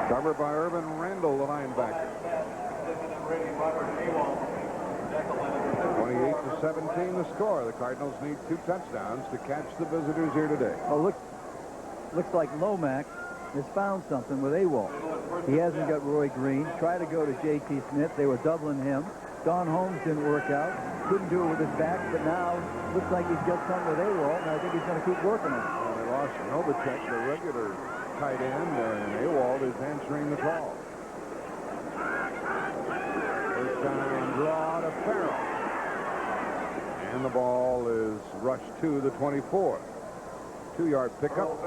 Covered by Irvin Randall, the linebacker. 28-17 the score. The Cardinals need 2 touchdowns to catch the visitors here today. Oh, looks like Lomax has found something with Ewald. He hasn't got Roy Green. Tried to go to J.T. Smith. They were doubling him. Don Holmes didn't work out. Couldn't do it with his back, but now looks like he's got something with Ewald, and I think he's going to keep working on it. Well, they lost Novacek, the regular tight end, and Ewald is answering the call. First down draw to Farrell. And the ball is rushed to the 24. 2-yard pickup.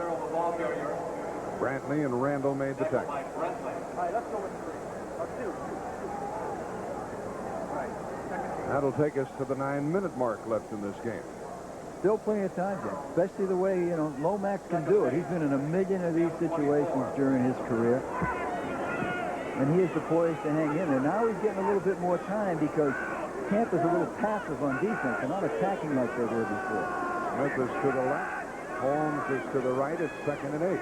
Brantley and Randall made the tackle. That'll take us to the 9-minute mark left in this game. Still plenty of time, Jim, especially the way, you know, Lomax can do it. He's been in a million of these situations during his career. And he is the poise to hang in there. Now he's getting a little bit more time because Tampa's a little passive on defense. They're not attacking like they were before. Smith is to the left. Holmes is to the right. It's 2nd and 8.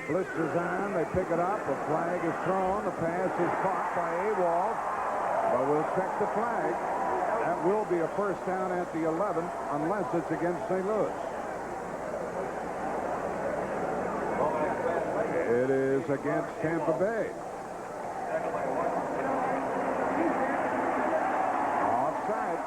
Blitz is on. They pick it up. A flag is thrown. The pass is caught by Ewald. But we'll check the flag. That will be a first down at the 11 unless it's against St. Louis. It is against Tampa Bay. Offside.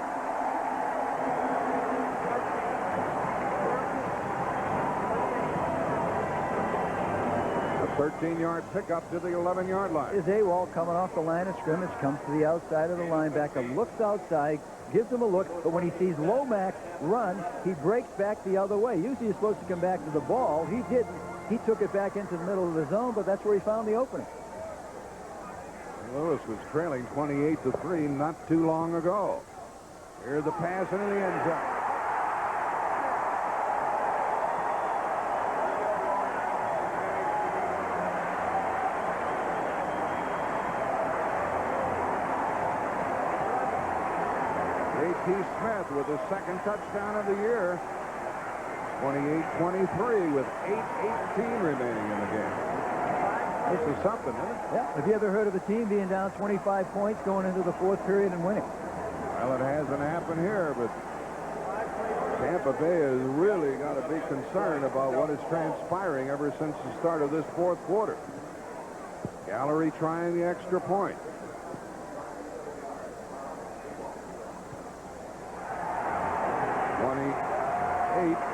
A 13-yard pickup to the 11-yard line. Is Ewald coming off the line of scrimmage, comes to the outside of the linebacker, looks outside, gives him a look, but when he sees Lomax run, he breaks back the other way. Usually you're supposed to come back to the ball. He didn't. He took it back into the middle of the zone, but that's where he found the opening. Lewis was trailing 28-3 not too long ago. Here's the pass into the end zone. J.T. Smith with his 2nd touchdown of the year. 28-23 with 8:18 remaining in the game. This is something, isn't it? Yeah. Have you ever heard of a team being down 25 points going into the 4th period and winning? Well, it hasn't happened here, but Tampa Bay has really got to be concerned about what is transpiring ever since the start of this 4th quarter. Gallery trying the extra point.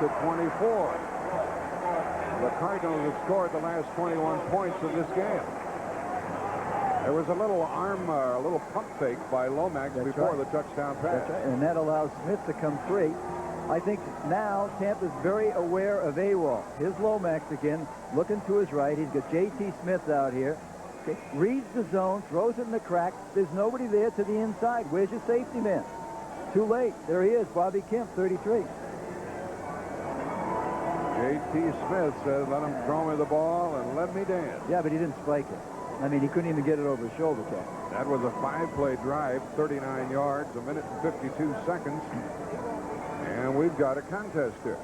To 24. The Cardinals have scored the last 21 points of this game. There was a little a little pump fake by Lomax before the touchdown pass. That's right. And that allows Smith to come free. I think now Tampa's very aware of Ewald. Here's Lomax again, looking to his right. He's got J.T. Smith out here. Okay. Reads the zone, throws it in the crack. There's nobody there to the inside. Where's your safety man? Too late. There he is, Bobby Kemp, 33. J.T. Smith said, let him throw me the ball and let me dance. Yeah, but he didn't spike it. I mean, he couldn't even get it over his shoulder tap. That was a 5-play drive, 39 yards, 1:52 seconds. And we've got a contest here.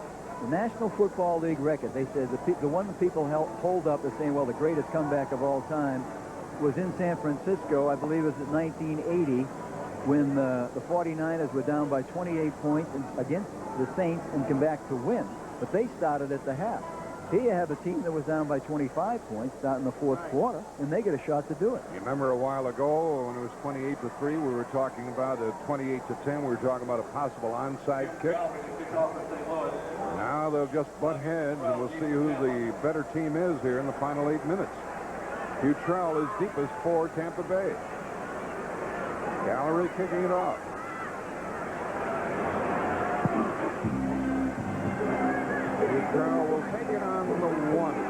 The National Football League record, they said the one that people hold up as saying, well, the greatest comeback of all time was in San Francisco. I believe it was in 1980 when the 49ers were down by 28 points against the Saints and come back to win. But they started at the half. Here you have a team that was down by 25 points starting the 4th quarter, and they get a shot to do it. You remember a while ago when it was 28-3, we were talking about a 28-10. We were talking about a possible onside kick. Now they'll just butt heads, and we'll see who the better team is here in the final 8 minutes. Futrell is deepest for Tampa Bay. Gallery kicking it off. Carroll will take it on the 1. 10.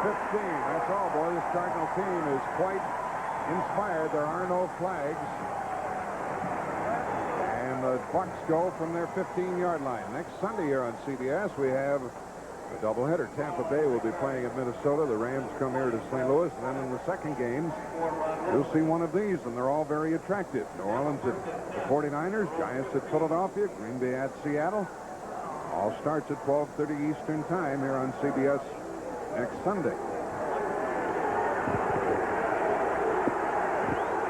15. That's all, boy. This Cardinal team is quite inspired. There are no flags. And the Bucs go from their 15-yard line. Next Sunday here on CBS, we have a doubleheader. Tampa Bay will be playing at Minnesota. The Rams come here to St. Louis. And then in the second game, you'll see one of these, and they're all very attractive. New Orleans at the 49ers, Giants at Philadelphia, Green Bay at Seattle. All starts at 12:30 Eastern Time here on CBS next Sunday.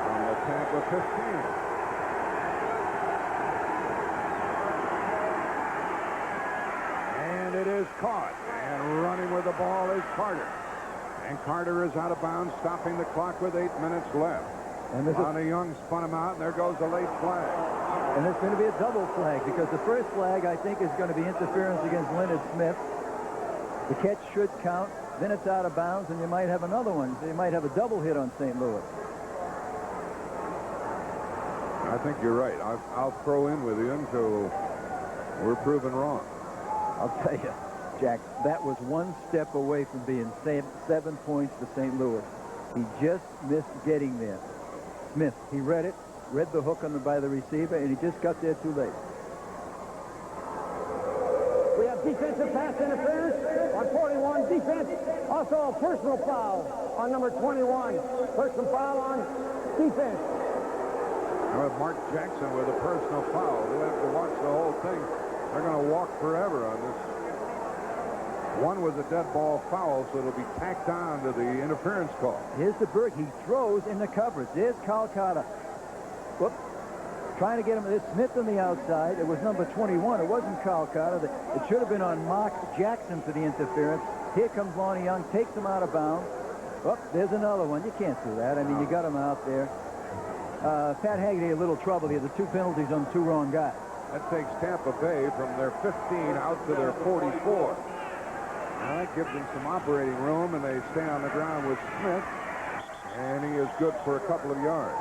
From the Tampa 15. And it is caught. And running with the ball is Carter. And Carter is out of bounds, stopping the clock with 8 minutes left. And Lonnie Young spun him out, and there goes a late flag. And it's going to be a double flag because the first flag, I think, is going to be interference against Leonard Smith. The catch should count. Then it's out of bounds, and you might have another one. So you might have a double hit on St. Louis. I think you're right. I'll throw in with you until we're proven wrong. I'll tell you, Jack, that was one step away from being 7 points to St. Louis. He just missed getting there. Smith, he read it, read the hook by the receiver, and he just got there too late. We have defensive pass interference on 41. Defense. Also a personal foul on number 21. Personal foul on defense. Now with Mark Jackson with a personal foul, we'll have to watch the whole thing. They're going to walk forever on this. One was a dead ball foul, so it'll be tacked on to the interference call. Here's DeBerg. He throws in the coverage. There's Calcutta. Whoop. Trying to get him. There's Smith on the outside. It was number 21. It wasn't Calcutta. It should have been on Mark Jackson for the interference. Here comes Lonnie Young. Takes him out of bounds. Whoop. There's another one. You can't do that. I mean, you got him out there. Pat Haggerty a little trouble here. The 2 penalties on 2 wrong guys. That takes Tampa Bay from their 15 out to their 44. Now that gives them some operating room, and they stay on the ground with Smith, and he is good for a couple of yards.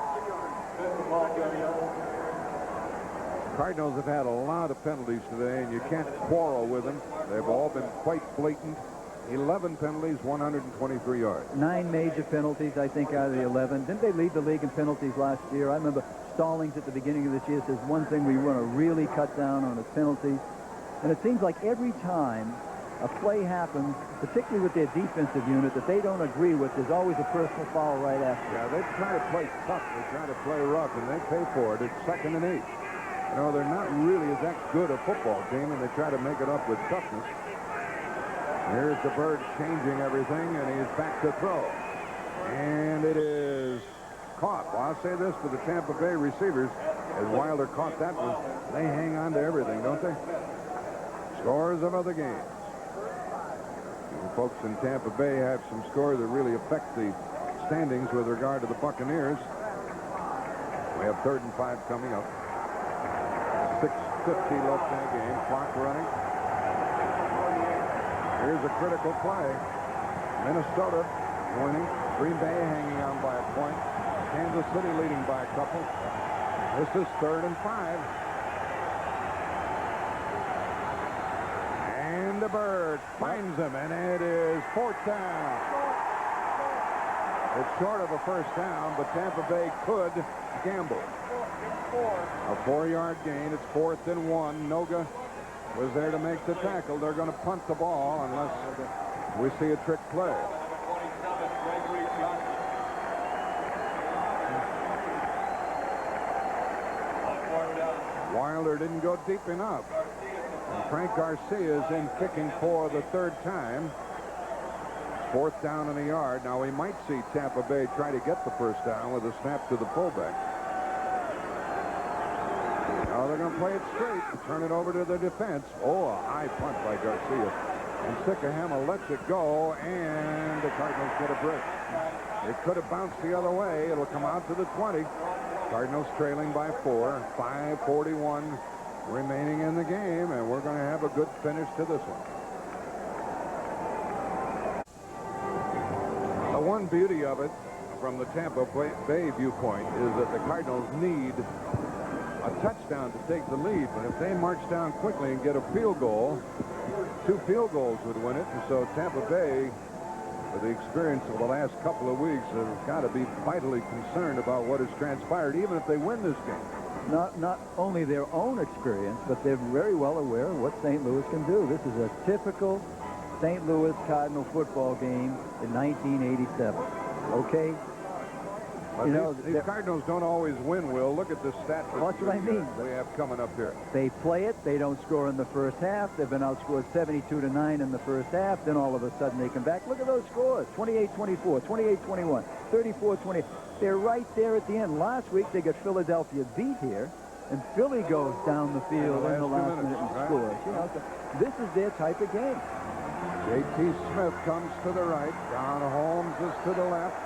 Cardinals have had a lot of penalties today, and you can't quarrel with them. They've all been quite blatant. 11 penalties, 123 yards. 9 major penalties, I think, out of the 11. Didn't they lead the league in penalties last year? I remember Stallings at the beginning of this year says one thing we want to really cut down on is penalties. And it seems like every time a play happens, particularly with their defensive unit, that they don't agree with, there's always a personal foul right after. Yeah, they try to play tough. They try to play rough, and they pay for it. It's 2nd and 8. You know, they're not really that good a football team, and they try to make it up with toughness. Here's DeBerg changing everything, and he's back to throw. And it is caught. Well, I'll say this for the Tampa Bay receivers. As Wilder caught that one, they hang on to everything, don't they? Scores of other games. The folks in Tampa Bay have some scores that really affect the standings with regard to the Buccaneers. We have 3rd and 5 coming up. 6:50 left in the game. Clock running. Here's a critical play. Minnesota winning. Green Bay hanging on by a point. Kansas City leading by a couple. This is 3rd and 5. And DeBerg finds him, and it is 4th down. It's short of a 1st down, but Tampa Bay could gamble. A 4-yard gain. It's 4th and 1. Noga was there to make the tackle. They're going to punt the ball unless we see a trick play. Wilder didn't go deep enough. And Frank Garcia is in kicking for the 3rd time. 4th down and a yard. Now we might see Tampa Bay try to get the 1st down with a snap to the fullback. Now they're going to play it straight and turn it over to the defense. Oh, a high punt by Garcia. And Sikahama lets it go, and the Cardinals get a break. It could have bounced the other way. It'll come out to the 20. Cardinals trailing by 4. 5:41 remaining in the game, and we're going to have a good finish to this one. The one beauty of it from the Tampa Bay viewpoint is that the Cardinals need a touchdown to take the lead. But if they march down quickly and get a field goal, 2 field goals would win it. And so Tampa Bay, with the experience of the last couple of weeks, have got to be vitally concerned about what has transpired, even if they win this game. Not only their own experience, but they're very well aware of what St. Louis can do. This is a typical St. Louis Cardinal football game in 1987. Okay? But these Cardinals don't always win, Will. Look at the stats. That's what I mean. We have coming up here. They play it. They don't score in the first half. They've been outscored 72-9 in the first half. Then all of a sudden they come back. Look at those scores. 28-24, 28-21, 34-20. They're right there at the end. Last week they got Philadelphia beat here, and Philly goes down the field in the last minute and scores. You know, so this is their type of game. J.T. Smith comes to the right. Don Holmes is to the left.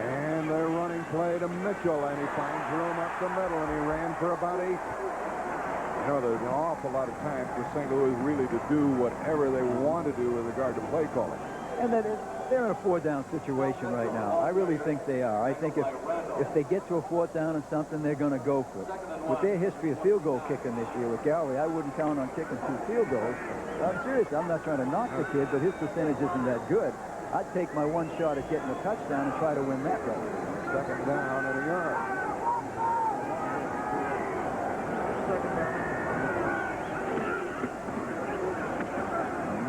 And they're running play to Mitchell, and he finds room up the middle, and he ran for about 8. You know, there's an awful lot of time for St. Louis really to do whatever they want to do with regard to play calling. And they're in a 4-down situation right now. I really think they are. I think if they get to a 4th down and something, they're going to go for it. With their history of field goal kicking this year with Galloway, I wouldn't count on kicking 2 field goals. I'm serious. I'm not trying to knock the kid, but his percentage isn't that good. I'd take my one shot at getting a touchdown and try to win that race. 2nd down and a yard.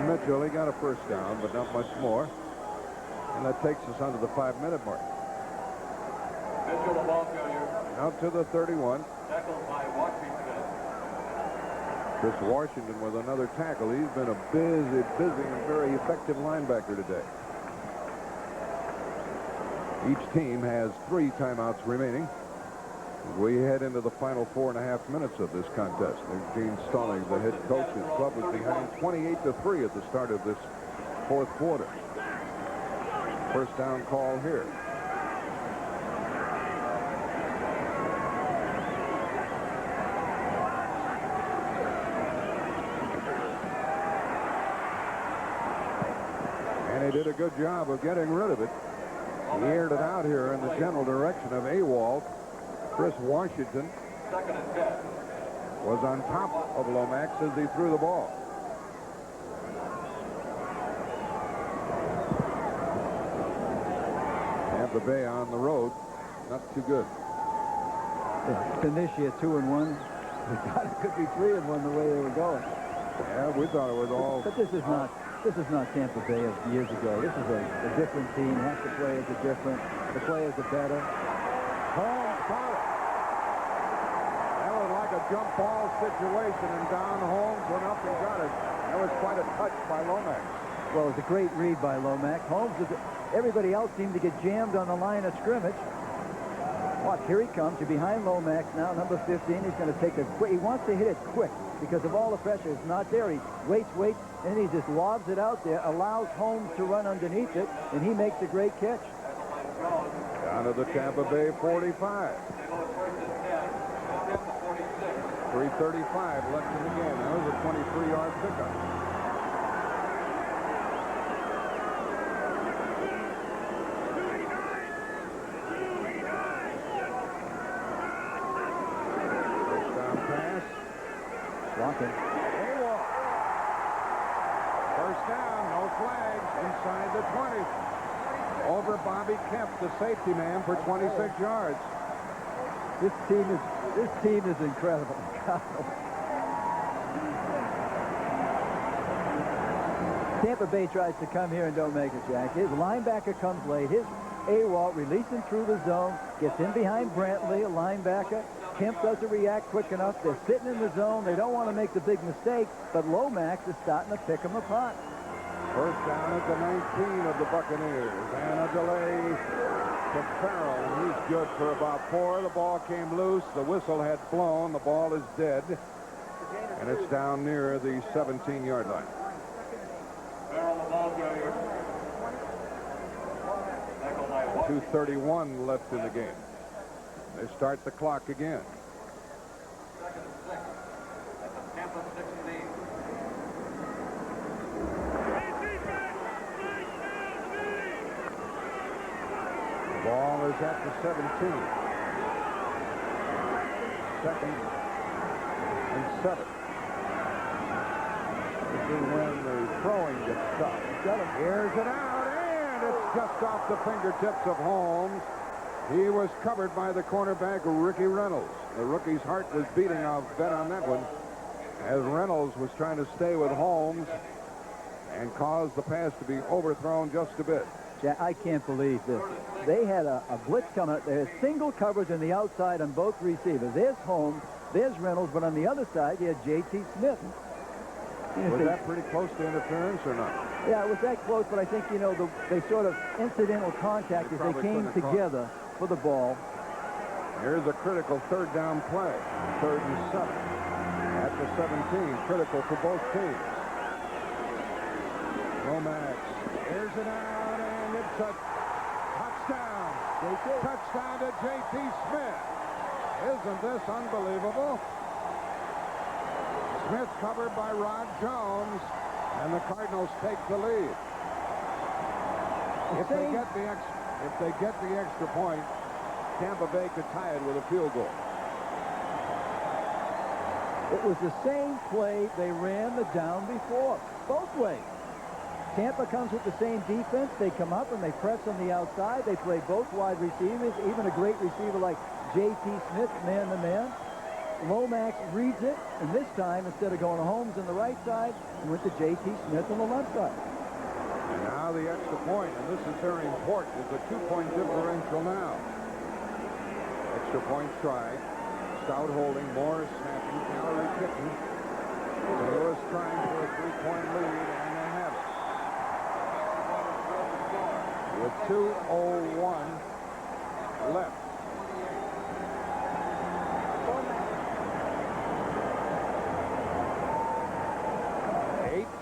Mitchell, he got a 1st down, but not much more. And that takes us under the 5-minute mark. Mitchell, the ball carrier. Out to the 31. Tackled by Washington. Chris Washington with another tackle. He's been a busy and very effective linebacker today. Each team has 3 timeouts remaining. We head into the final 4.5 minutes of this contest. Gene Stallings, the head coach, his club was behind 28-3 at the start of this 4th quarter. 1st down call here. And he did a good job of getting rid of it. He aired it out here in the general direction of AWOL. Chris Washington was on top of Lomax as he threw the ball. Tampa Bay on the road, not too good. Benicia 2-1. It could be 3-1 the way they were going. Yeah, we thought it was all. But this is not Tampa Bay of years ago. This is a different team. Half the players are different. The players are better. Holmes caught it. That was like a jump ball situation, and Don Holmes went up and got it. That was quite a touch by Lomax. Well, it was a great read by Lomax. Everybody else seemed to get jammed on the line of scrimmage. Watch, here he comes. You're behind Lomax now, number 15. He's going to take a quick. He wants to hit it quick because of all the pressure. It's not there. He waits, and he just lobs it out there, allows Holmes to run underneath it, and he makes a great catch. Down to the Tampa Bay 45. 3:35 left in the game. That was a 23-yard pickup. Walking. First down, no flags, inside the 20. Over Bobby Kemp, the safety man, for 26 yards. This team is incredible. Tampa Bay tries to come here and don't make it, Jack. His linebacker comes late. His AWOL releasing through the zone, gets in behind Brantley, a linebacker. Kemp doesn't react quick enough. They're sitting in the zone. They don't want to make the big mistake, but Lomax is starting to pick them apart. First down at the 19 of the Buccaneers, and a delay to Farrell. He's good for about 4. The ball came loose. The whistle had blown. The ball is dead, and it's down near the 17-yard line. Farrell, the ball carrier. 2:31 left in the game. They start the clock again. 2nd and 6 at the Tampa 16. The ball is at the 17. 2nd and 7. This is when the throwing gets tough. Here's it out, and it's just off the fingertips of Holmes. He was covered by the cornerback, Ricky Reynolds. The rookie's heart was beating, I'll bet on that one, as Reynolds was trying to stay with Holmes and caused the pass to be overthrown just a bit. Jack, I can't believe this. They had a blitz coming up. They had single coverage on the outside on both receivers. There's Holmes, there's Reynolds, but on the other side, you had J.T. Smith. Was that pretty close to interference or not? Yeah, it was that close, but I think, you know, they sort of incidental contact as they came together for the ball. Here's a critical 3rd down play. 3rd and 7. At the 17, critical for both teams. Lomax, here's it out, and it's a touchdown. Touchdown to J.T. Smith. Isn't this unbelievable? Smith covered by Rod Jones, and the Cardinals take the lead. If they get the extra point, Tampa Bay could tie it with a field goal. It was the same play they ran the down before, both ways. Tampa comes with the same defense. They come up and they press on the outside. They play both wide receivers, even a great receiver like J.T. Smith, man-to-man. Lomax reads it, and this time, instead of going to Holmes on the right side, he went to J.T. Smith on the left side. And now the extra point, and this is very important, is a 2-point differential now. Extra point try. Stout holding, Morris snapping, Gallery kicking. St. Louis trying for a 3-point lead, and they have it. With 2:01 left.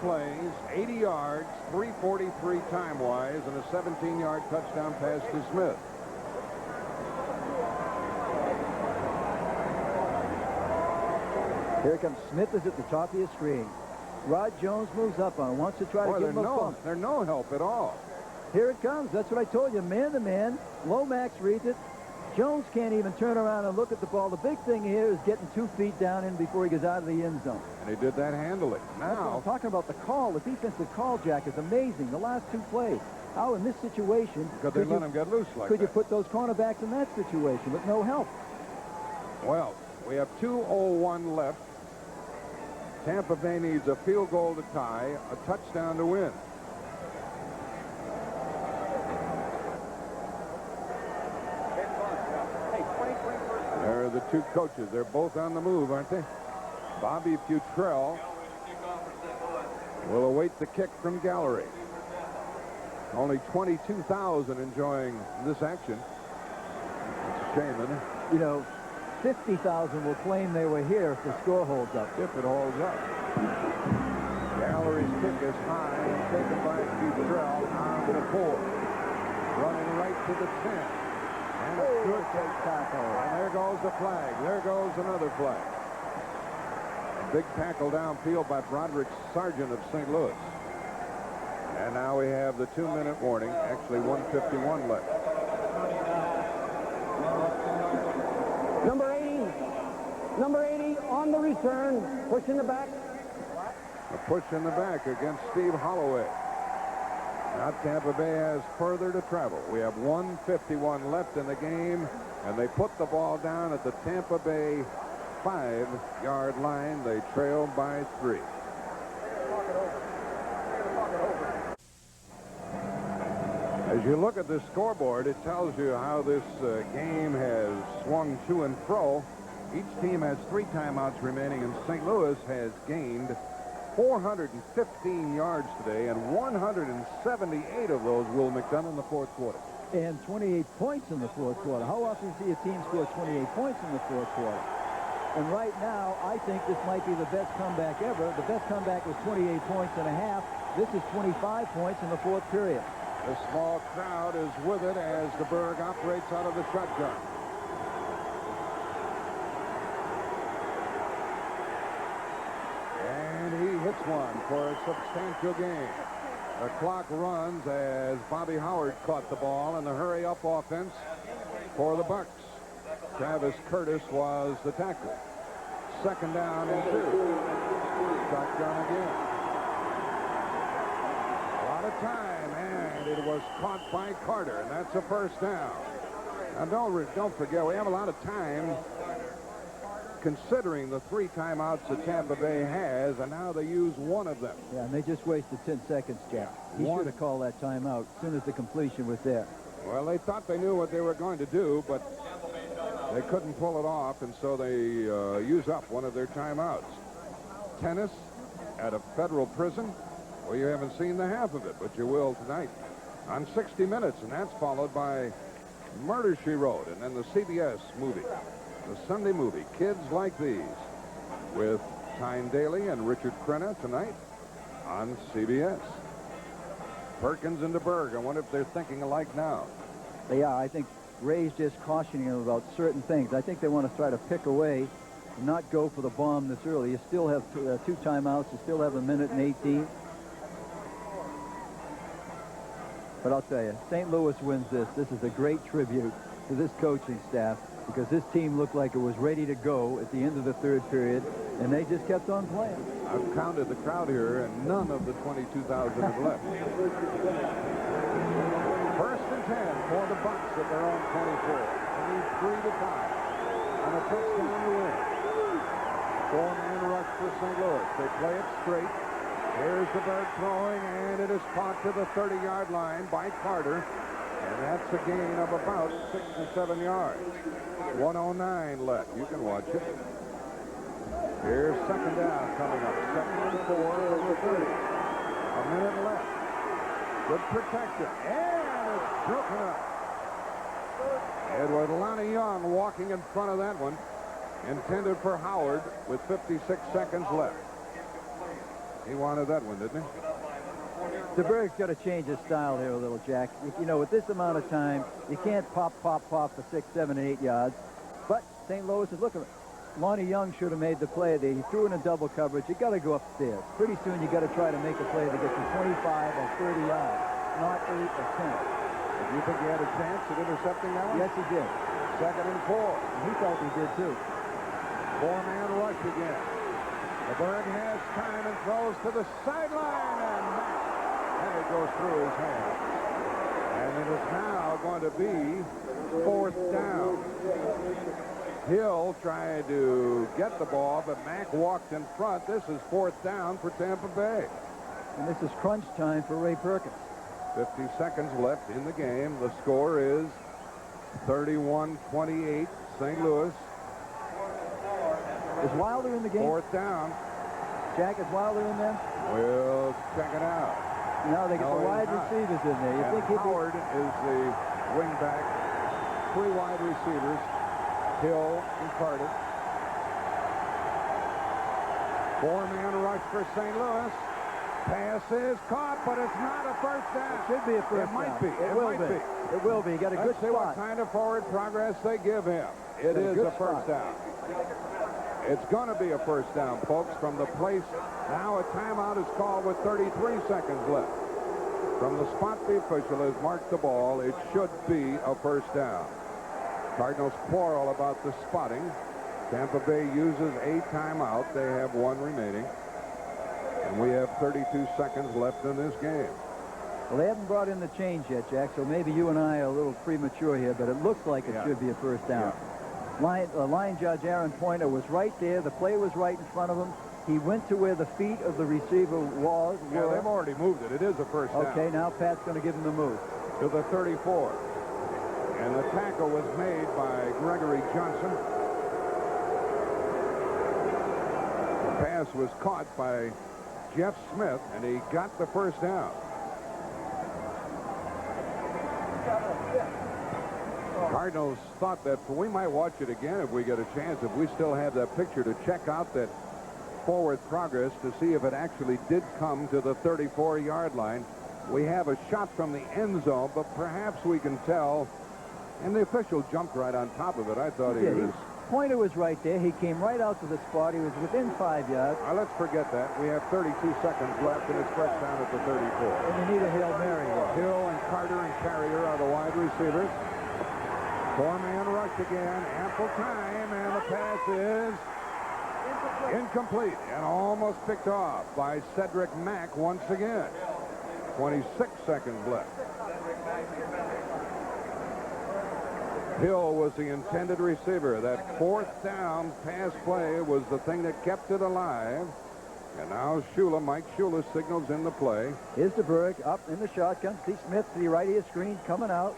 Plays, 80 yards, 3:43 time-wise, and a 17-yard touchdown pass to Smith. Here comes Smith is at the top of your screen. Rod Jones moves up on him, wants to try to give him a bump. There's no help at all. Here it comes. That's what I told you. Man-to-man. Lomax reads it. Jones can't even turn around and look at the ball. The big thing here is getting 2 feet down in before he gets out of the end zone. And he did that handily. Now, I'm talking about the call. The defensive call, Jack, is amazing. The last 2 plays. How in this situation could they let him get loose like that? Could you put those cornerbacks in that situation with no help? Well, we have 2:01 left. Tampa Bay needs a field goal to tie, a touchdown to win. There are the 2 coaches. They're both on the move, aren't they? Bobby Futrell will await the kick from Gallery. Only 22,000 enjoying this action. It's a shame, isn't it? You know, 50,000 will claim they were here if the score holds up. If it holds up. Gallery's kick is high and taken by Futrell on the 4. Running right to the 10. And a good tackle. And there goes the flag. There goes another flag. A big tackle downfield by Broderick Sargent of St. Louis. And now we have the 2-minute warning. Actually, 1:51 left. Number 80 on the return, push in the back. A push in the back against Steve Holloway. Now Tampa Bay has further to travel. We have 1:51 left in the game, and they put the ball down at the Tampa Bay 5-yard line. They trail by 3. As you look at this scoreboard, it tells you how this game has swung to and fro. Each team has 3 timeouts remaining, and St. Louis has gained 415 yards today, and 178 of those will McDonough in the 4th quarter. And 28 points in the 4th quarter. How often do you see a team score 28 points in the 4th quarter? And right now, I think this might be the best comeback ever. The best comeback was 28 points and a half. This is 25 points in the 4th period. The small crowd is with it as DeBerg operates out of the shotgun. And he hits one for a substantial gain. The clock runs as Bobby Howard caught the ball in the hurry-up offense for the Bucs. Travis Curtis was the tackler. 2nd down and 2. Shotgun again. A lot of time, and it was caught by Carter, and that's a 1st down. Now, don't forget, we have a lot of time considering the 3 timeouts that Tampa Bay has, and now they use 1 of them. Yeah, and they just wasted 10 seconds, Jack. He should have called that timeout as soon as the completion was there. Well, they thought they knew what they were going to do, but they couldn't pull it off, and so they use up 1 of their timeouts. Tennis at a federal prison. Well, you haven't seen the half of it, but you will tonight on 60 Minutes, and that's followed by Murder, She Wrote, and then the CBS movie, the Sunday movie, Kids Like These, with Tyne Daly and Richard Crenna tonight on CBS. Perkins and DeBerg. I wonder if they're thinking alike now. They are. I think Ray's just cautioning them about certain things. I think they want to try to pick away and not go for the bomb this early. You still have 2 timeouts. You still have 1 minute and 18. But I'll tell you, St. Louis wins this. This is a great tribute to this coaching staff, because this team looked like it was ready to go at the end of the 3rd period, and they just kept on playing. I've counted the crowd here, and none of the 22,000 have left. 1st and 10 for the Bucs at their own 24. They need 3 to tie and a touchdown to win. 4-man rush for St. Louis. They play it straight. Here's DeBerg throwing, and it is caught to the 30-yard line by Carter. And that's a gain of about 6 to 7 yards. 1:09 left. You can watch it. Here's 2nd down coming up. 2nd and 4 from the 30. 1 minute left. Good protection. And it's broken up. Edward Lonnie Young walking in front of that one. Intended for Howard with 56 seconds left. He wanted that one, didn't he? DeBerg's got to change his style here a little, Jack. You know, with this amount of time, you can't pop for 6, 7, and 8 yards. But St. Louis is looking. Lonnie Young should have made the play there. He threw in a double coverage. You got to go upstairs. Pretty soon you got to try to make a play that gets you 25 or 30 yards, not 8 or 10. Do you think he had a chance at intercepting that one? Yes, he did. 2nd and 4. And he felt he did too. 4-man rush again. DeBerg has time and throws to the sideline, and it goes through his hands. And it is now going to be 4th down. Hill tried to get the ball, but Mack walked in front. This is 4th down for Tampa Bay. And this is crunch time for Ray Perkins. 50 seconds left in the game. The score is 31-28, St. Louis. Is Wilder in the game? 4th down. Jack, is Wilder in there? We'll check it out. No, they get the wide receivers in there. You think Howard is the wingback. 3 wide receivers. Hill and Carter. 4-man rush for St. Louis. Pass is caught, but it's not a 1st down. It should be a 1st down. It might be. It will be. It will be. You got a good spot. Let's see what kind of forward progress they give him. It is a 1st down. It's going to be a 1st down, folks, from the place. Now a timeout is called with 33 seconds left. From the spot the official has marked the ball, it should be a 1st down. Cardinals quarrel about the spotting. Tampa Bay uses a timeout. They have 1 remaining. And we have 32 seconds left in this game. Well, they haven't brought in the change yet, Jack, so maybe you and I are a little premature here, but it looks like it should be a 1st down. Line judge Aaron Pointer was right there. The play was right in front of him. He went to where the feet of the receiver was. Yeah, they've already moved it. It is a 1st down. Okay, now Pat's going to give him the move. To the 34. And the tackle was made by Gregory Johnson. The pass was caught by Jeff Smith, and he got the 1st down. Cardinals thought that we might watch it again if we get a chance, if we still have that picture, to check out that forward progress to see if it actually did come to the 34-yard line. We have a shot from the end zone, but perhaps we can tell. And the official jumped right on top of it. I thought he was. Pointer was right there. He came right out to the spot. He was within 5 yards. Let's forget that. We have 32 seconds left, and it's 1st down at the 34. And you need a Hail Mary here. Hill and Carter and Carrier are the wide receivers. Four-man rush again. Ample time, and the pass is incomplete and almost picked off by Cedric Mack once again. 26 seconds left. Hill was the intended receiver. That fourth down pass play was the thing that kept it alive. And now Mike Shula signals in the play. Here's DeBerg up in the shotgun. See Smith to the right of his screen coming out.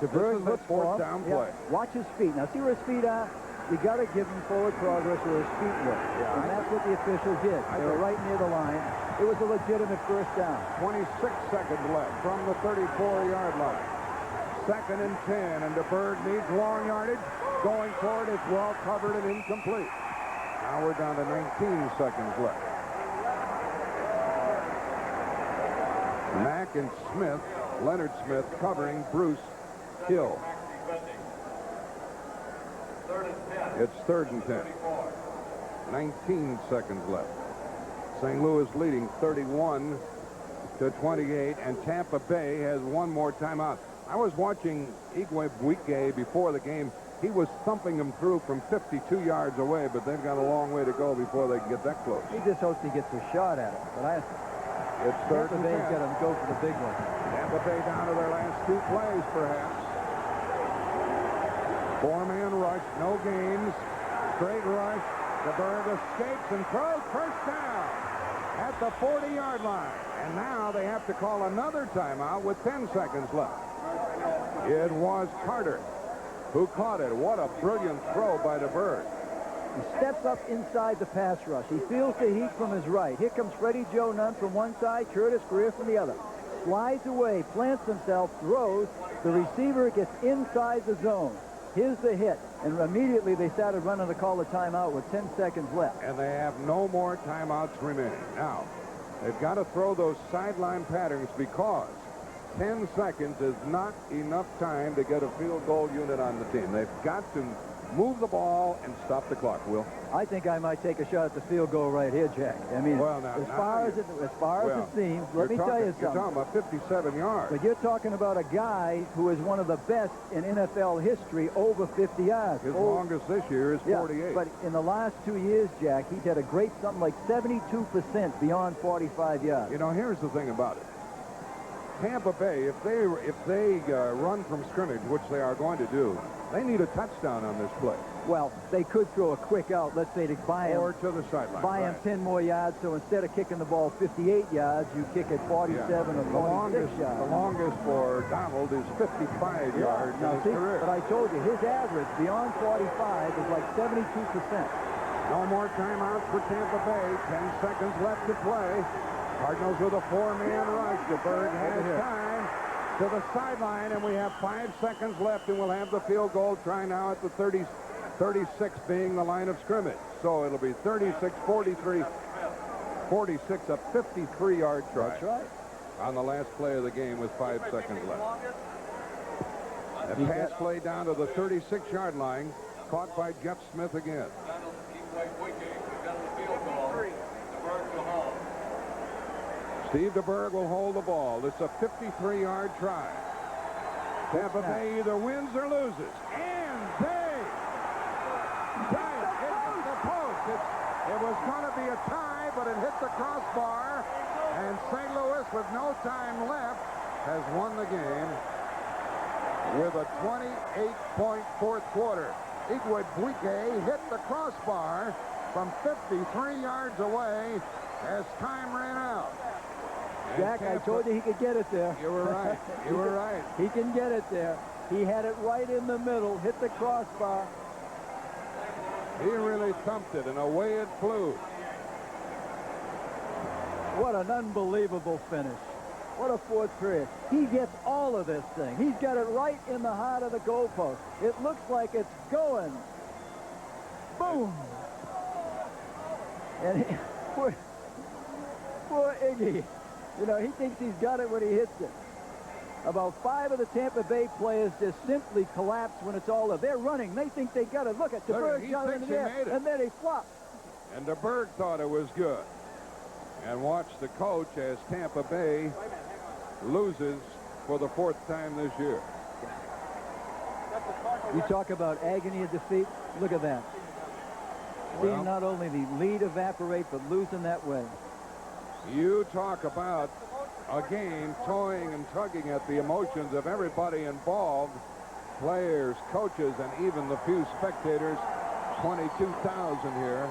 DeBerg looks for fourth down play. Watch his feet. Now see where his feet are? You got to give him forward progress where his feet were. Yeah, and that's what the officials did. They were right near the line. It was a legitimate first down. 26 seconds left from the 34-yard line. 2nd and 10, and DeBerg needs long yardage. Going for it is well covered and incomplete. Now we're down to 19 seconds left. Mack and Smith, Leonard Smith covering Bruce Hill. It's 3rd and 10. 19 seconds left. St. Louis leading 31-28, and Tampa Bay has one more timeout. I was watching Igwe Buike before the game. He was thumping them through from 52 yards away, but they've got a long way to go before they can get that close. He just hopes he gets a shot at it. But it's 3rd and 10. Tampa Bay's got to go for the big one. Tampa Bay down to their last 2 plays, perhaps. Four-man rush, no gains. Straight rush. DeBerg escapes and throws first down at the 40-yard line. And now they have to call another timeout with 10 seconds left. It was Carter who caught it. What a brilliant throw by DeBerg. He steps up inside the pass rush. He feels the heat from his right. Here comes Freddie Joe Nunn from one side, Curtis Greer from the other. Slides away, plants himself, throws. The receiver gets inside the zone. Here's the hit, and immediately they started running the call of timeout with 10 seconds left. And they have no more timeouts remaining. Now, they've got to throw those sideline patterns because 10 seconds is not enough time to get a field goal unit on the team. They've got to move the ball and stop the clock, Will. I think I might take a shot at the field goal right here, Jack. I mean, well, now, as far as it seems, let me tell you something. You're talking about 57 yards. But you're talking about a guy who is one of the best in NFL history over 50 yards. His longest this year is 48. Yeah, but in the last 2 years, Jack, he's had a great something like 72% beyond 45 yards. You know, here's the thing about it. Tampa Bay, if they run from scrimmage, which they are going to do, they need a touchdown on this play. Well, they could throw a quick out, let's say, to buy him. Or to the sideline. Buy him 10 more yards, so instead of kicking the ball 58 yards, you kick it 47 or 46 yards. The longest for Donald is 55 yards in his career. But I told you, his average beyond 45 is like 72%. No more timeouts for Tampa Bay. 10 seconds left to play. Cardinals with a four-man rush. DeBerg has time to the sideline, and we have 5 seconds left, and we'll have the field goal try now at the 36 being the line of scrimmage. So it'll be 36, 43, 46, a 53-yard try. That's right. On the last play of the game with 5 seconds left. A pass play down to the 36-yard line, caught by Jeff Smith again. Steve DeBerg will hold the ball. It's a 53-yard try. Tampa Bay either wins or loses. And they hit the post. It was going to be a tie, but it hit the crossbar. And St. Louis, with no time left, has won the game with a 28-point fourth quarter. Igwe Buike hit the crossbar from 53 yards away as time ran out. Jack, I told you he could get it there. You were right. You were right. He can get it there. He had it right in the middle, hit the crossbar. He really thumped it, and away it flew. What an unbelievable finish. What a fourth period. He gets all of this thing. He's got it right in the heart of the goalpost. It looks like it's going. Boom. And poor Iggy. You know, he thinks he's got it when he hits it. About 5 of the Tampa Bay players just simply collapse when it's all over. They're running. They think they got it. Look at DeBerg shot in the air, and then he flopped. And DeBerg thought it was good. And watch the coach as Tampa Bay loses for the 4th time this year. You talk about agony of defeat. Look at that. Seeing not only the lead evaporate, but losing that way. You talk about a game toying and tugging at the emotions of everybody involved, players, coaches, and even the few spectators. 22,000 here.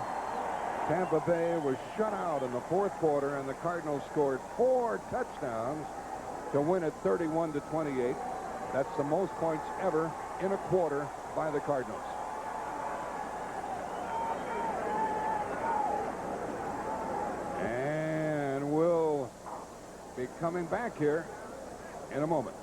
Tampa Bay was shut out in the fourth quarter, and the Cardinals scored 4 touchdowns to win it 31-28. That's the most points ever in a quarter by the Cardinals. And we'll be coming back here in a moment.